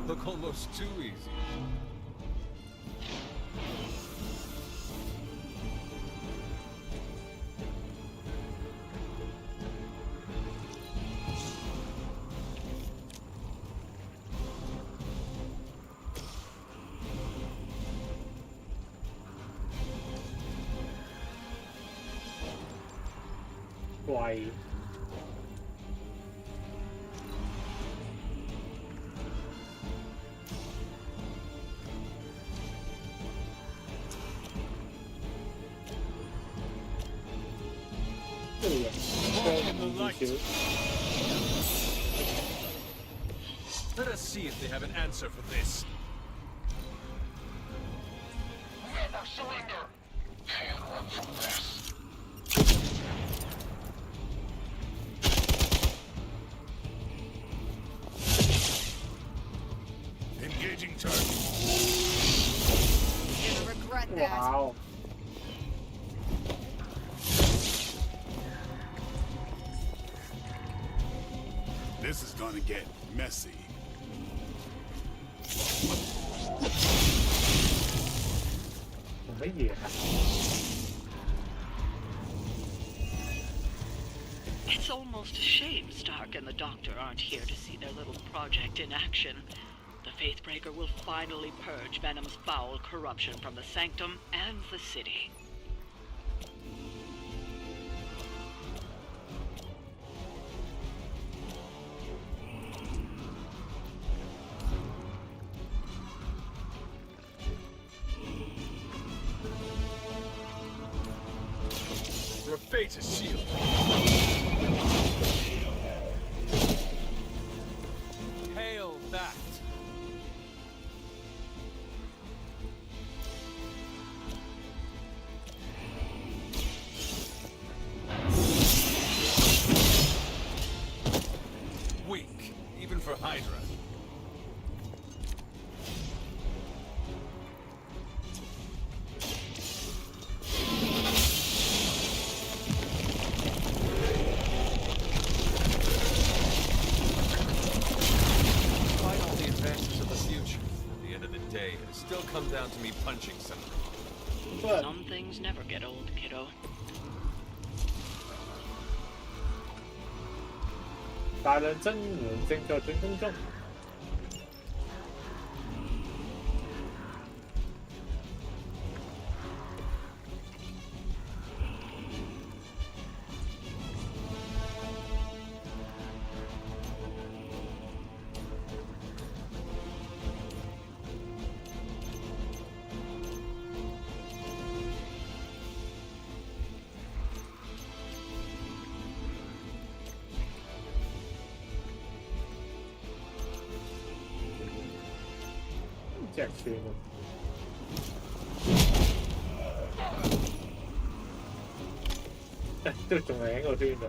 Look almost too easy.
Quay.
Let us see if they have an answer for this.
Never surrender. Can't run from this. Engaging target.
You're gonna regret that.
Wow.
This is gonna get messy.
Cái gì hả?
It's almost a shame Stark and the Doctor aren't here to see their little project in action. The Faithbreaker will finally purge Venom's foul corruption from the Sanctum and the city.
Your fate is sealed. Hail that. Weak, even for Hydra. come down to me punching something.
Some things never get old, kiddo.
大量增援正在進攻中。隻算喎，都仲係喺個圈度。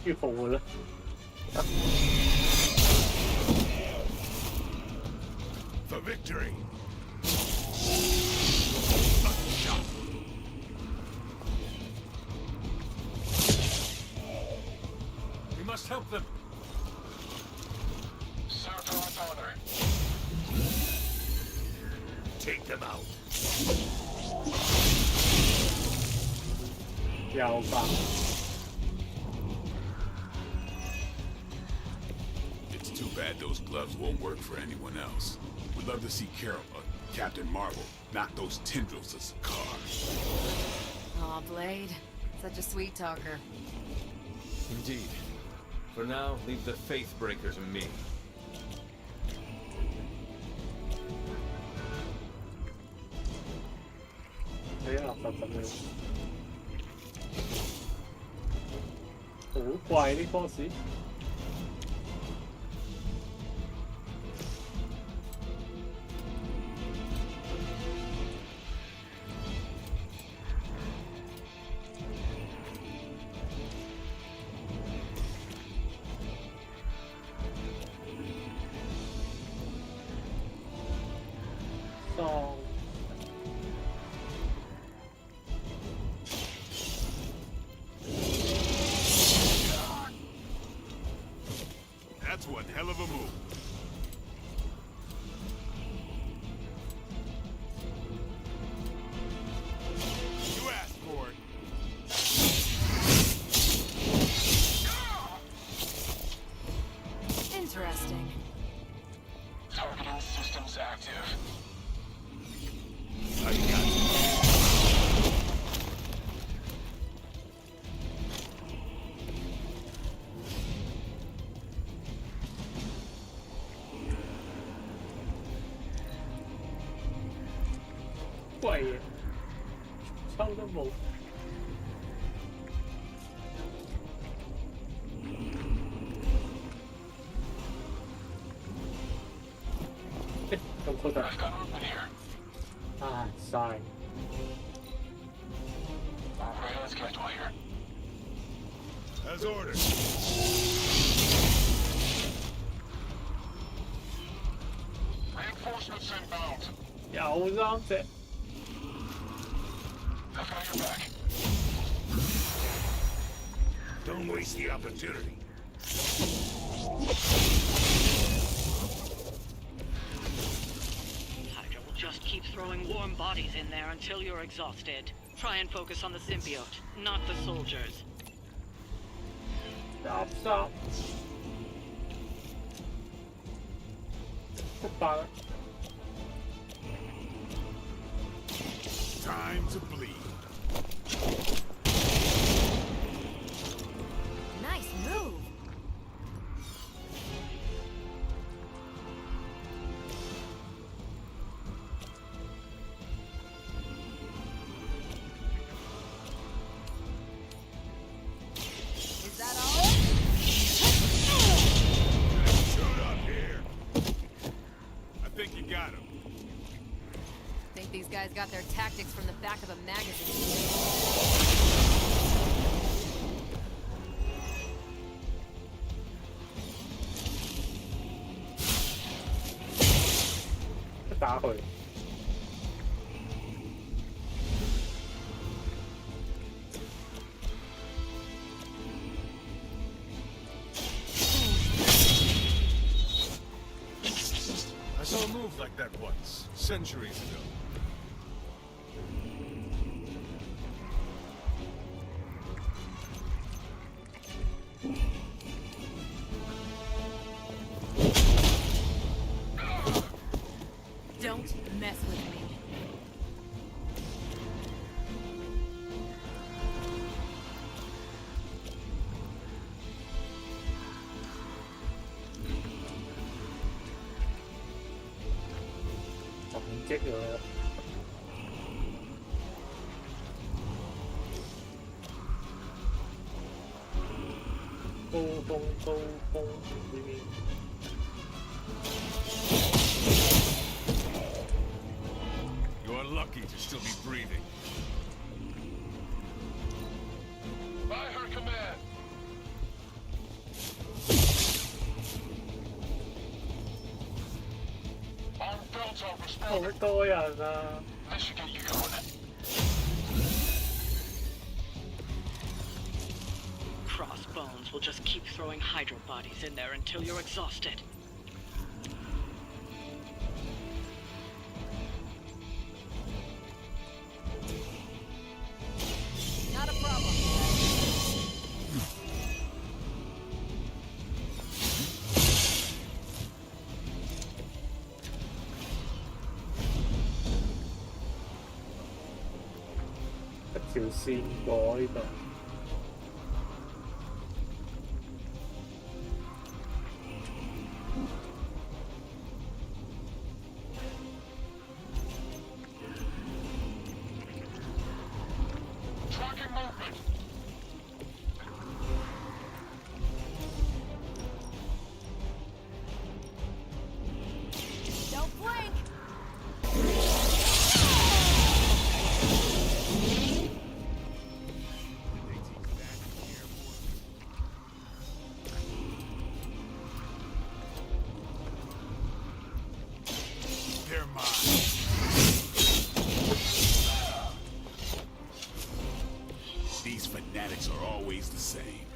要復活啦！
For victory!
We must help them.
Serve our father. Take them out.
又吧。
It's too bad those gloves won't work for anyone else. We'd love to see Carol, Captain Marvel, knock those tendrils of Sakaar.
Aw, Blade. Such a sweet talker.
Indeed. For now, leave the Faith Breakers and me.
Yeah, 好怪啲 boss。
That's one hell of a move. You asked for it.
Interesting.
Targeting systems active. I got you.
Quiet. 抽都冇。咁高得。唉，嘥。
Operator schedule here. As ordered. Reinforcements inbound.
有3隻。
I've got your back. Don't waste the opportunity.
Hydra will just keep throwing warm bodies in there until you're exhausted. Try and focus on the symbiote, not the soldiers.
Stop. Goodbye.
Time to bleed.
Nice move. Is that all?
Shoot up here. I think you got him.
guys got their tactics from the back of a magazine.
打佢。
I saw a move like that once, centuries ago.
Don't mess with me.
擊佢啦！高峰呢邊。
You're lucky to still be breathing. By her command. Our belts are responding.
好多人啊！
This should get you going.
Crossbones will just keep throwing Hydra bodies in there until you're exhausted.
Not a problem.
一條線過呢度。
Don't blink.
They're mine. These fanatics are always the same.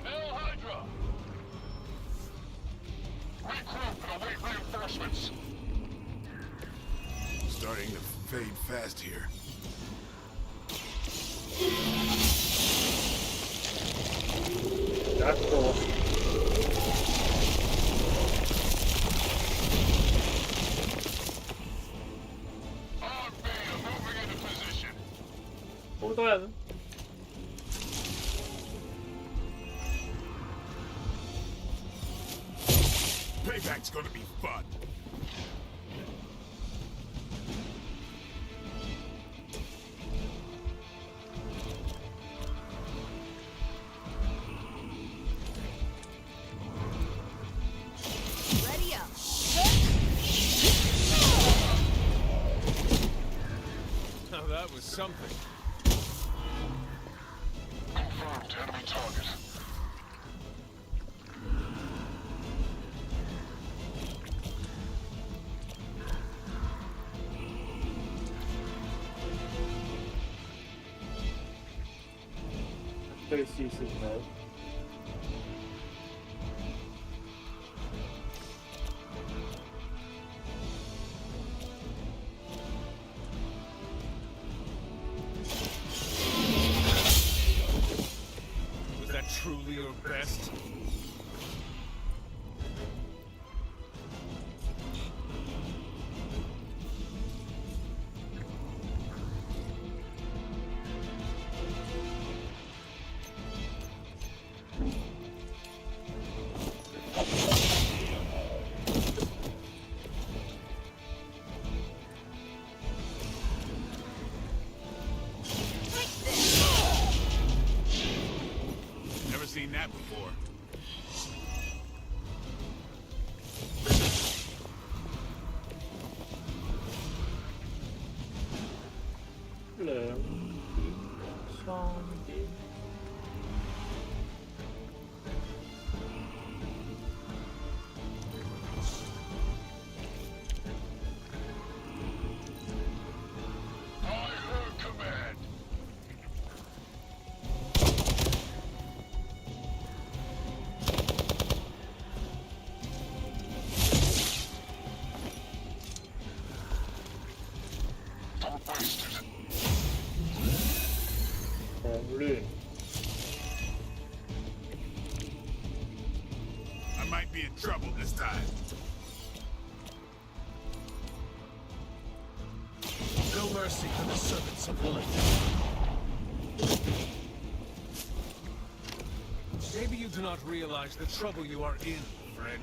Hail Hydra! Regroup and await reinforcements. Starting to fade fast here.
That's cool.
Moving into position.
好多人。
Payback's gonna be fun.
Ready up.
Now that was something. Confirmed enemy target.
Đây xì xì nữa.
Was that truly your best? Never seen that before.
2點3點。
I might be in trouble this time.
No mercy for the servants of light. Maybe you do not realize the trouble you are in, friend.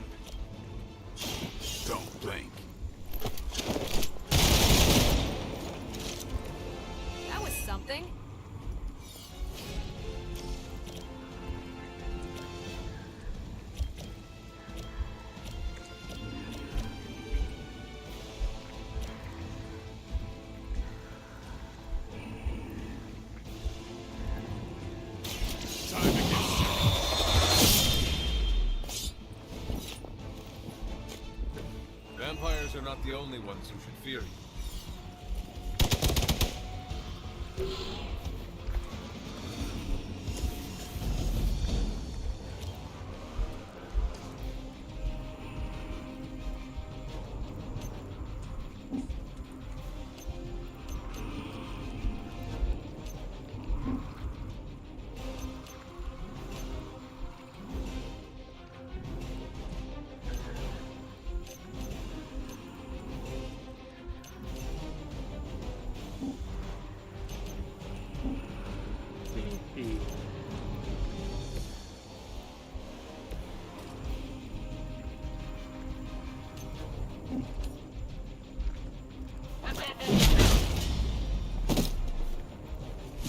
Don't blink.
That was something.
Vampires are not the only ones who should fear you.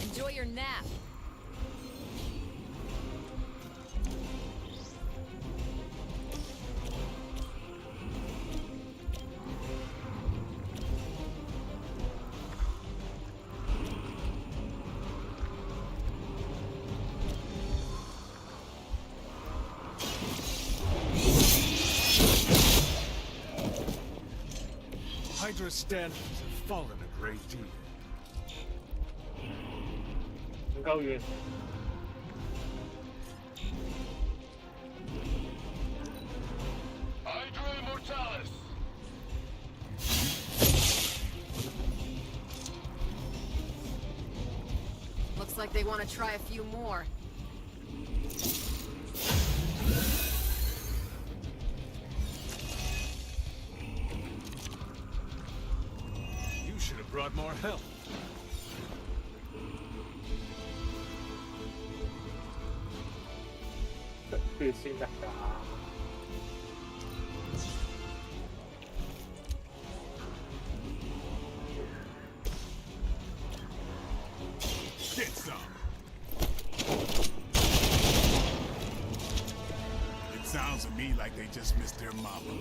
Enjoy your nap.
Hydra's standards have fallen a great deal.
唔夠遠。
Hydra Immortalis.
Looks like they want to try a few more.
You should have brought more help.
血先得㗎。
Get some. It sounds to me like they just missed their mama.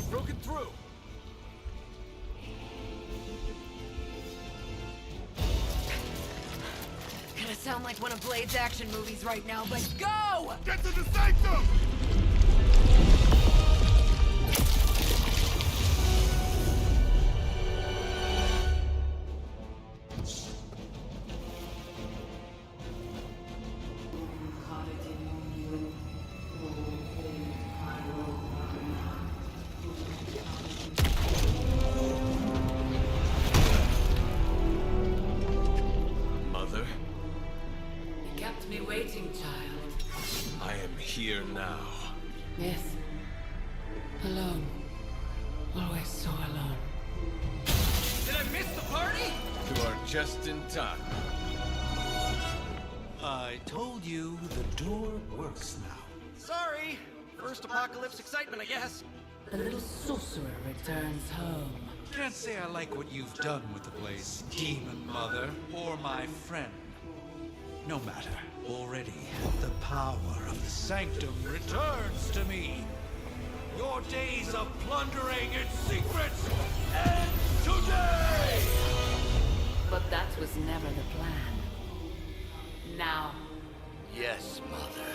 Broken through.
Gonna sound like one of Blade's action movies right now, but go!
Get to the sanctum!
Mother,
You kept me waiting, child.
I am here now.
Yes. Alone. Always so alone.
Did I miss the party?
You are just in time.
I told you the door works now.
Sorry. First apocalypse excitement, I guess.
The little sorcerer returns home.
Can't say I like what you've done with the place, Demon Mother, or my friend. No matter. Already, the power of the sanctum returns to me. Your days of plundering its secrets end today!
But that was never the plan. Now.
Yes, Mother.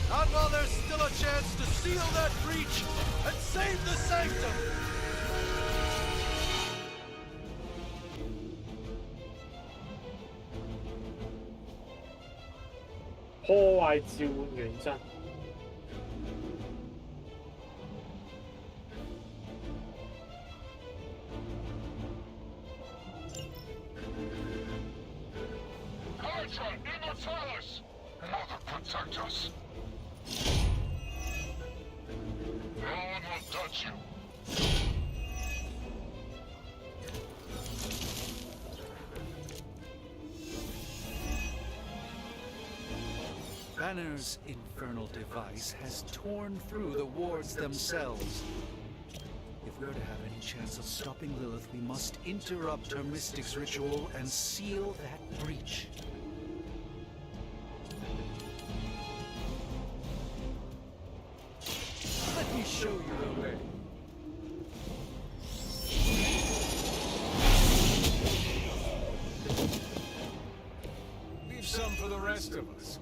Not while there's still a chance to seal that breach and save the sanctum!
破壞召喚原則。
Hydra, Immortalis! Mother, protect us! No one will touch you.
Banner's infernal device has torn through the wards themselves. If we're to have any chance of stopping Lilith, we must interrupt her mystic's ritual and seal that breach. Let me show you the way.
Leave some for the rest of us.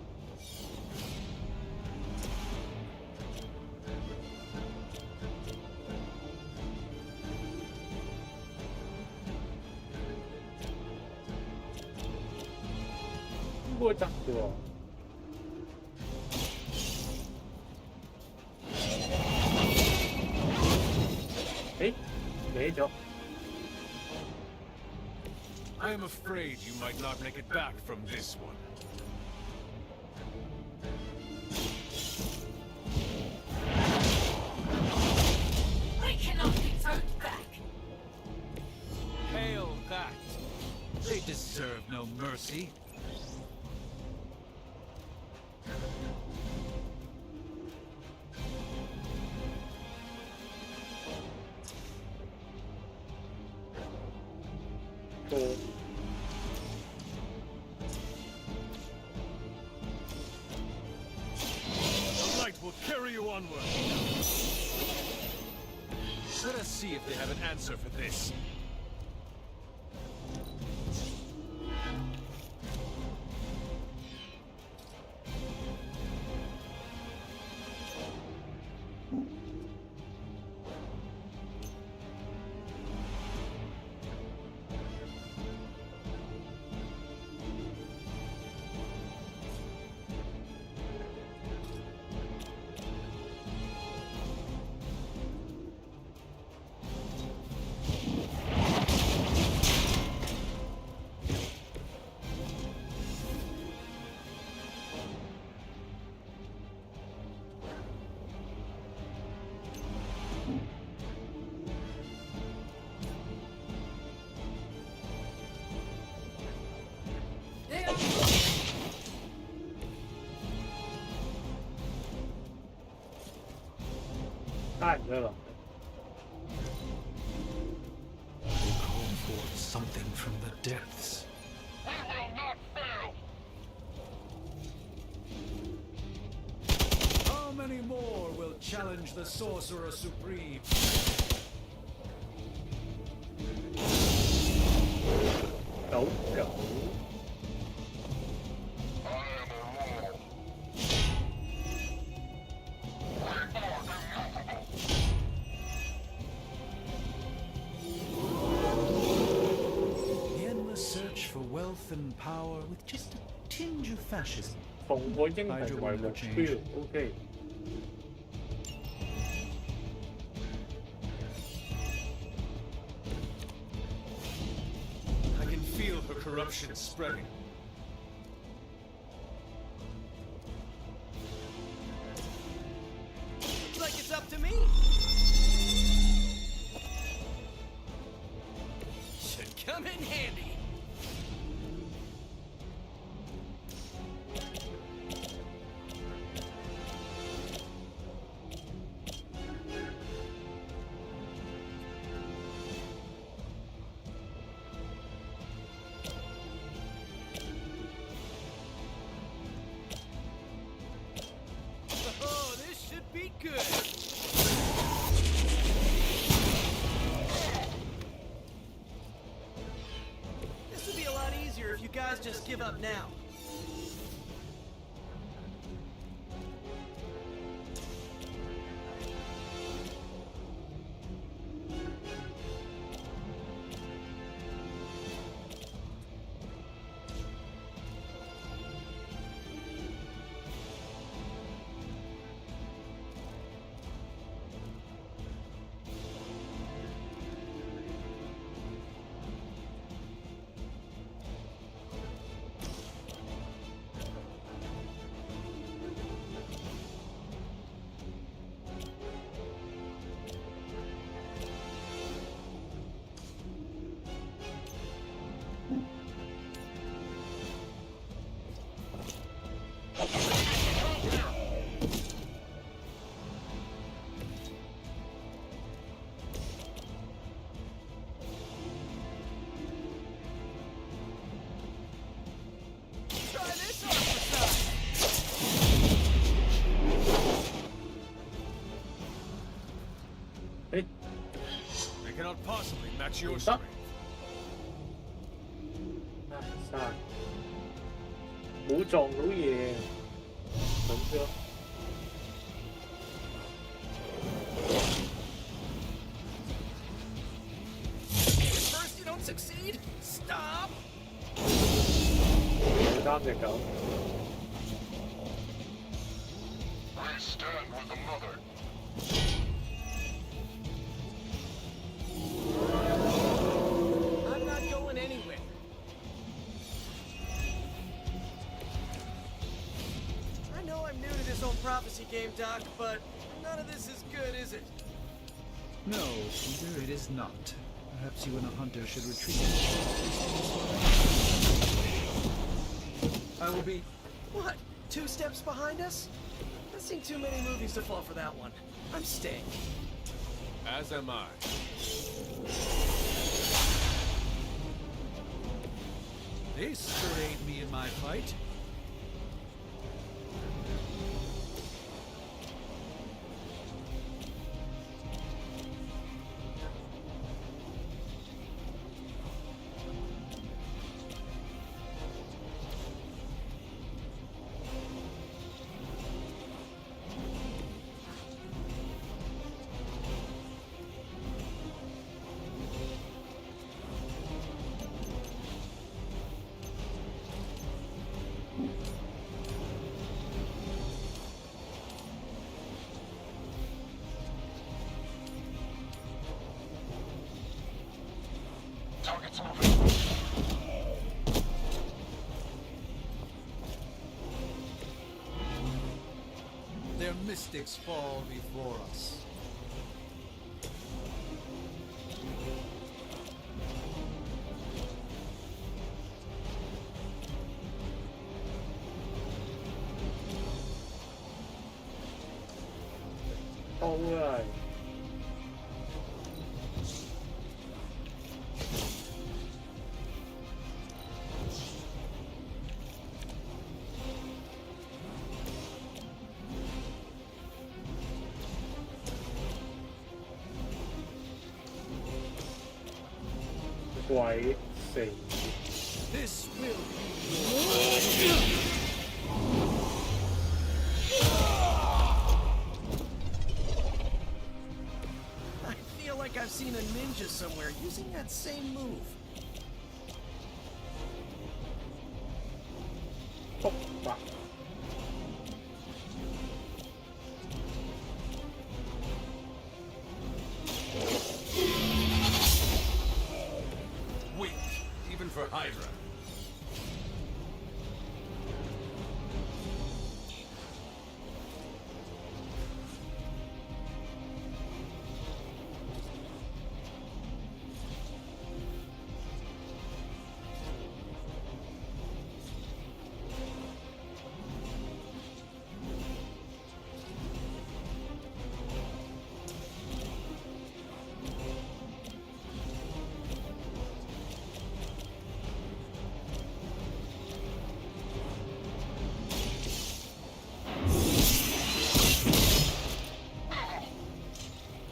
應該得嘅喎。誒，歪咗。
I am afraid you might not make it back from this one.
I cannot be turned back.
Hail that! They deserve no mercy.
The light will carry you onward. Let us see if they have an answer for this.
Call forth something from the depths.
We will not fail!
How many more will challenge the Sorcerer Supreme?
Go.
And power with just a tinge of fascism.
同個英雄為目標 ，OK。I
can feel her corruption spreading.
mean? Should come in handy. Oh, this should be good. This would be a lot easier if you guys just give up now. Try this on for size.
They cannot possibly match your strength.
生冇撞到嘢，咁啫。
First you don't succeed, stop.
有3隻狗。
I stand with the mother.
I'm not going anywhere. I know I'm new to this old prophecy game, Doc, but none of this is good, is it?
No, Peter, it is not. Perhaps you and a hunter should retreat. I will be...
What? 2 steps behind us? I've seen too many movies to fall for that one. I'm staying.
As am I.
This should aid me in my fight.
Target's moving.
Their mystics fall before us.
Alright. Quite safe.
This will
I feel like I've seen a ninja somewhere using that same move.
Hoppa.
Weak, even for Hydra.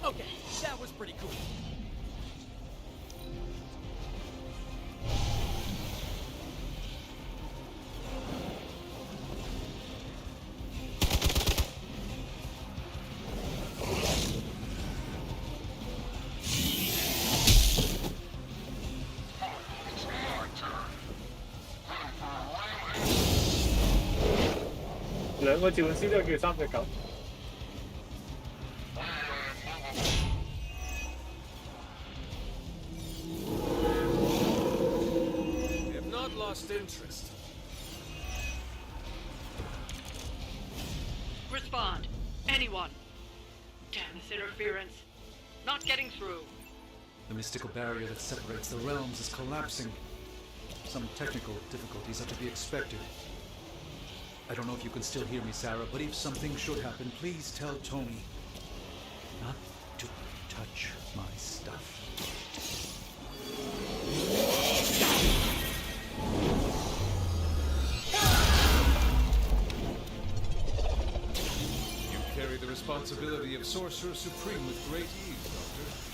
Okay, that was pretty cool.
兩個召喚師都係叫3隻狗。
We have not lost interest.
Respond. Anyone. Damn this interference. Not getting through.
The mystical barrier that separates the realms is collapsing. Some technical difficulties are to be expected. I don't know if you can still hear me, Sarah, but if something should happen, please tell Tony not to touch my stuff.
You carry the responsibility of Sorcerer Supreme with great ease, Doctor.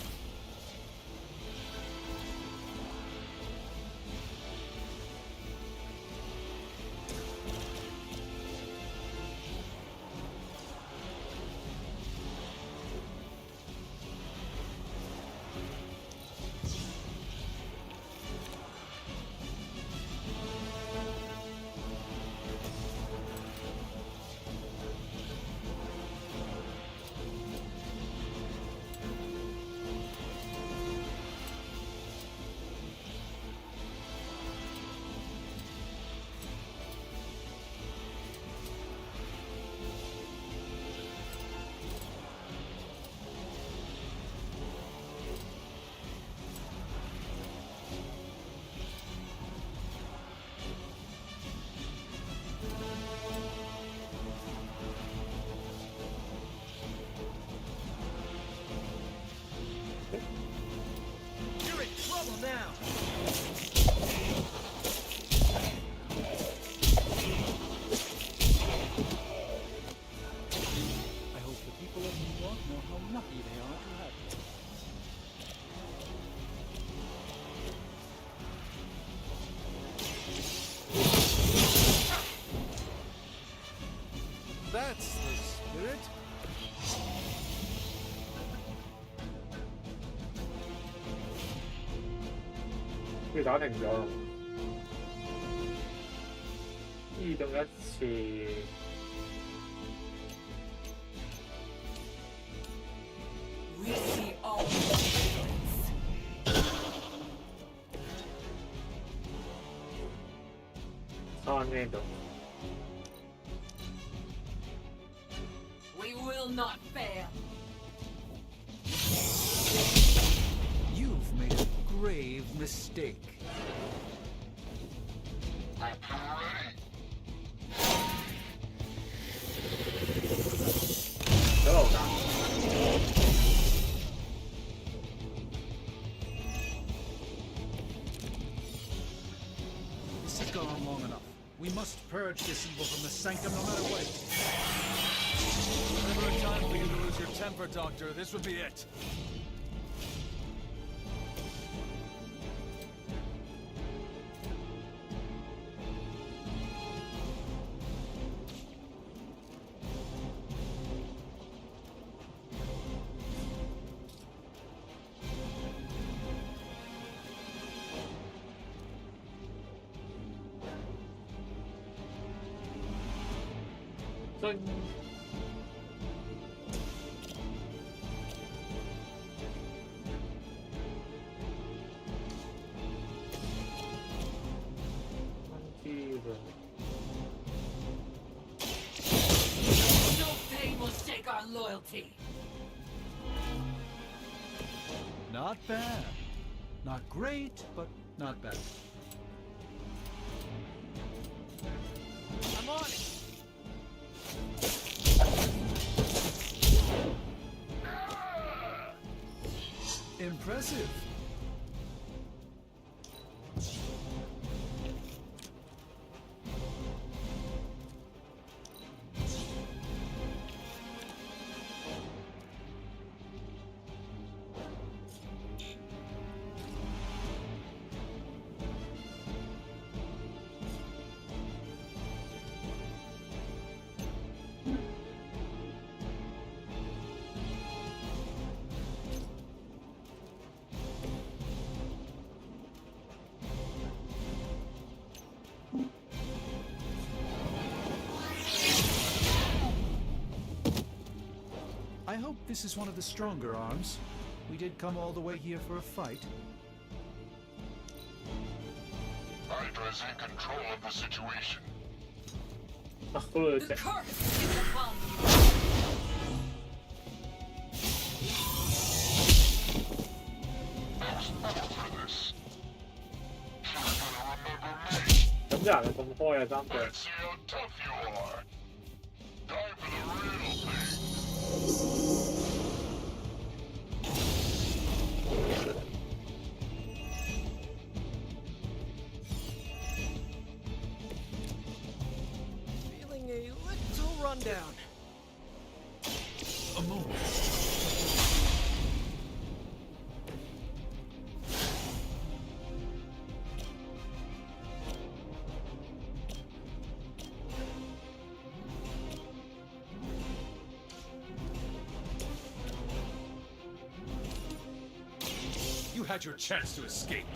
You're in trouble now.
I hope the people of New York know how lucky they are to have you.
That's the spirit.
佢打停咗，移動一次。
We see all
撐呢度。
We will not fail.
You've made a grave mistake. This has gone on long enough. We must purge this evil from the sanctum no matter what.
Never a time for you to lose your temper, Doctor. This would be it.
No pain will shake our loyalty.
Not bad. Not great, but not bad.
I'm on it.
Impressive. hope this is one of the stronger arms. We did come all the way here for a fight.
Hydra's in control of the situation.
The curse is upon you.
There's more for this. You're gonna remember me.
咁啲人咁開啊，三腳。
Let's see how tough you are. Time for the real thing.
Feeling a little rundown.
A moment. You had your chance to escape.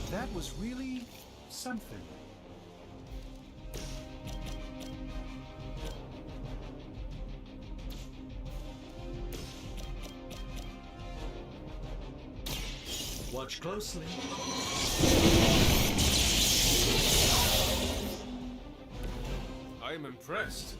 That was really something. Watch closely.
I am impressed.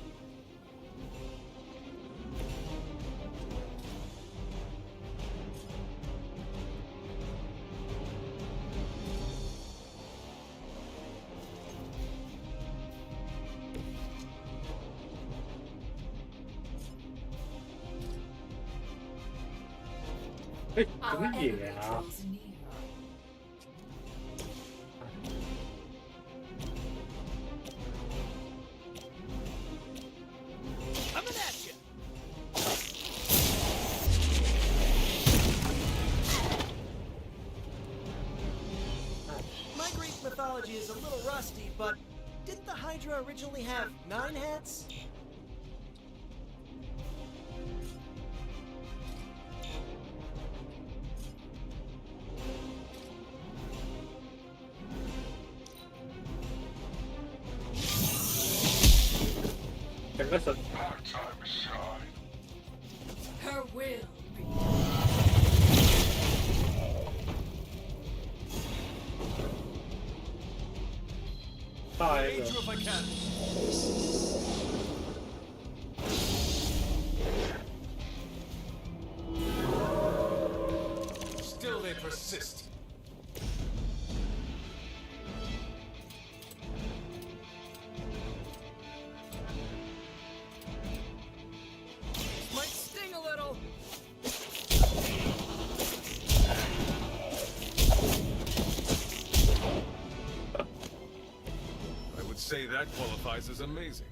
Our enemy draws near.
Coming at you.
My Greek mythology is a little rusty, but didn't the Hydra originally have 9 heads?
Our time to shine.
Her will.
Bye.
Aid you if I can. Still they persist.
Might sting a little.
I would say that qualifies as amazing.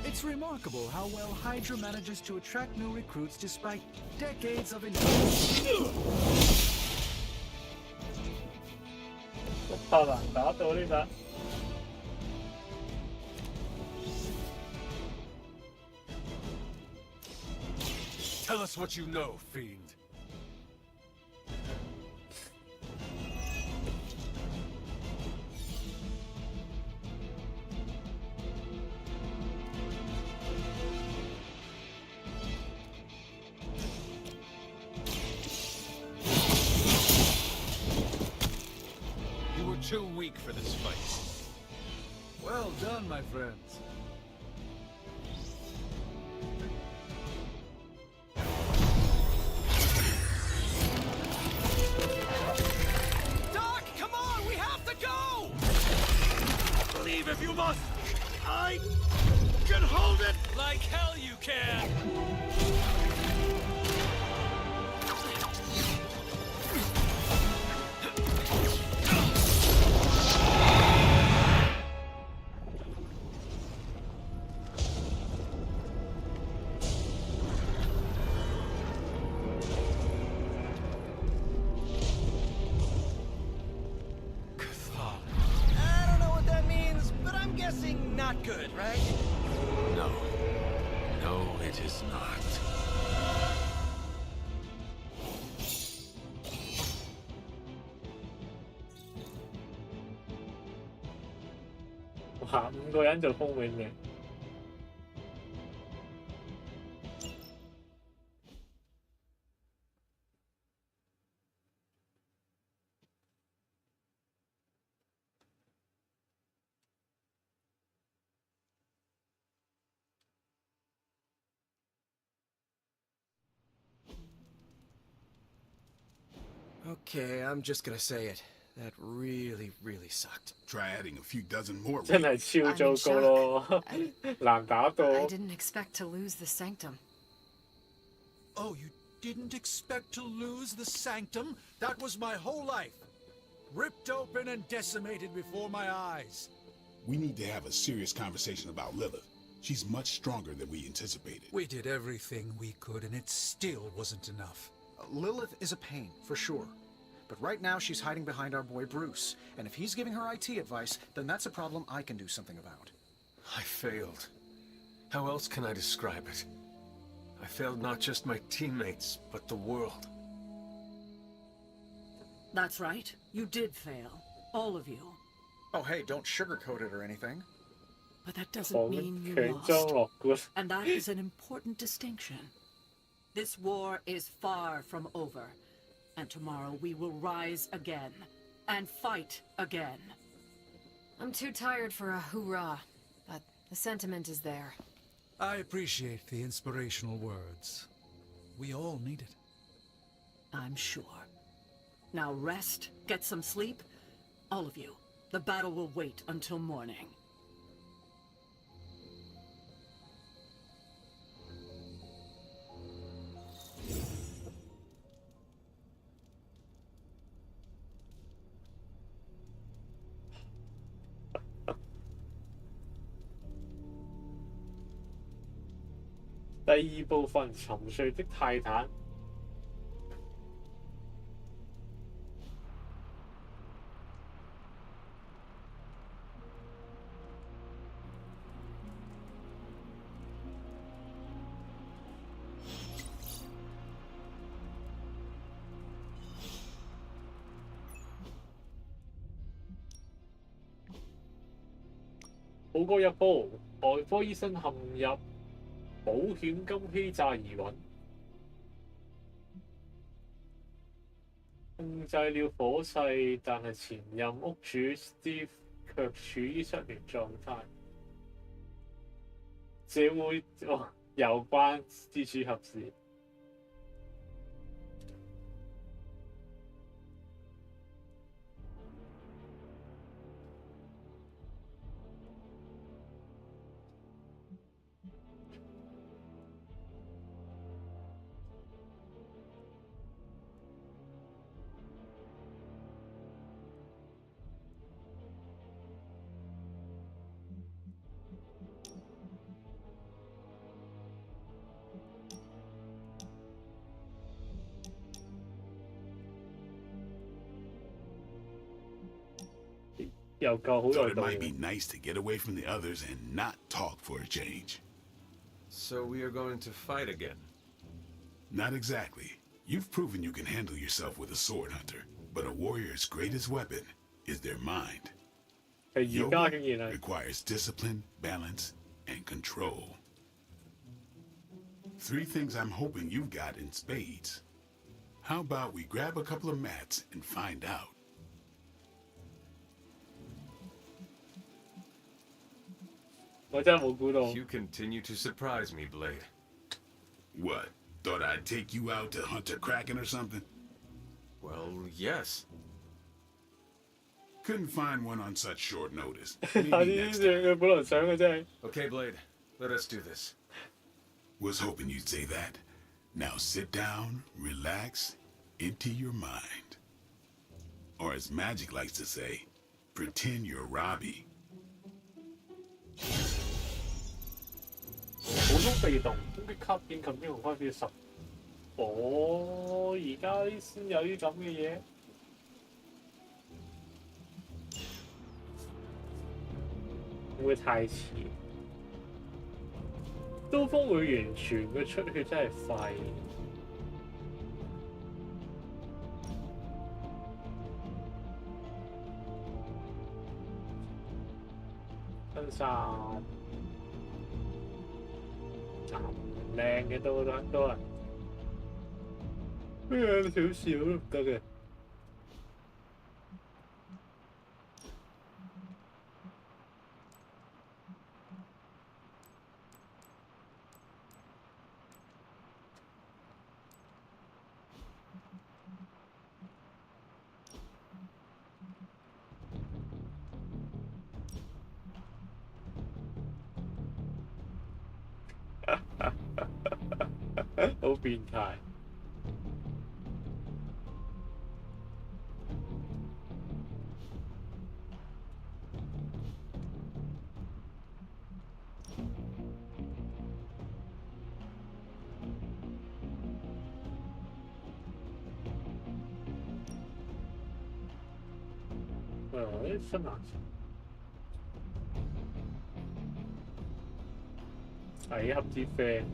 It's remarkable how well Hydra manages to attract new recruits despite decades of inactivity.
太難打到呢把。
Tell us what you know, fiend. You were too weak for this fight.
Well done, my friends.
Doc, come on, we have to go! Leave if you must. I can hold it like hell you can.
I don't know what that means, but I'm guessing not good, right?
No.
It is not.
哇，5個人做封面嘅。
Okay, I'm just gonna say it. That really, really sucked.
Try adding a few dozen more.
真係超糟糕咯，難打到。
I didn't expect to lose the sanctum.
Oh, you didn't expect to lose the sanctum? That was my whole life. Ripped open and decimated before my eyes.
We need to have a serious conversation about Lilith. She's much stronger than we anticipated.
We did everything we could, and it still wasn't enough.
Lilith is a pain, for sure. But right now she's hiding behind our boy Bruce. And if he's giving her IT advice, then that's a problem I can do something about.
I failed. How else can I describe it? I failed not just my teammates, but the world.
That's right. You did fail. All of you.
Oh, hey, don't sugarcoat it or anything.
But that doesn't mean you lost. And that is an important distinction. This war is far from over. And tomorrow we will rise again. And fight again.
I'm too tired for a hoorah, but the sentiment is there.
I appreciate the inspirational words. We all need it.
I'm sure. Now rest, get some sleep. All of you. The battle will wait until morning.
第二部分沉睡的泰坦。報告日報，外科醫生陷入保險金欺詐疑雲，控制了火勢，但係前任屋主 Steve 卻處於失聯狀態。這會有關蜘蛛俠事。
Thought it might be nice to get away from the others and not talk for a change.
So we are going to fight again?
Not exactly. You've proven you can handle yourself with a sword hunter, but a warrior's greatest weapon is their mind. Yoga requires discipline, balance, and control. 3 things I'm hoping you've got in spades. How about we grab a couple of mats and find out?
You continue to surprise me, Blade.
What? Thought I'd take you out to hunt a kraken or something?
Well, yes.
Couldn't find one on such short notice.
Okay, Blade. Let us do this.
Was hoping you'd say that. Now sit down, relax, empty your mind. Or as Magic likes to say, pretend you're Robbie.
普通被動攻擊級變及英雄開始10。而家先有啲咁嘅嘢。會唔會太遲？刀鋒會完全嘅出血真係廢。分散靚嘅刀都係咩少少都唔得嘅。好變態。啲新顏色，係盒支啡。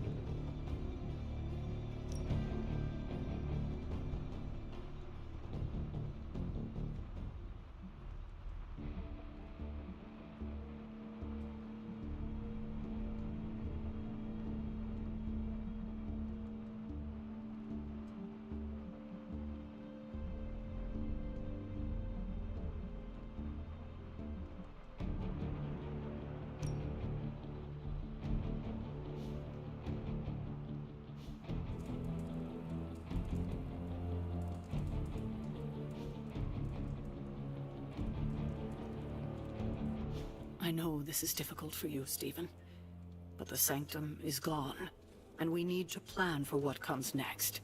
I know this is difficult for you, Stephen, but the Sanctum is gone, and we need to plan for what comes next.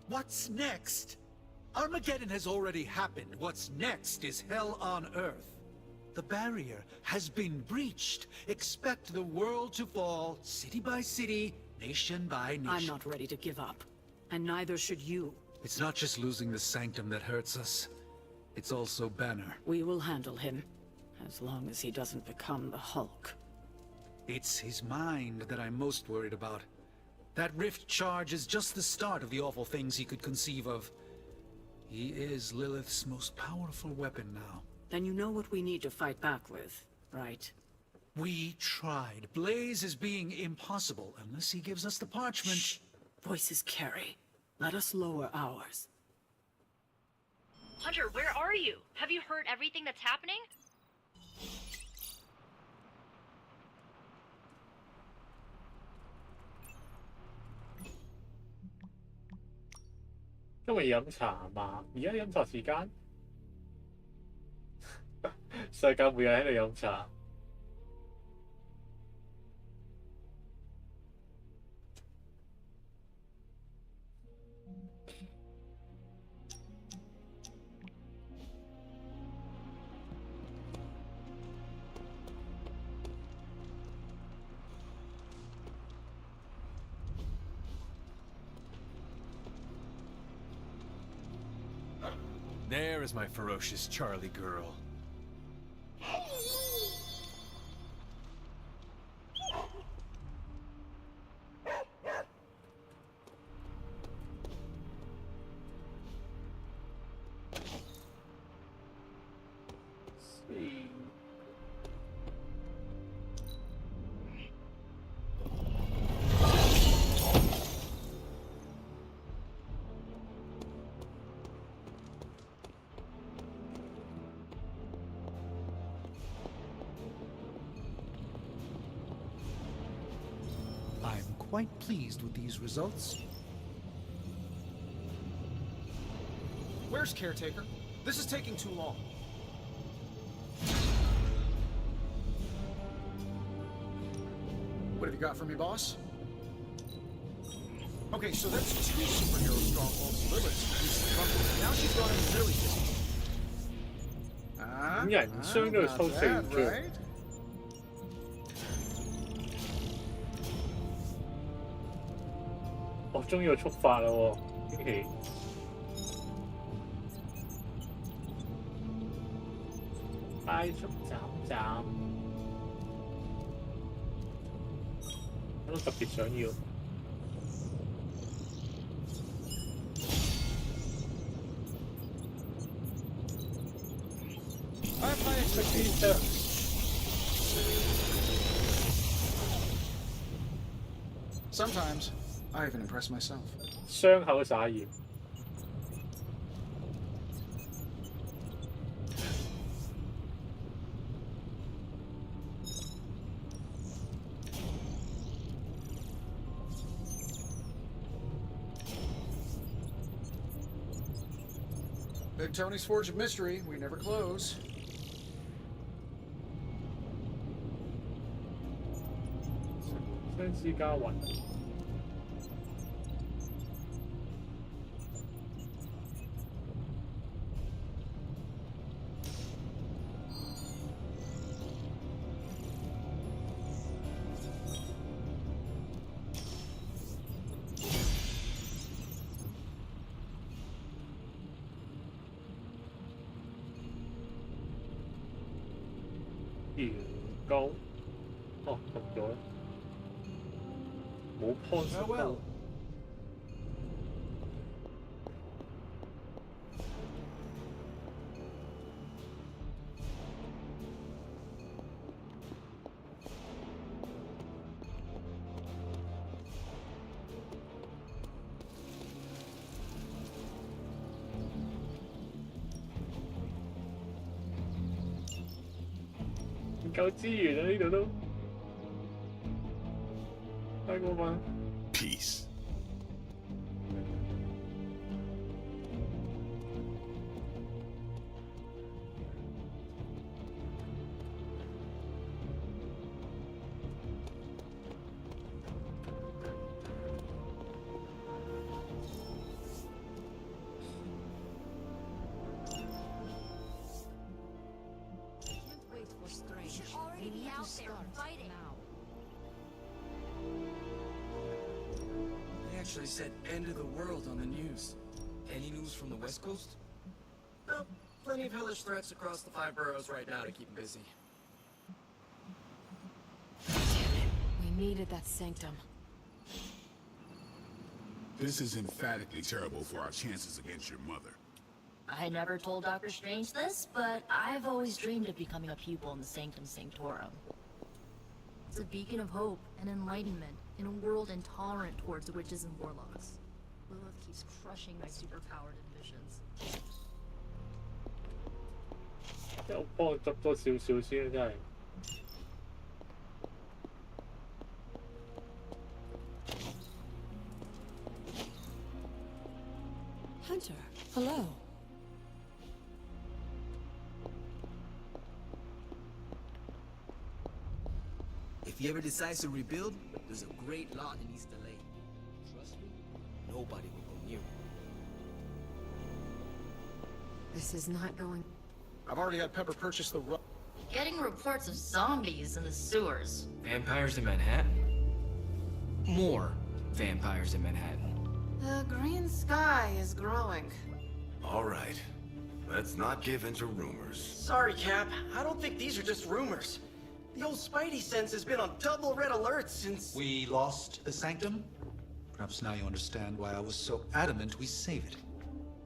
What's next? Armageddon has already happened. What's next is hell on Earth. The barrier has been breached. Expect the world to fall, city by city, nation by nation.
I'm not ready to give up, and neither should you.
It's not just losing the Sanctum that hurts us. It's also Banner.
We will handle him, as long as he doesn't become the Hulk.
It's his mind that I'm most worried about. That rift charge is just the start of the awful things he could conceive of. He is Lilith's most powerful weapon now.
Then you know what we need to fight back with, right?
We tried. Blaze is being impossible unless he gives us the parchment.
Shh. Voices carry. Let us lower ours.
Hunter, where are you? Have you heard everything that's happening?
因為飲茶嘛，而家飲茶時間，世界末日喺度飲茶。
There is my ferocious Charlie girl.
Quite pleased with these results.
Where's Caretaker? This is taking too long. What have you got for me, boss? Okay, so that's two superhero strongholds. Lilith, now she's running really busy.
人傷都要抽4張。我終於有觸發啦喎，驚喜！快速斬斬。乜特別想要。
Sometimes, I even impress myself.
傷口撒鹽。
Big Tony's Forge of Mystery, we never close.
《相思家雲》。員工，哦，讀咗啦，冇 point 到。唔夠資源啊！呢度都太過分。
Peace.
They actually said end of the world on the news.
Any news from the West Coast?
Well, plenty of hellish threats across the 5 boroughs right now to keep them busy.
We needed that sanctum.
This is emphatically terrible for our chances against your mother.
I never told Dr. Strange this, but I've always dreamed of becoming a pupil in the Sanctum Sanctorum. It's a beacon of hope and enlightenment in a world intolerant towards witches and warlocks. Lilith keeps crushing my superpowered ambitions.
又幫我執多少少先，真係。
Hunter, hello.
If he ever decides to rebuild, there's a great lot in East LA. Trust me, nobody will go near.
This is not going.
I've already had Pepper purchase the
Getting reports of zombies in the sewers.
Vampires in Manhattan? More vampires in Manhattan.
The green sky is growing.
All right. Let's not give in to rumors.
Sorry, Cap. I don't think these are just rumors. The old Spidey sense has been on double red alert since...
We lost the Sanctum? Perhaps now you understand why I was so adamant we save it.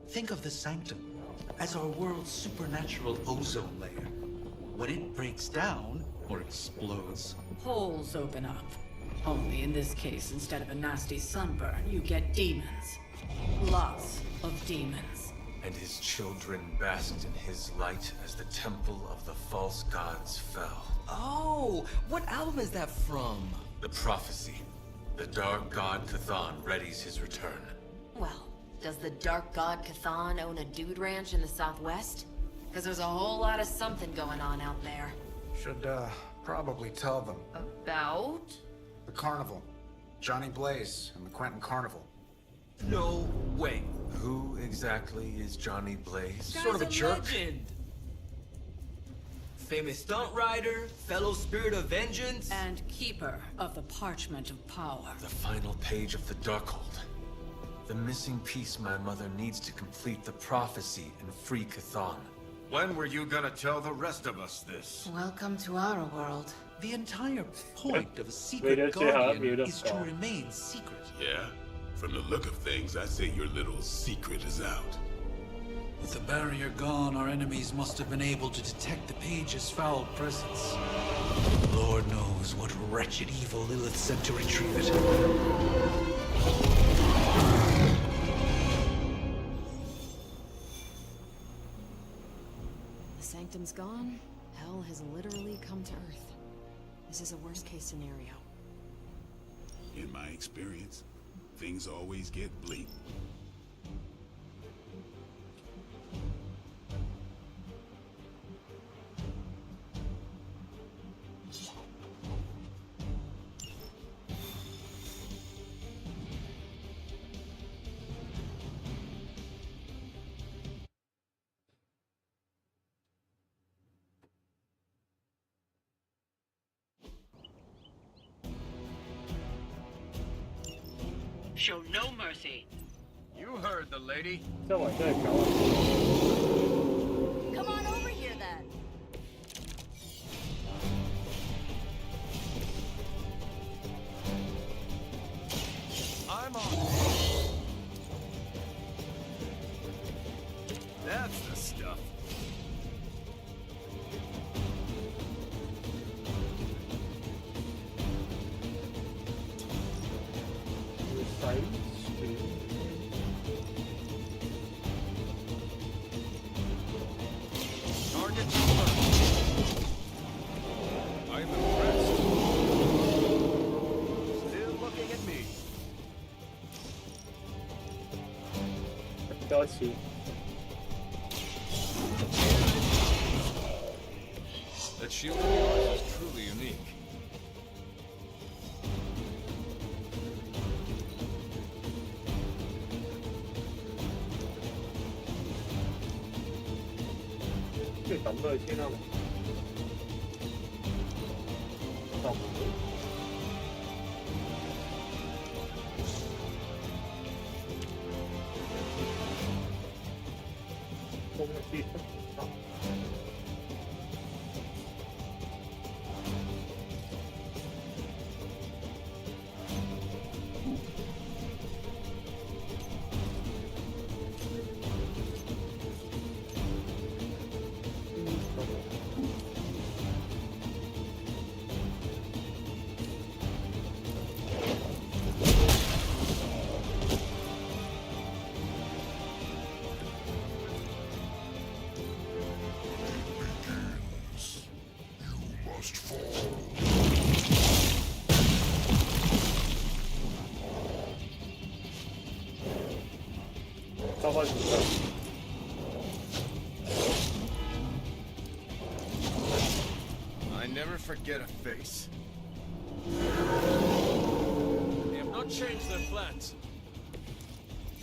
Think of the Sanctum as our world's supernatural ozone layer. When it breaks down, or explodes,
Holes open up. Only in this case, instead of a nasty sunburn, you get demons. Lots of demons.
And his children basked in his light as the temple of the false gods fell.
Oh, what album is that from?
The prophecy. The dark god Cthon readies his return.
Well, does the dark god Cthon own a dude ranch in the Southwest? Because there's a whole lot of something going on out there.
Should, probably tell them.
About?
The carnival. Johnny Blaze and the Quentin Carnival.
No way.
Who exactly is Johnny Blaze?
Sort of a jerk. Legend. Famous stunt rider, fellow spirit of vengeance,
and keeper of the parchment of power.
The final page of the Darkhold. The missing piece my mother needs to complete the prophecy and free Cthon.
When were you gonna tell the rest of us this?
Welcome to our world.
The entire point of a
為
secret
咗最後一
guardian
秒都
is to
講。
remain secret.
Yeah? From the look of things, I say your little secret is out.
With the barrier gone, our enemies must have been able to detect the page's foul presence. Lord knows what wretched evil Lilith sent to retrieve it.
The Sanctum's gone. Hell has literally come to Earth. This is a worst-case scenario.
In my experience, things always get bleak.
Show no mercy.
You heard the lady.
周圍都係狗。
Come on over here then.
I'm on. That's the stuff. Target confirmed. I'm impressed. Still looking at me.
多次。
That shield of yours is truly unique.
Cứ tẩm thôi chứ đâu. Tẩm. Không có gì hết. Tẩm.
Must fall.
I never forget a face. They have not changed their plans.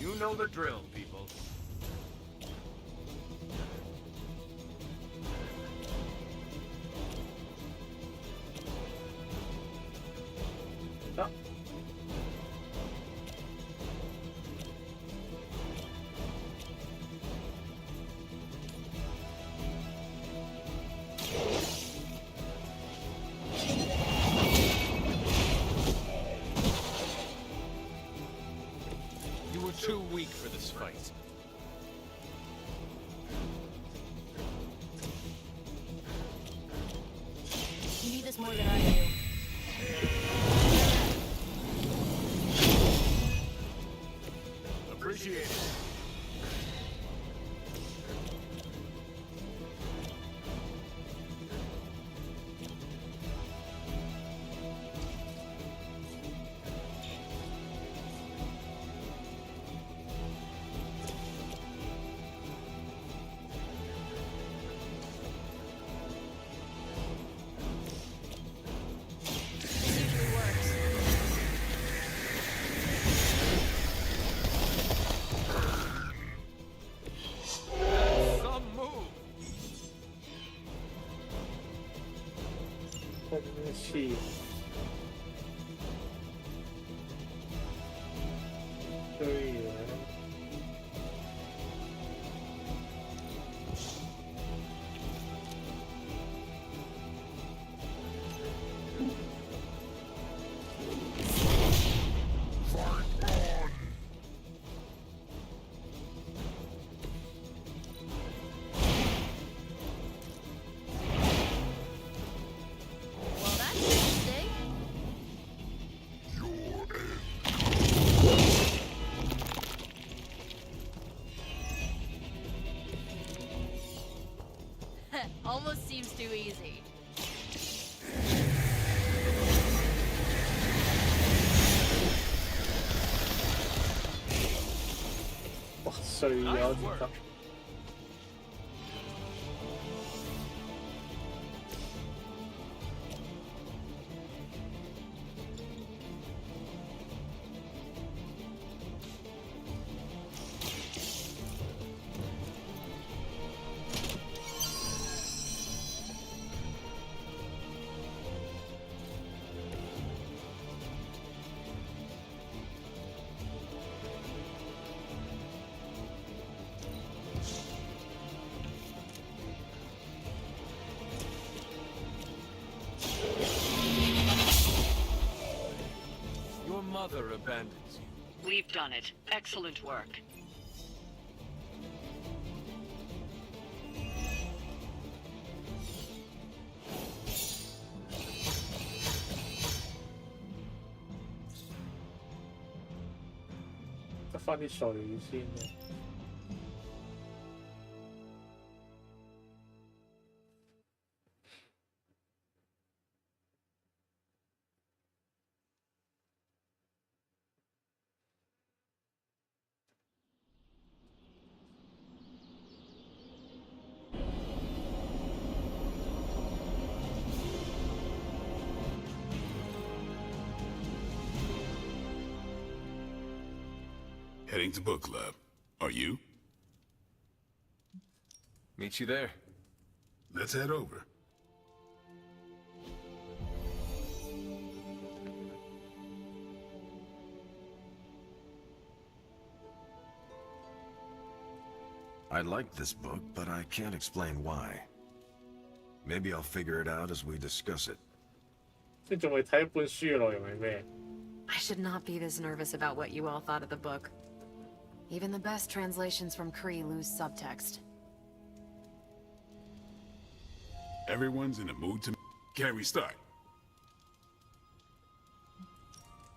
You know the drill, people.
Đó.
You were too weak for this fight.
You need this more than I do.
Appreciate it.
This usually works.
Some move.
空氣。對呀。
too easy.
哇，碎咗唔得。
Your mother abandons you.
We've done it. Excellent work.
Let's 執翻啲水先。
Heading to book club. Are you?
Meet you there.
Let's head over.
I like this book, but I can't explain why. Maybe I'll figure it out as we discuss it.
即係仲未睇一本書嘅內容係咩？
I should not be this nervous about what you all thought of the book. Even the best translations from Kree lose subtext.
Everyone's in the mood to... Can we start?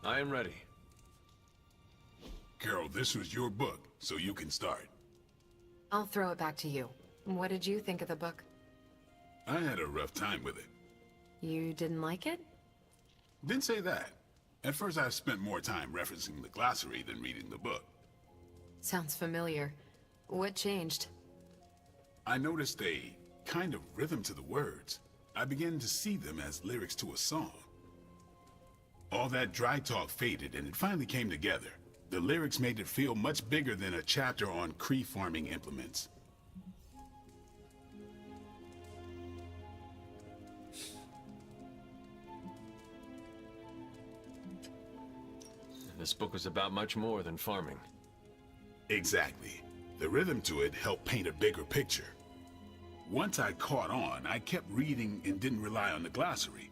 I am ready.
Carol, this was your book, so you can start.
I'll throw it back to you. What did you think of the book?
I had a rough time with it.
You didn't like it?
Didn't say that. At first I spent more time referencing the glossary than reading the book.
Sounds familiar. What changed?
I noticed a kind of rhythm to the words. I began to see them as lyrics to a song. All that dry talk faded and it finally came together. The lyrics made it feel much bigger than a chapter on Kree farming implements.
This book was about much more than farming.
Exactly. The rhythm to it helped paint a bigger picture. Once I caught on, I kept reading and didn't rely on the glossary.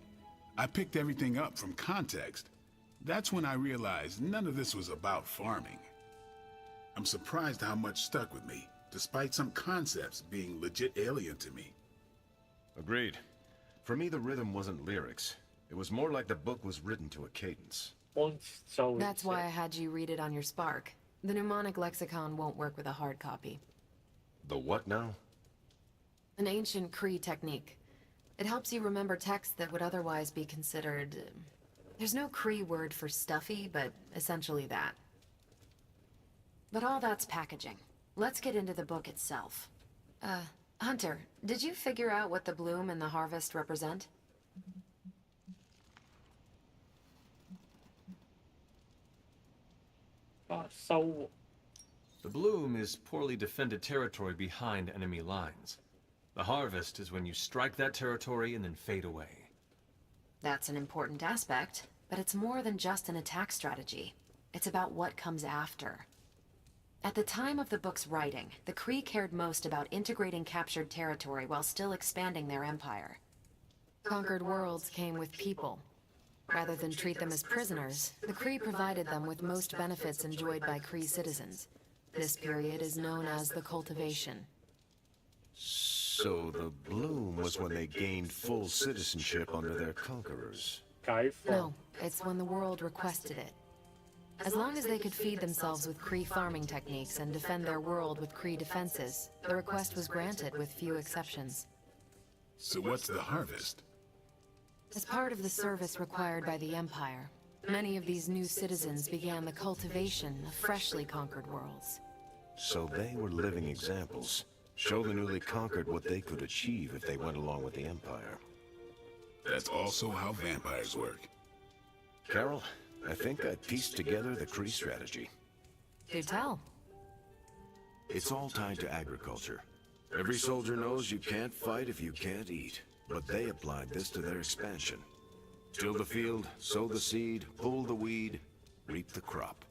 I picked everything up from context. That's when I realized none of this was about farming. I'm surprised how much stuck with me, despite some concepts being legit alien to me.
Agreed. For me, the rhythm wasn't lyrics. It was more like the book was written to a cadence.
That's why I had you read it on your Spark. The mnemonic lexicon won't work with a hard copy.
The what now?
An ancient Kree technique. It helps you remember texts that would otherwise be considered... There's no Kree word for stuffy, but essentially that. But all that's packaging. Let's get into the book itself. Hunter, did you figure out what the bloom and the harvest represent?
The bloom is poorly defended territory behind enemy lines. The harvest is when you strike that territory and then fade away.
That's an important aspect, but it's more than just an attack strategy. It's about what comes after. At the time of the book's writing, the Kree cared most about integrating captured territory while still expanding their empire. Conquered worlds came with people. Rather than treat them as prisoners, the Kree provided them with most benefits enjoyed by Kree citizens. This period is known as the cultivation.
So the bloom was when they gained full citizenship under their conquerors.
No, it's when the world requested it. As long as they could feed themselves with Kree farming techniques and defend their world with Kree defenses, the request was granted with few exceptions.
So what's the harvest?
As part of the service required by the Empire, many of these new citizens began the cultivation of freshly conquered worlds.
So they were living examples. Show the newly conquered what they could achieve if they went along with the Empire.
That's also how vampires work.
Carol, I think I pieced together the Kree strategy.
Do tell.
It's all tied to agriculture. Every soldier knows you can't fight if you can't eat, but they applied this to their expansion. Till the field, sow the seed, pull the weed, reap the crop.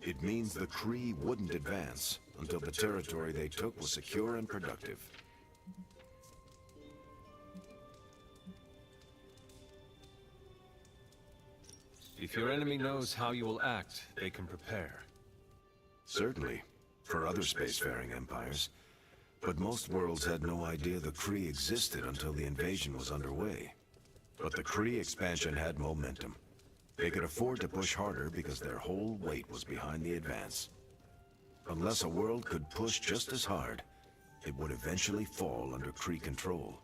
It means the Kree wouldn't advance until the territory they took was secure and productive.
If your enemy knows how you will act, they can prepare.
Certainly, for other spacefaring empires. But most worlds had no idea the Kree existed until the invasion was underway. But the Kree expansion had momentum. They could afford to push harder because their whole weight was behind the advance. Unless a world could push just as hard, it would eventually fall under Kree control.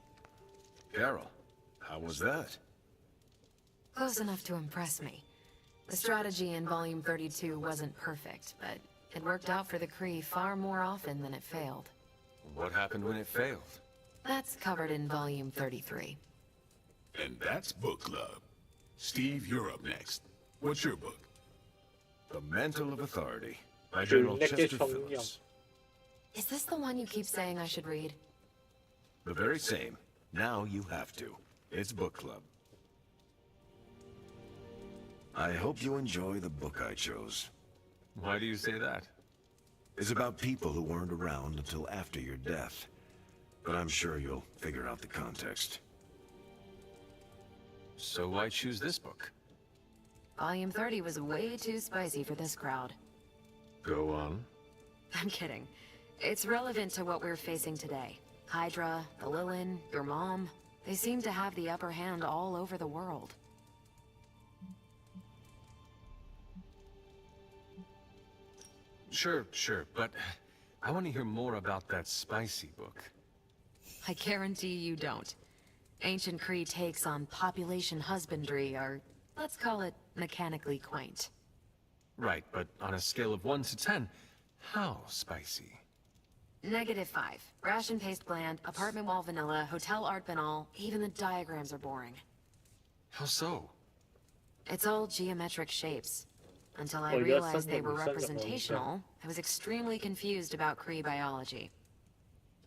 Carol, how was that?
Close enough to impress me. The strategy in Volume 32 wasn't perfect, but it worked out for the Kree far more often than it failed.
What happened when it failed?
That's covered in Volume 33.
And that's book club. Steve, you're up next. What's your book?
The Mantle of Authority by General Chester Phillips.
Is this the one you keep saying I should read?
The very same. Now you have to. It's book club. I hope you enjoy the book I chose.
Why do you say that?
It's about people who weren't around until after your death. But I'm sure you'll figure out the context.
So why choose this book?
Volume 30 was way too spicy for this crowd.
Go on.
I'm kidding. It's relevant to what we're facing today. Hydra, the Lilin, your mom, they seem to have the upper hand all over the world.
Sure, but I want to hear more about that spicy book.
I guarantee you don't. Ancient Kree takes on population husbandry are, let's call it, mechanically quaint.
Right, but on a scale of 1 to 10, how spicy?
-5. Ration paste bland, apartment wall vanilla, hotel art banal, even the diagrams are boring.
How so?
It's all geometric shapes. Until I realized they were representational, I was extremely confused about Kree biology.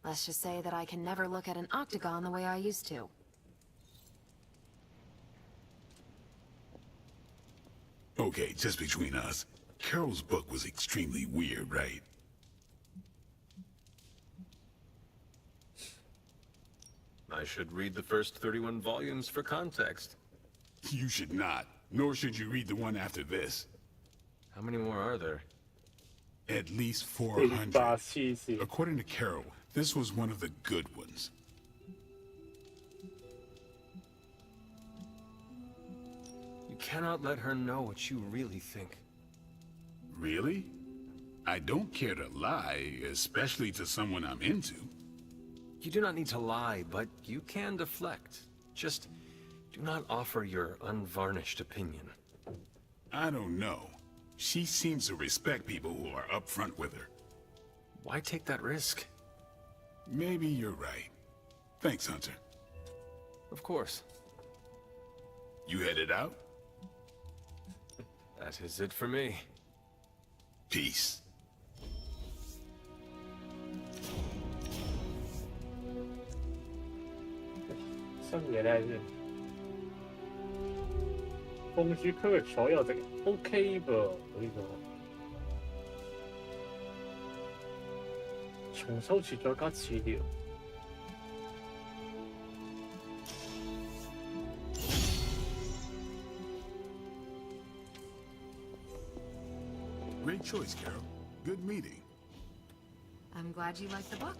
Let's just say that I can never look at an octagon the way I used to.
Okay, just between us. Carol's book was extremely weird, right?
I should read the first 31 volumes for context.
You should not, nor should you read the one after this.
How many more are there?
At least 400. According to Carol, this was one of the good ones.
You cannot let her know what you really think.
Really? I don't care to lie, especially to someone I'm into.
You do not need to lie, but you can deflect. Just do not offer your unvarnished opinion.
I don't know. She seems to respect people who are upfront with her.
Why take that risk?
Maybe you're right. Thanks, Hunter.
Of course.
You headed out?
That is it for me.
Peace.
封住區域所有敵人 OK 噃呢個。重修辭再加治療。
Great choice, Carol. Good meeting.
I'm glad you liked the book.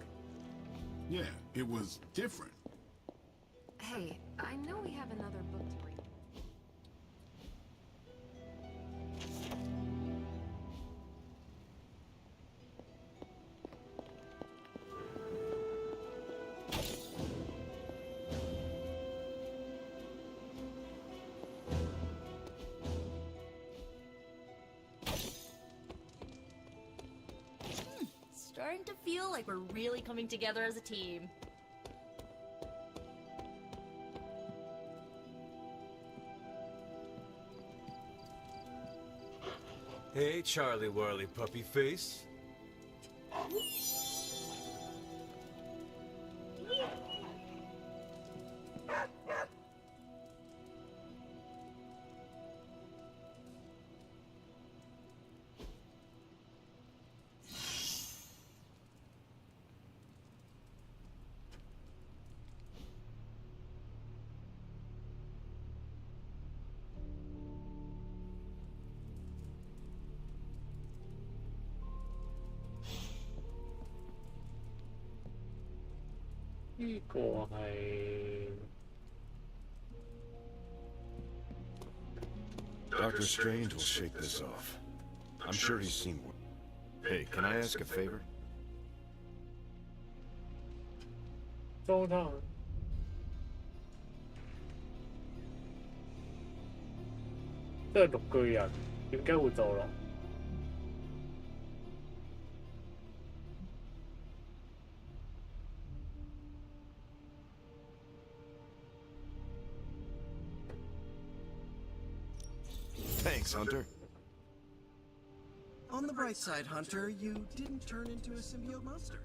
Yeah, it was different.
Hey, I know we have another book to read.
starting to feel like we're really coming together as a team.
Hey, Charlie Whirly Puppy Face.
Doctor Strange will shake this off. I'm sure he's seen one. Hey, can I ask a favor?
裝他，都係綠巨人，點解會做落？
Thanks, Hunter.
On the bright side, Hunter, you didn't turn into a symbiote monster.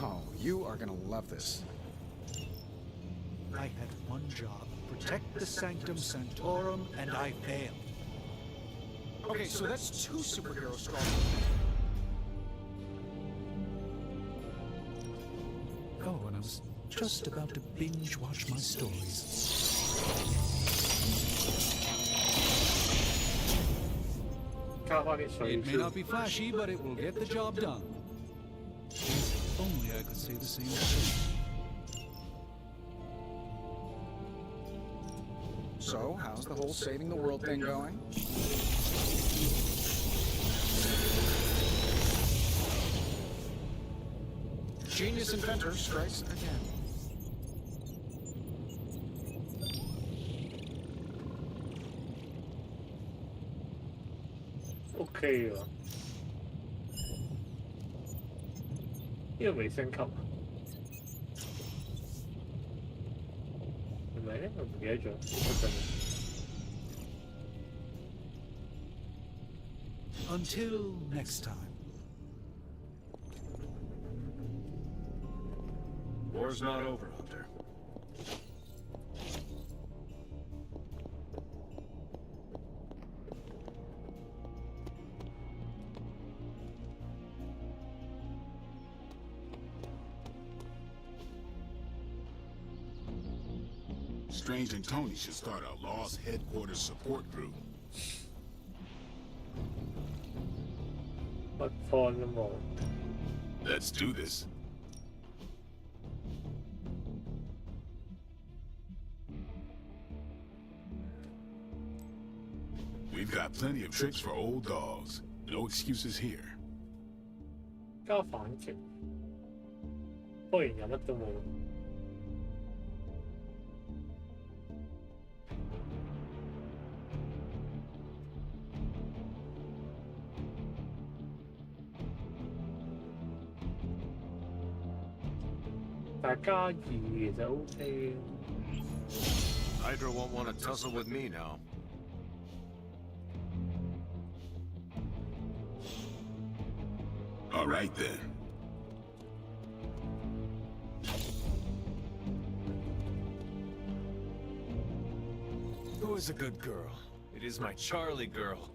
Oh, you are gonna love this.
I had one job. Protect the Sanctum Sanctorum, and I failed.
Okay, so that's 2 superhero skulls.
Oh, and I was just about to binge watch my stories. It may not be flashy, but it will get the job done. If only I could say the same thing.
So, how's the whole saving the world thing going? Genius inventor strikes again.
OK 喎，呢個未升級啊？係咪咧？我唔記得咗，嗰陣。
Until next time.
War's not over, Hunter.
Strange and Tony should start a Lost Headquarters support group.
What fun more?
Let's do this. We've got plenty of tricks for old dogs. No excuses here.
加反擊，當然有乜都冇。但係加2其實 OK。
Hydra won't want to tussle with me now.
All right then.
Who is a good girl? It is my Charlie girl.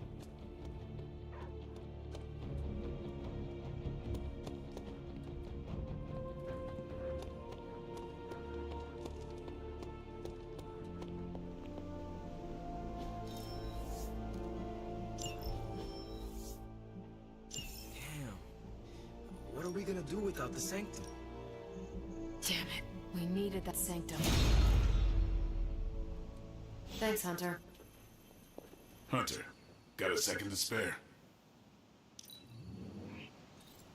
What are we gonna do without the Sanctum?
Damn it. We needed that Sanctum. Thanks, Hunter.
Hunter, got a second to spare?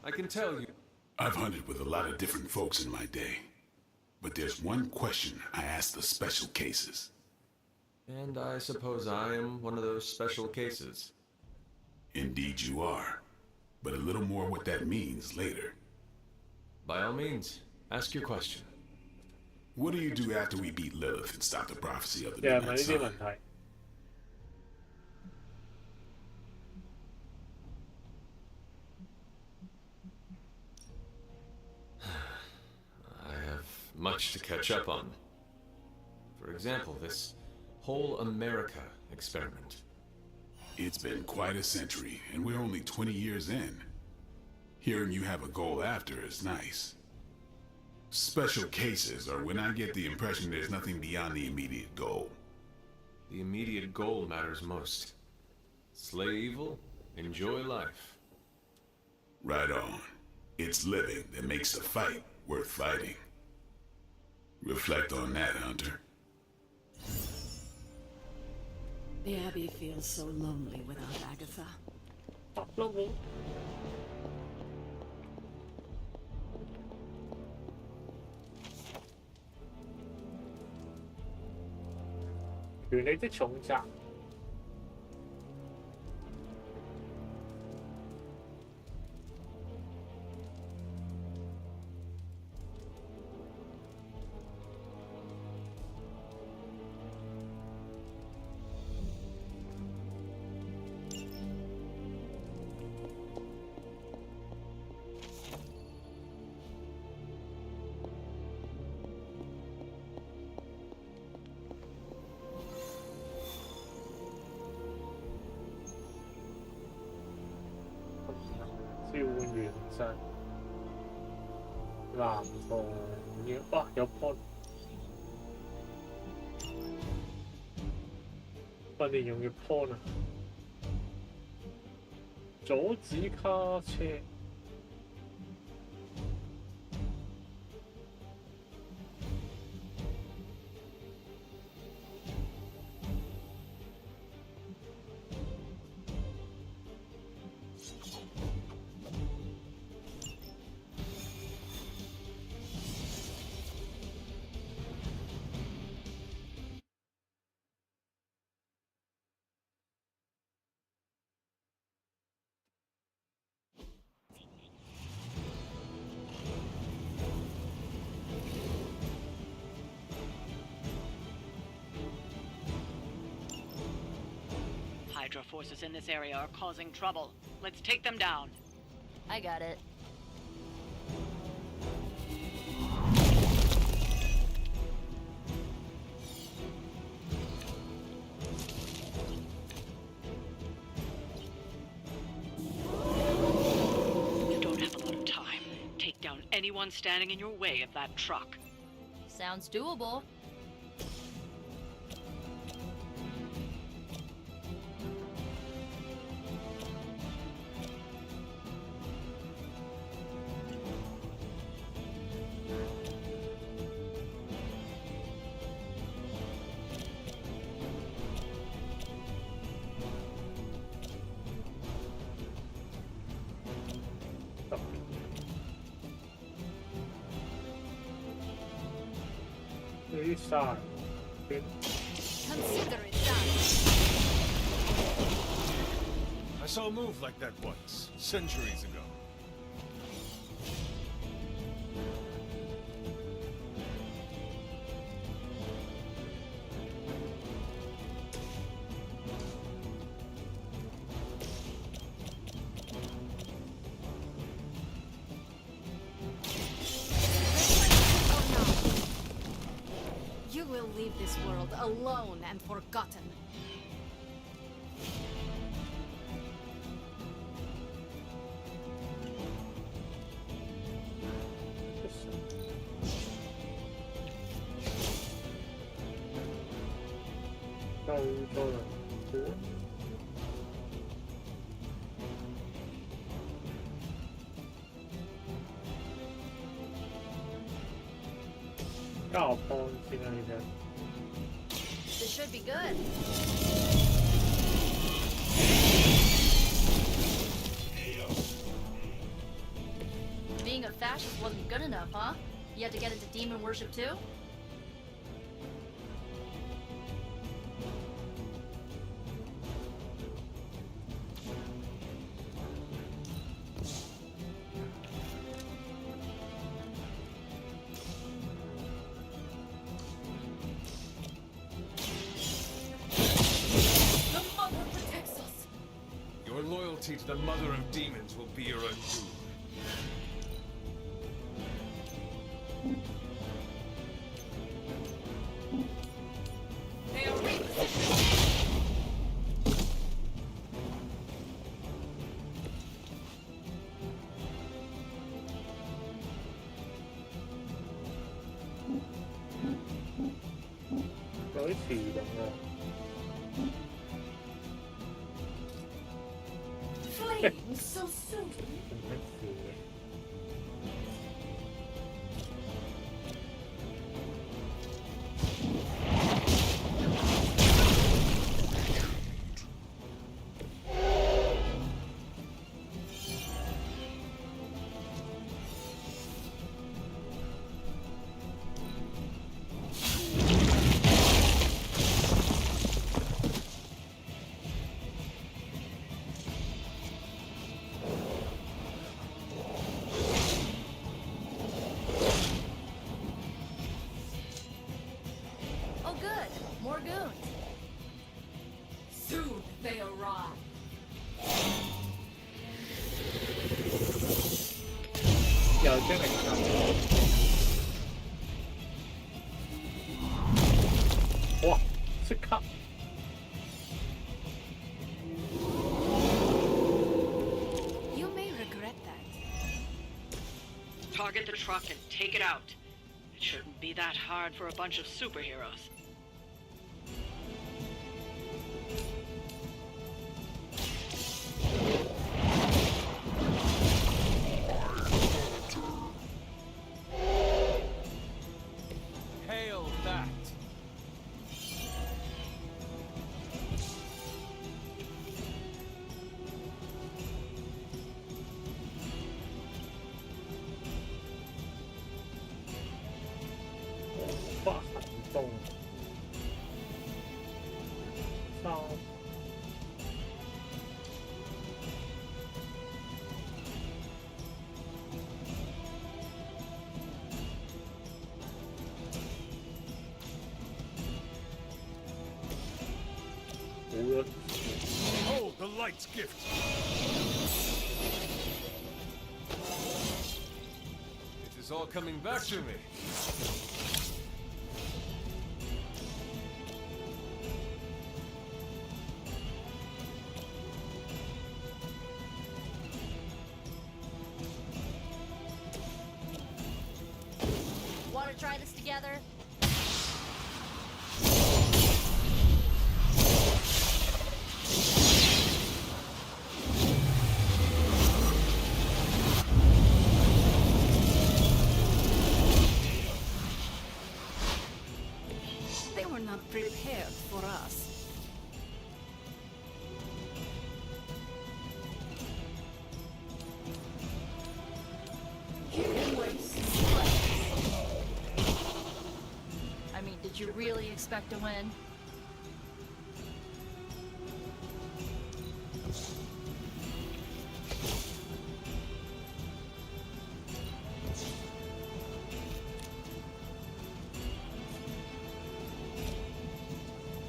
I can tell you.
I've hunted with a lot of different folks in my day. But there's one question I ask the special cases.
And I suppose I am one of those special cases.
Indeed you are. But a little more what that means later.
By all means, ask your question.
What do you do after we beat Lilith and stop the prophecy of the
又係問呢
Midnight
啲
Sun?
問題。
I have much to catch up on. For example, this whole America experiment.
It's been quite a century, and we're only 20 years in. Hearing you have a goal after is nice. Special cases are when I get the impression there's nothing beyond the immediate goal.
The immediate goal matters most. Slay evil, enjoy life.
Right on. It's living that makes a fight worth fighting. Reflect on that, Hunter.
The Abbey feels so lonely without Agatha.
Lonely. 權力的重責。召喚原陣，藍圖要哇有 point， 訓練用嘅 point 啊，阻止卡車。
Hydra forces in this area are causing trouble. Let's take them down.
I got it.
You don't have a lot of time. Take down anyone standing in your way of that truck.
Sounds doable.
Side.
Consider it done.
I saw a move like that once, centuries ago.
You will leave this world alone and forgotten.
This should be good. ashes wasn't good enough, huh? You had to get into demon worship too?
Loyalty to the Mother of Demons will be your undoing.
They are repositioned.
有啲遲咁啊！
Flames so soon. More goons. Soon they arrive.
又精靈球。哇！即刻。
You may regret that.
Target the truck and take it out. It shouldn't be that hard for a bunch of superheroes.
Hail that!
Wow, 行動。3。
Behold the light's gift! It is all coming back to me.
Want to try this together?
They were not prepared for us.
I mean, did you really expect to win?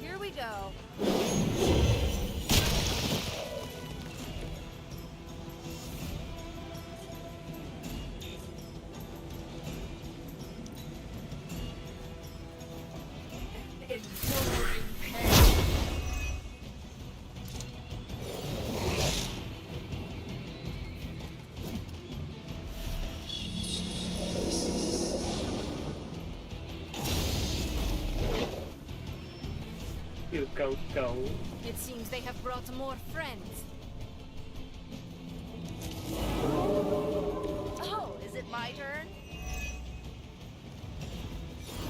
Here we go. Enduring pain.
You go.
It seems they have brought more friends.
Oh, is it my turn?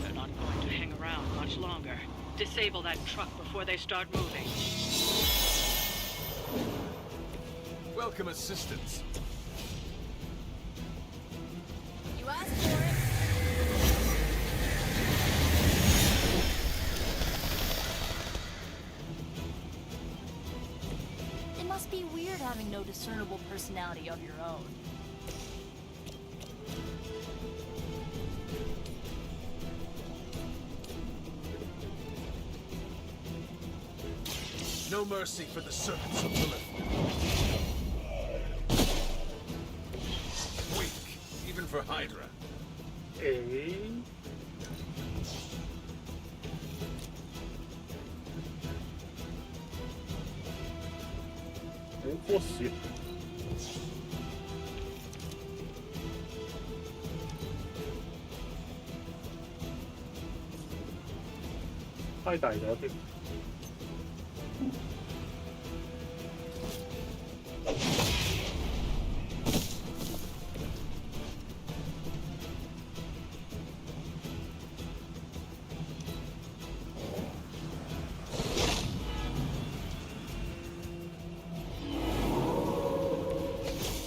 They're not going to hang around much longer. Disable that truck before they start moving.
Welcome assistance.
must be weird having no discernible personality of your own.
No mercy for the servants of Lilith. Weak, even for Hydra.
Hey. Oh, shit. 太大咗添。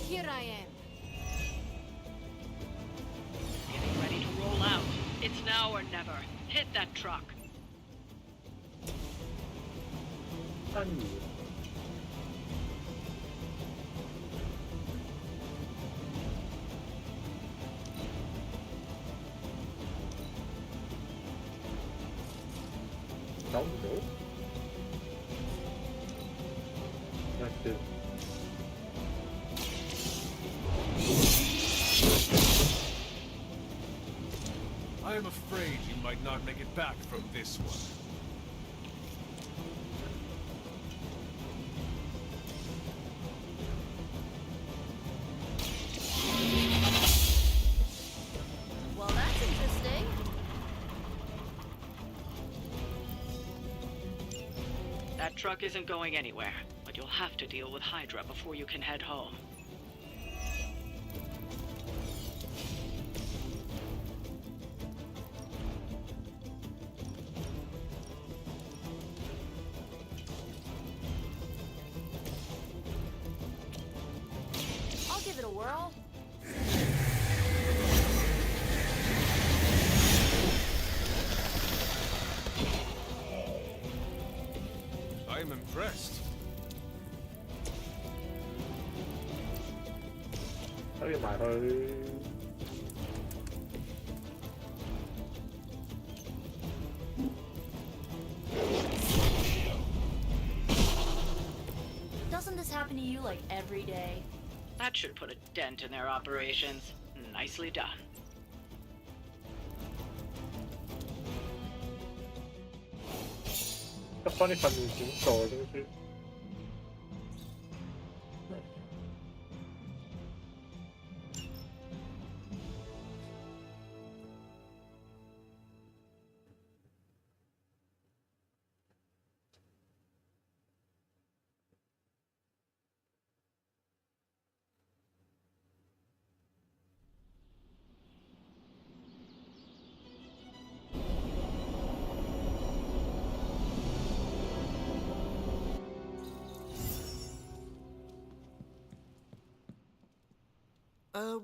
Here I am.
Getting ready to roll out. It's now or never. Hit that truck.
真如。走唔到。That's it.
I am afraid you might not make it back from this one.
Well, that's interesting.
That truck isn't going anywhere, but you'll have to deal with Hydra before you can head home.
I'll give it a whirl.
I am impressed.
可以埋去。
Doesn't this happen to you like every day?
That should put a dent in their operations. Nicely done.
得翻啲訓練點做先算。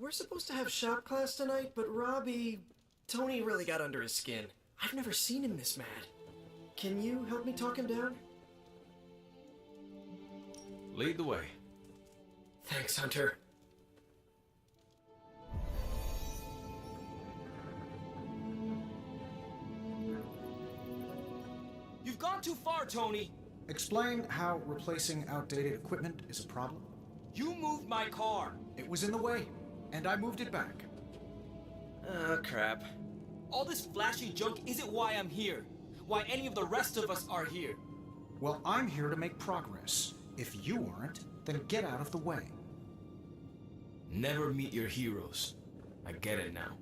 We're supposed to have shop class tonight, but Tony really got under his skin. I've never seen him this mad. Can you help me talk him down?
Lead the way.
Thanks, Hunter.
You've gone too far, Tony.
Explain how replacing outdated equipment is a problem.
You moved my car.
It was in the way, and I moved it back.
Oh, crap.
All this flashy junk isn't why I'm here. Why any of the rest of us are here.
Well, I'm here to make progress. If you aren't, then get out of the way.
Never meet your heroes. I get it now.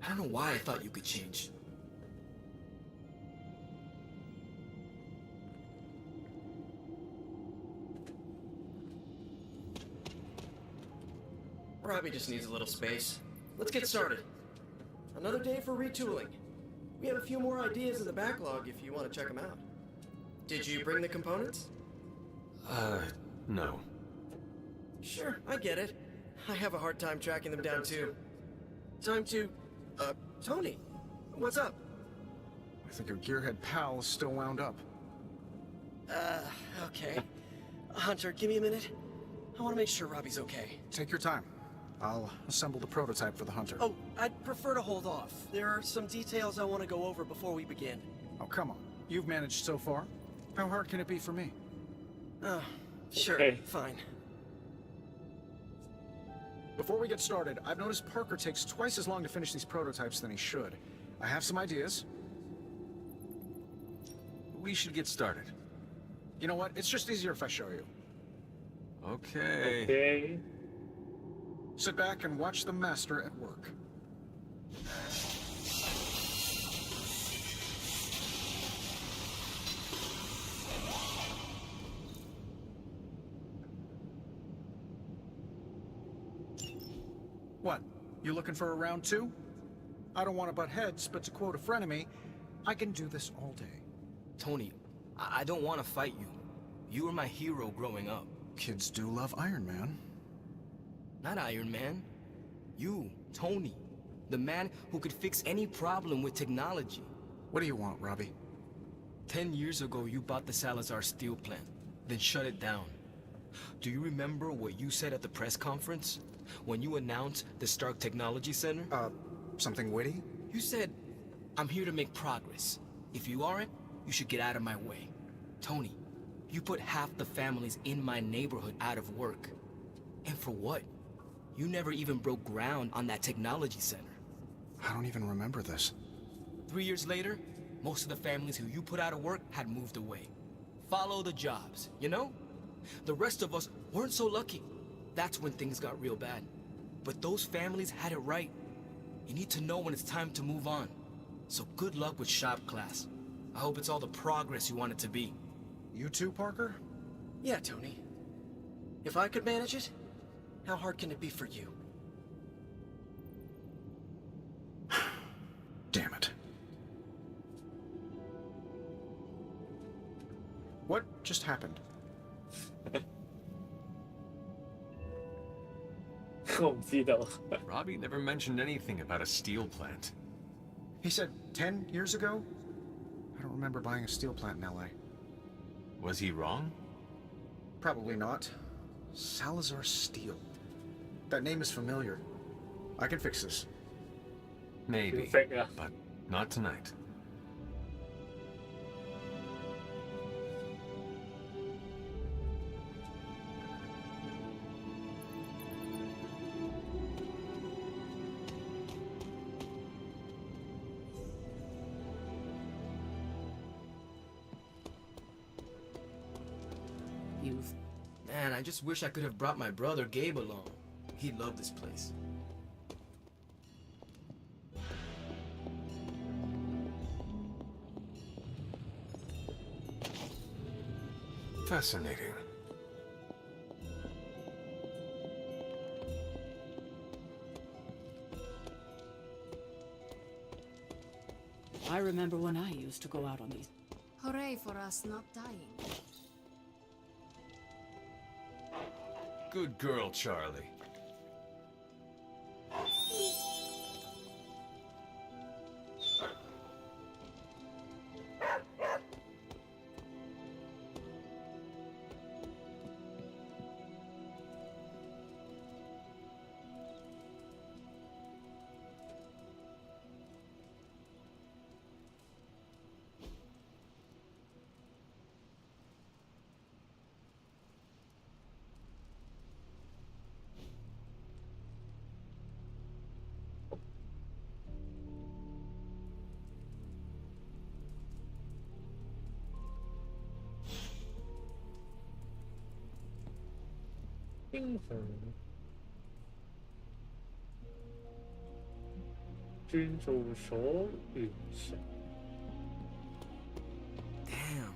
I don't know why I thought you could change. Robbie just needs a little space. Let's get started. Another day for retooling. We have a few more ideas in the backlog if you want to check them out. Did you bring the components?
No.
Sure, I get it. I have a hard time tracking them down too. Time to... Tony, what's up?
I think your gearhead pal is still wound up.
Okay. Hunter, give me a minute. I want to make sure Robbie's okay.
Take your time. I'll assemble the prototype for the Hunter.
Oh, I'd prefer to hold off. There are some details I want to go over before we begin.
Oh, come on. You've managed so far. How hard can it be for me?
Oh, sure,
Okay.
fine.
Before we get started, I've noticed Parker takes twice as long to finish these prototypes than he should. I have some ideas.
We should get started.
You know what? It's just easier if I show you.
Okay.
Okay.
Sit back and watch the master at work. What? You looking for a round two? I don't want to butt heads, but to quote a frenemy, I can do this all day.
Tony, I don't want to fight you. You were my hero growing up.
Kids do love Iron Man.
Not Iron Man. You, Tony. The man who could fix any problem with technology.
What do you want, Robbie?
10 years ago, you bought the Salazar steel plant, then shut it down. Do you remember what you said at the press conference? When you announced the Stark Technology Center?
Something witty?
You said, I'm here to make progress. If you aren't, you should get out of my way. Tony, you put half the families in my neighborhood out of work. And for what? You never even broke ground on that technology center.
I don't even remember this.
3 years later, most of the families who you put out of work had moved away. Follow the jobs, you know? The rest of us weren't so lucky. That's when things got real bad. But those families had it right. You need to know when it's time to move on. So good luck with shop class. I hope it's all the progress you want it to be.
You too, Parker?
Yeah, Tony. If I could manage it, how hard can it be for you?
Damn it. What just happened?
我唔知道。
Robbie never mentioned anything about a steel plant.
He said 10 years ago? I don't remember buying a steel plant in LA.
Was he wrong?
Probably not. Salazar Steel. That name is familiar. I can fix this.
Maybe, but not tonight.
Man, I just wish I could have brought my brother Gabe along. He'd love this place.
Fascinating.
I remember when I used to go out on these.
Hooray for us not dying.
Good girl, Charlie.
Damn.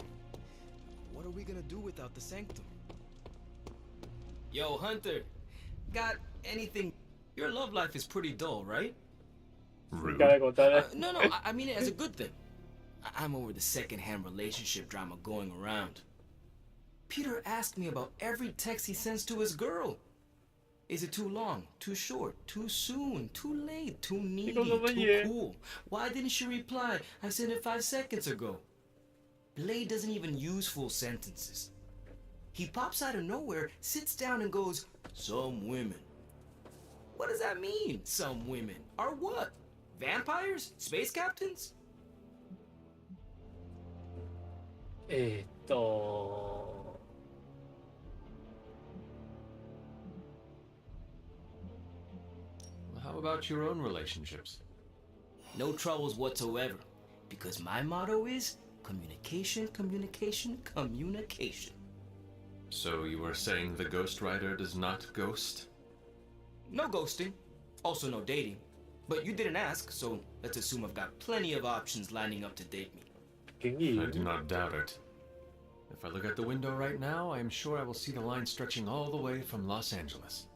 What are we gonna do without the sanctum? Yo, Hunter. Got anything? Your love life is pretty dull, right?
Rude.
No, I mean it as a good thing. I'm over the second-hand relationship drama going around. Peter asked me about every text he sends to his girl. Is it too long, too short, too soon, too late, too needy, too cool? Why didn't she reply? I sent it 5 seconds ago. Blade doesn't even use full sentences. He pops out of nowhere, sits down, and goes, "Some women." What does that mean, some women? Are what? Vampires? Space captains?
と
How about your own relationships?
No troubles whatsoever, because my motto is communication, communication, communication.
So you were saying the Ghost Rider does not ghost?
No ghosting, also no dating. But you didn't ask, so let's assume I've got plenty of options lining up to date me.
I do not doubt it. If I look out the window right now, I am sure I will see the line stretching all the way from Los Angeles.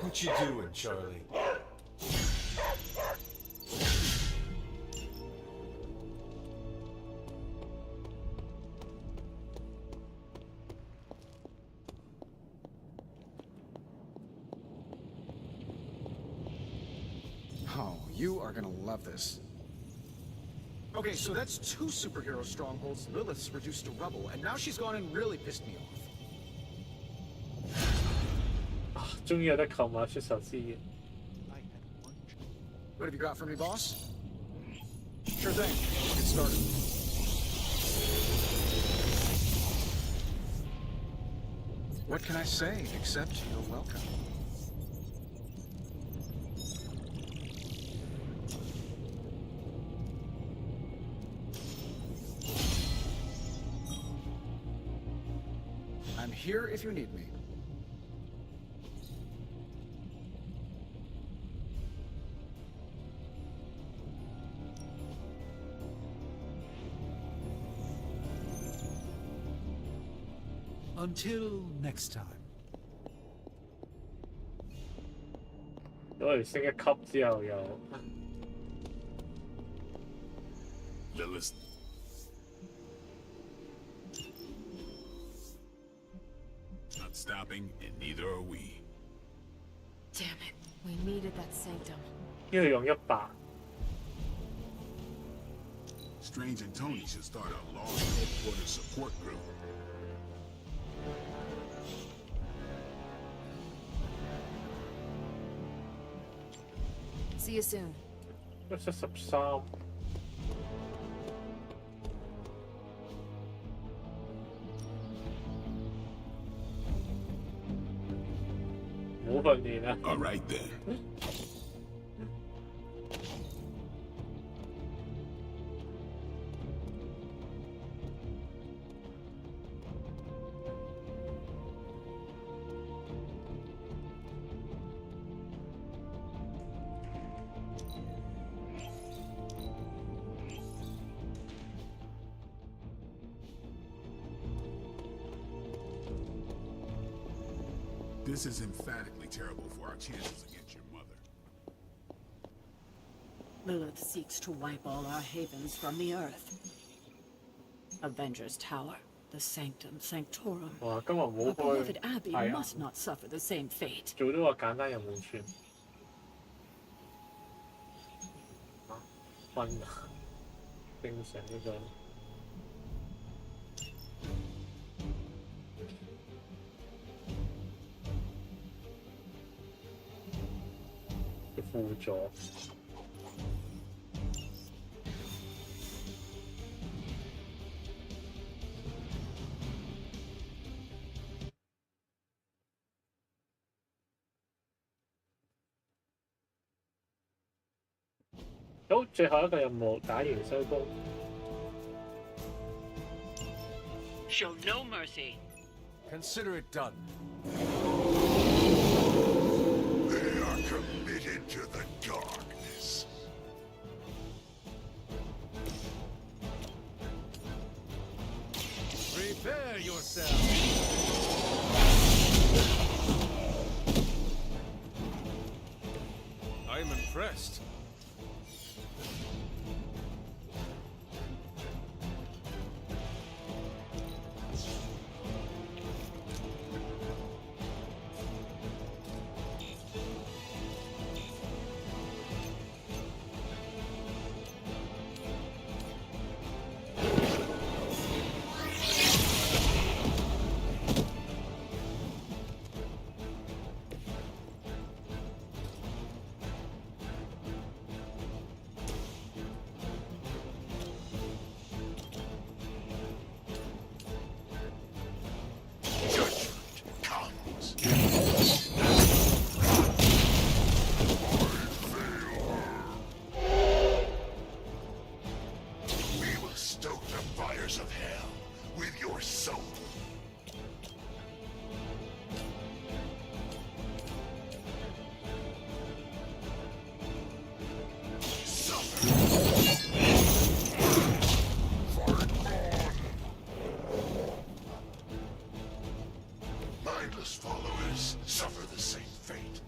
What you doing, Charlie?
Oh, you are gonna love this. Okay, so that's 2 superhero strongholds Lilith's reduced to rubble, and now she's gone and really pissed me off.
終於有得購買出售資源。
What have you got for me, boss? Sure thing. Let's get started. What can I say except you're welcome? I'm here if you need me.
Until next time.
攞嚟升一級之後又
Lilith. Not stopping, and neither are we.
Damn it. We needed that sanctum.
呢度用100。
Strange and Tony should start a law headquarters support group.
See you soon.
113。冇訓練啊！
All right then. 'This is emphatically terrible for our chances against your mother.
Lilith seeks to wipe all our havens from the earth. Avengers Tower, the Sanctum Sanctorum.
哇！今日冇
Our beloved
開
Abby
係啊，
must not suffer the same fate.
做咗個簡單任務算。分啊，正常呢個。 輔助。好，最後一個任務打完收工。
Show no mercy.
Consider it done.
They are committed to the darkness.
Prepare yourself. I am impressed.
mindless followers suffer the same fate.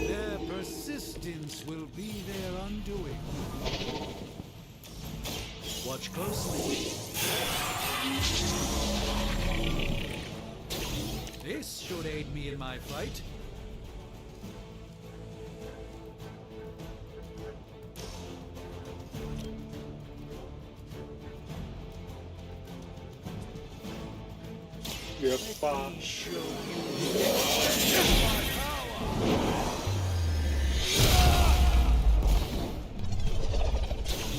Their persistence will be their undoing. Watch closely. This should aid me in my fight.
Let
me show you the extent of my power.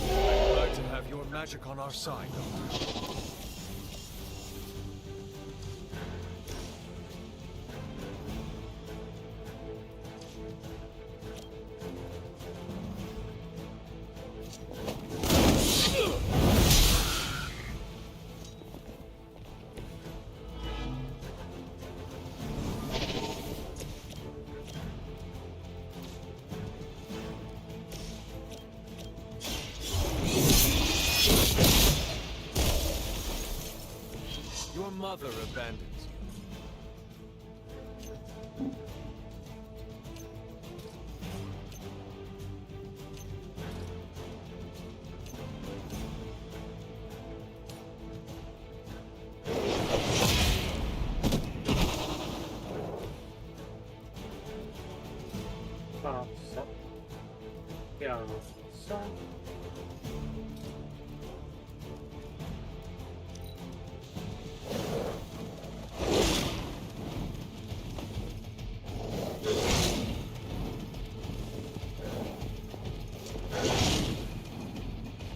I'm glad to have your magic on our side, Doctor. Your mother abandons you.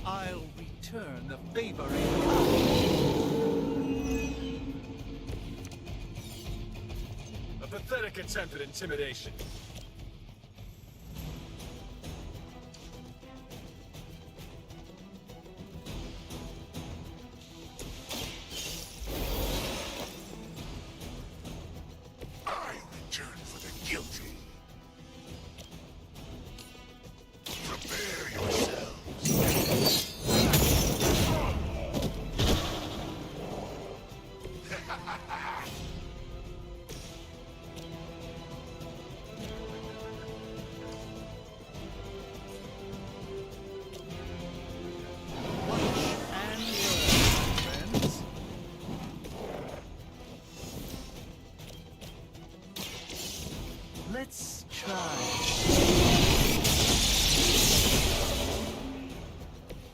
I'll return the favor in
A pathetic attempt at intimidation.
I return for the guilty. Prepare yourselves.
Let's try.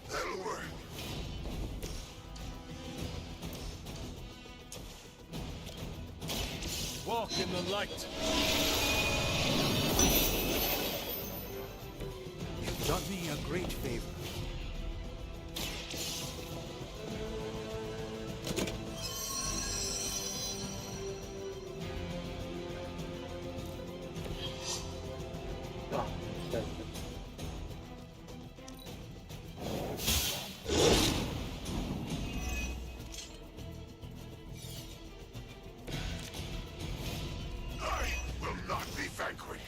That'll work.
Walk in the light.
You've done me a great favor.
I will not be vanquished.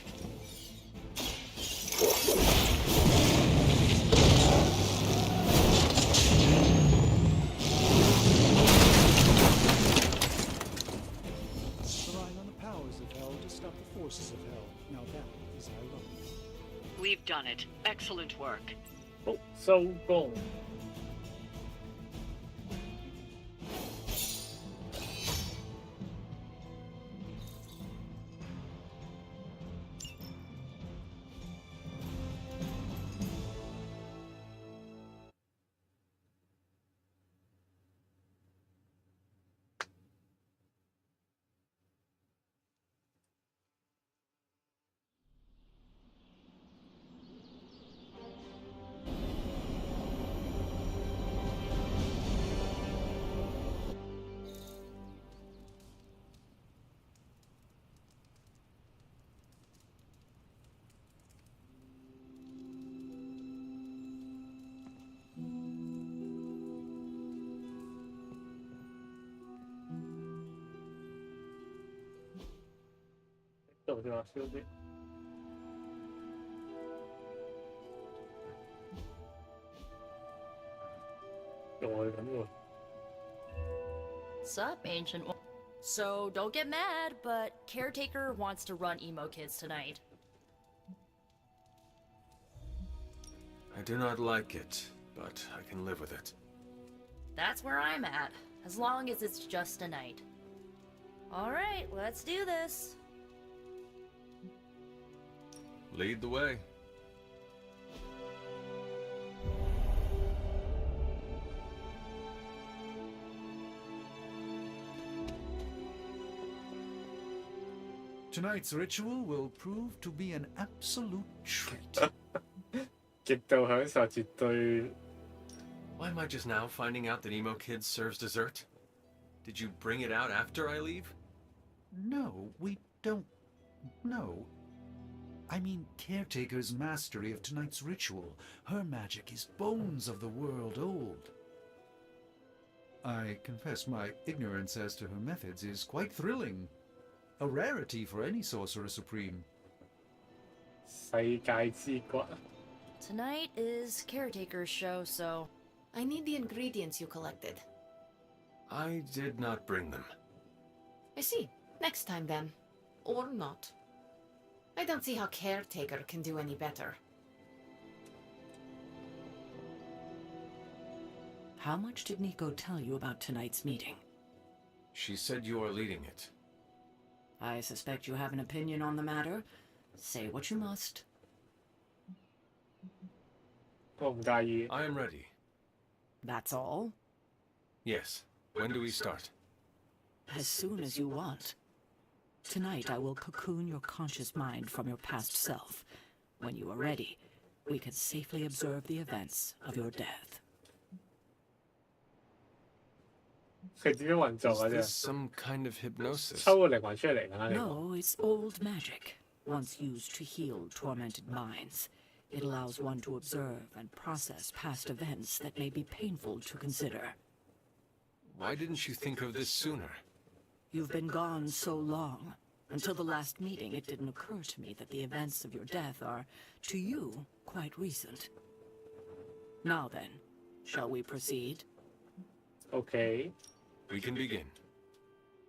Relying on the powers of hell to stop the forces of hell. Now that is ironic.
We've done it. Excellent work.
好，收工。度先話燒啲。又係咁喎。
Sup, Ancient One? So, don't get mad, but Caretaker wants to run Emo Kids tonight.
I do not like it, but I can live with it.
That's where I'm at, as long as it's just a night. Alright, let's do this.
Lead the way.
Tonight's ritual will prove to be an absolute treat.
極度享受，絕對。
Why am I just now finding out that Emo Kids serves dessert? Did you bring it out after I leave?
No, we don't. No. I mean, Caretaker's mastery of tonight's ritual. Her magic is bones of the world old. I confess my ignorance as to her methods is quite thrilling. A rarity for any Sorcerer Supreme.
世界之骨。
Tonight is Caretaker's show, so...
I need the ingredients you collected.
I did not bring them.
I see. Next time then. Or not. I don't see how Caretaker can do any better.
How much did Nico tell you about tonight's meeting?
She said you are leading it.
I suspect you have an opinion on the matter. Say what you must.
我唔介意。
I am ready.
That's all?
Yes. When do we start?
As soon as you want. Tonight I will cocoon your conscious mind from your past self. When you are ready, we can safely observe the events of your death.
佢點樣運作
Is
嘅
this
啫？
some kind of hypnosis?
抽個靈魂出嚟㗎你。
No, it's old magic, once used to heal tormented minds. It allows one to observe and process past events that may be painful to consider.
Why didn't you think of this sooner?
You've been gone so long. Until the last meeting, it didn't occur to me that the events of your death are, to you, quite recent. Now then, shall we proceed?
Okay.
We can begin.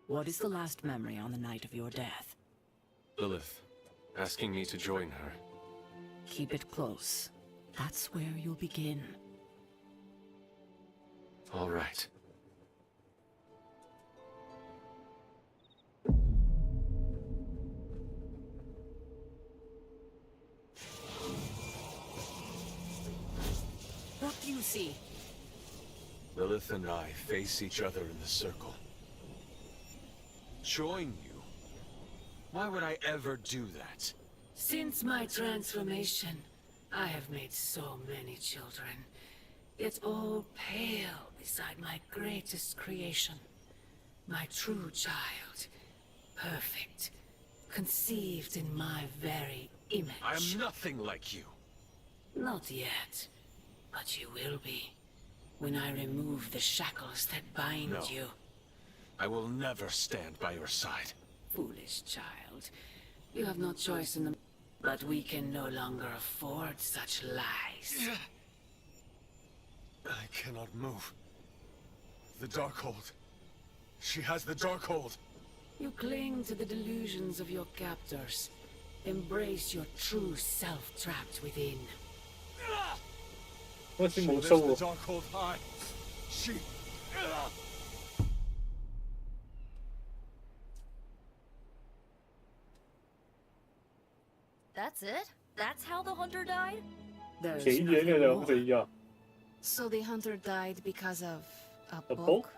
What is the last memory on the night of your death?
Lilith, asking me to join her.
Keep it close. That's where you'll begin.
All right.
What do you see?
Lilith and I face each other in the circle. Join you? Why would I ever do that?
Since my transformation, I have made so many children, yet all pale beside my greatest creation. My true child, perfect, conceived in my very image.
I am nothing like you.
Not yet, but you will be, when I remove the shackles that bind
No.
you.
I will never stand by your side.
Foolish child. You have no choice in the... But we can no longer afford such lies.
I cannot move. The Darkhold. She has the Darkhold.
You cling to the delusions of your captors. Embrace your true self trapped within.
好似
She
冇
lifts
鬚
the
喎。
Darkhold high. She...
That's it? That's how the hunter died?
There's
幾遠嘅
nothing
就咁
more.
死咗。
So the hunter died because of a
A
book?
book?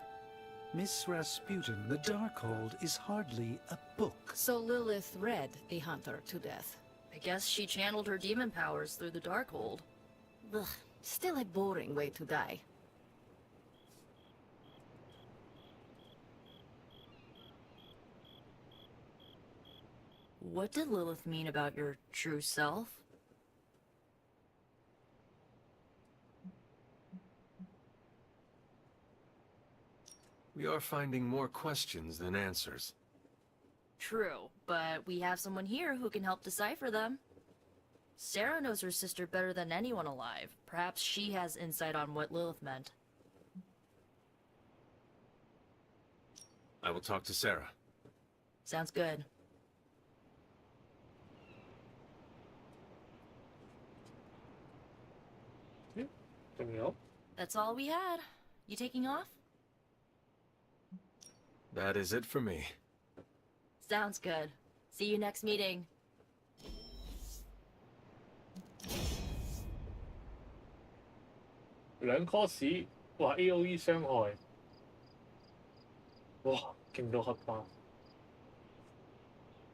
Miss Rasputin, the Darkhold is hardly a book.
So Lilith read the hunter to death.
I guess she channeled her demon powers through the Darkhold.
Ugh, still a boring way to die.
What did Lilith mean about your true self?
We are finding more questions than answers.
True, but we have someone here who can help decipher them. Sarah knows her sister better than anyone alive. Perhaps she has insight on what Lilith meant.
I will talk to Sarah.
Sounds good. That's all we had. You taking off?
That is it for me.
Sounds good. See you next meeting.
2 course， 哇 AOE 傷害，哇勁到黑化。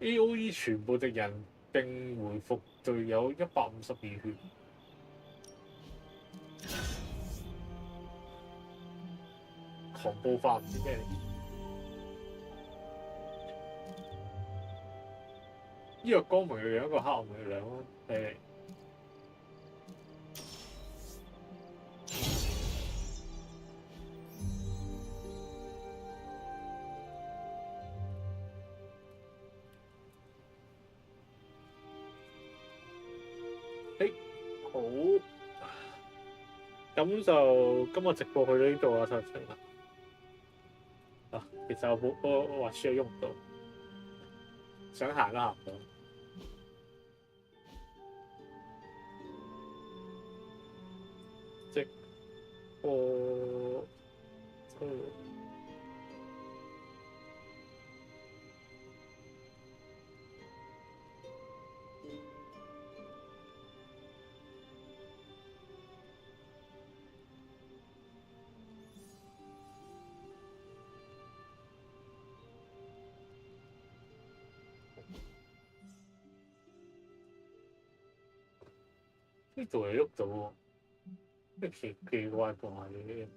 AOE 全部敵人並回復隊友152血。狂暴化唔知咩嚟？呢個光明嘅樣，一個黑暗嘅樣咯，係。好，咁就今日直播去到呢度啦，就成啦。啊，其實我滑鼠又喐唔到，想行都行唔到。直播，呢度又喐到喎，咩奇怪嘅。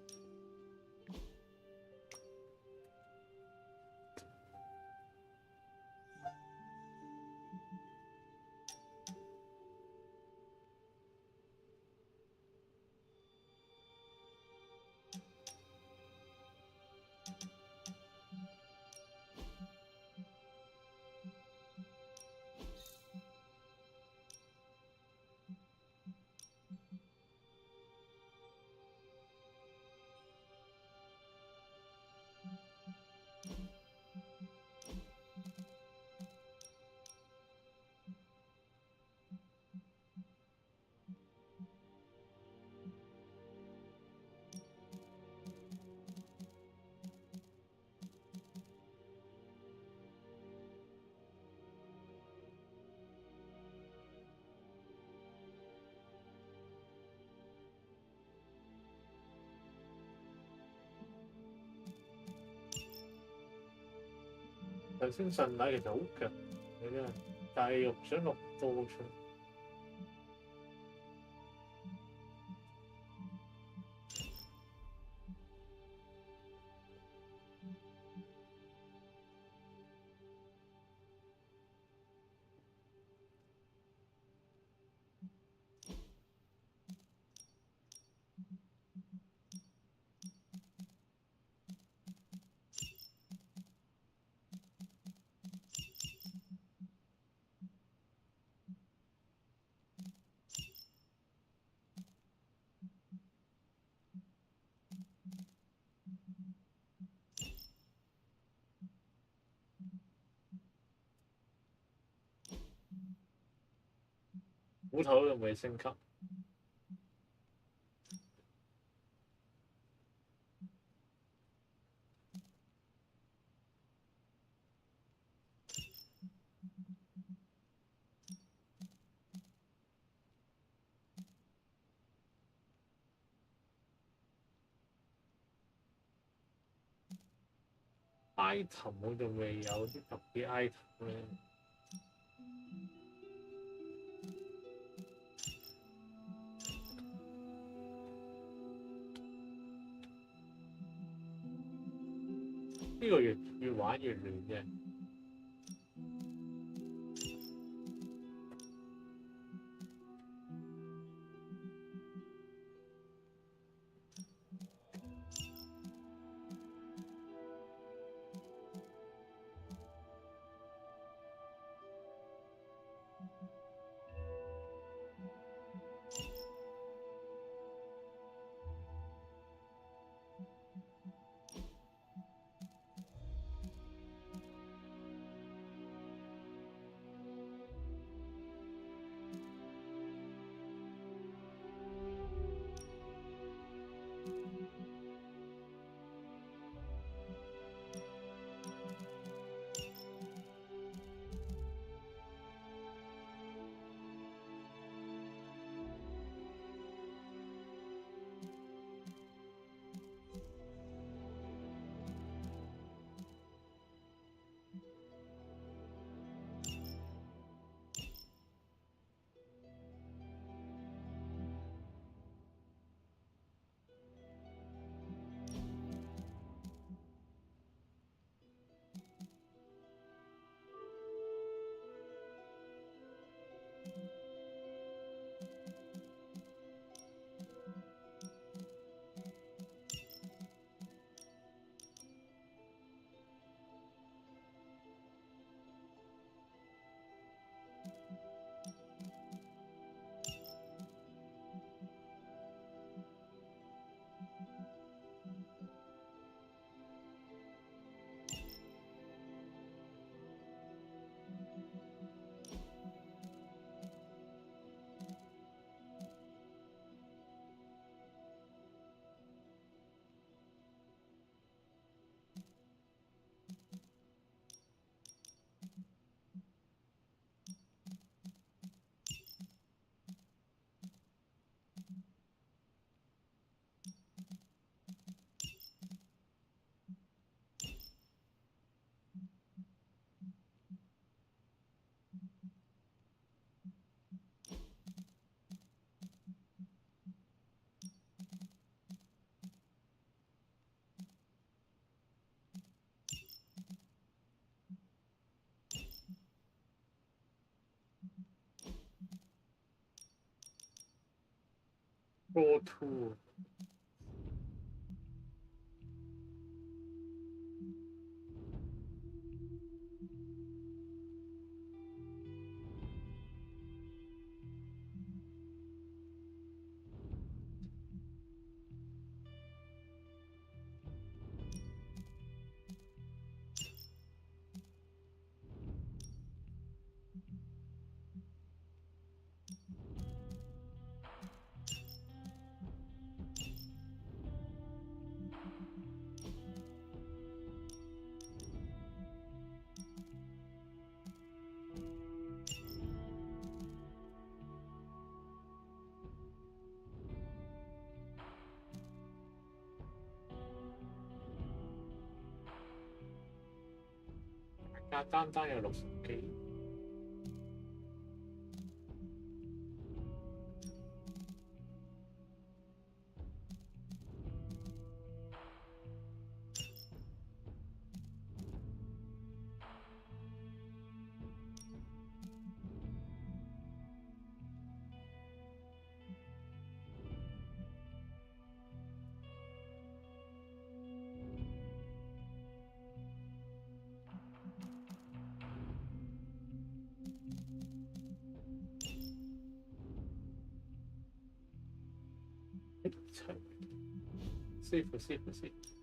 頭先順奶其實好強嘅啫，但係又唔想落多出。斧頭又未升級。item 我仲未有啲特別 item 咧。呢個越玩越亂啫。Pro Two。單有60幾。師傅。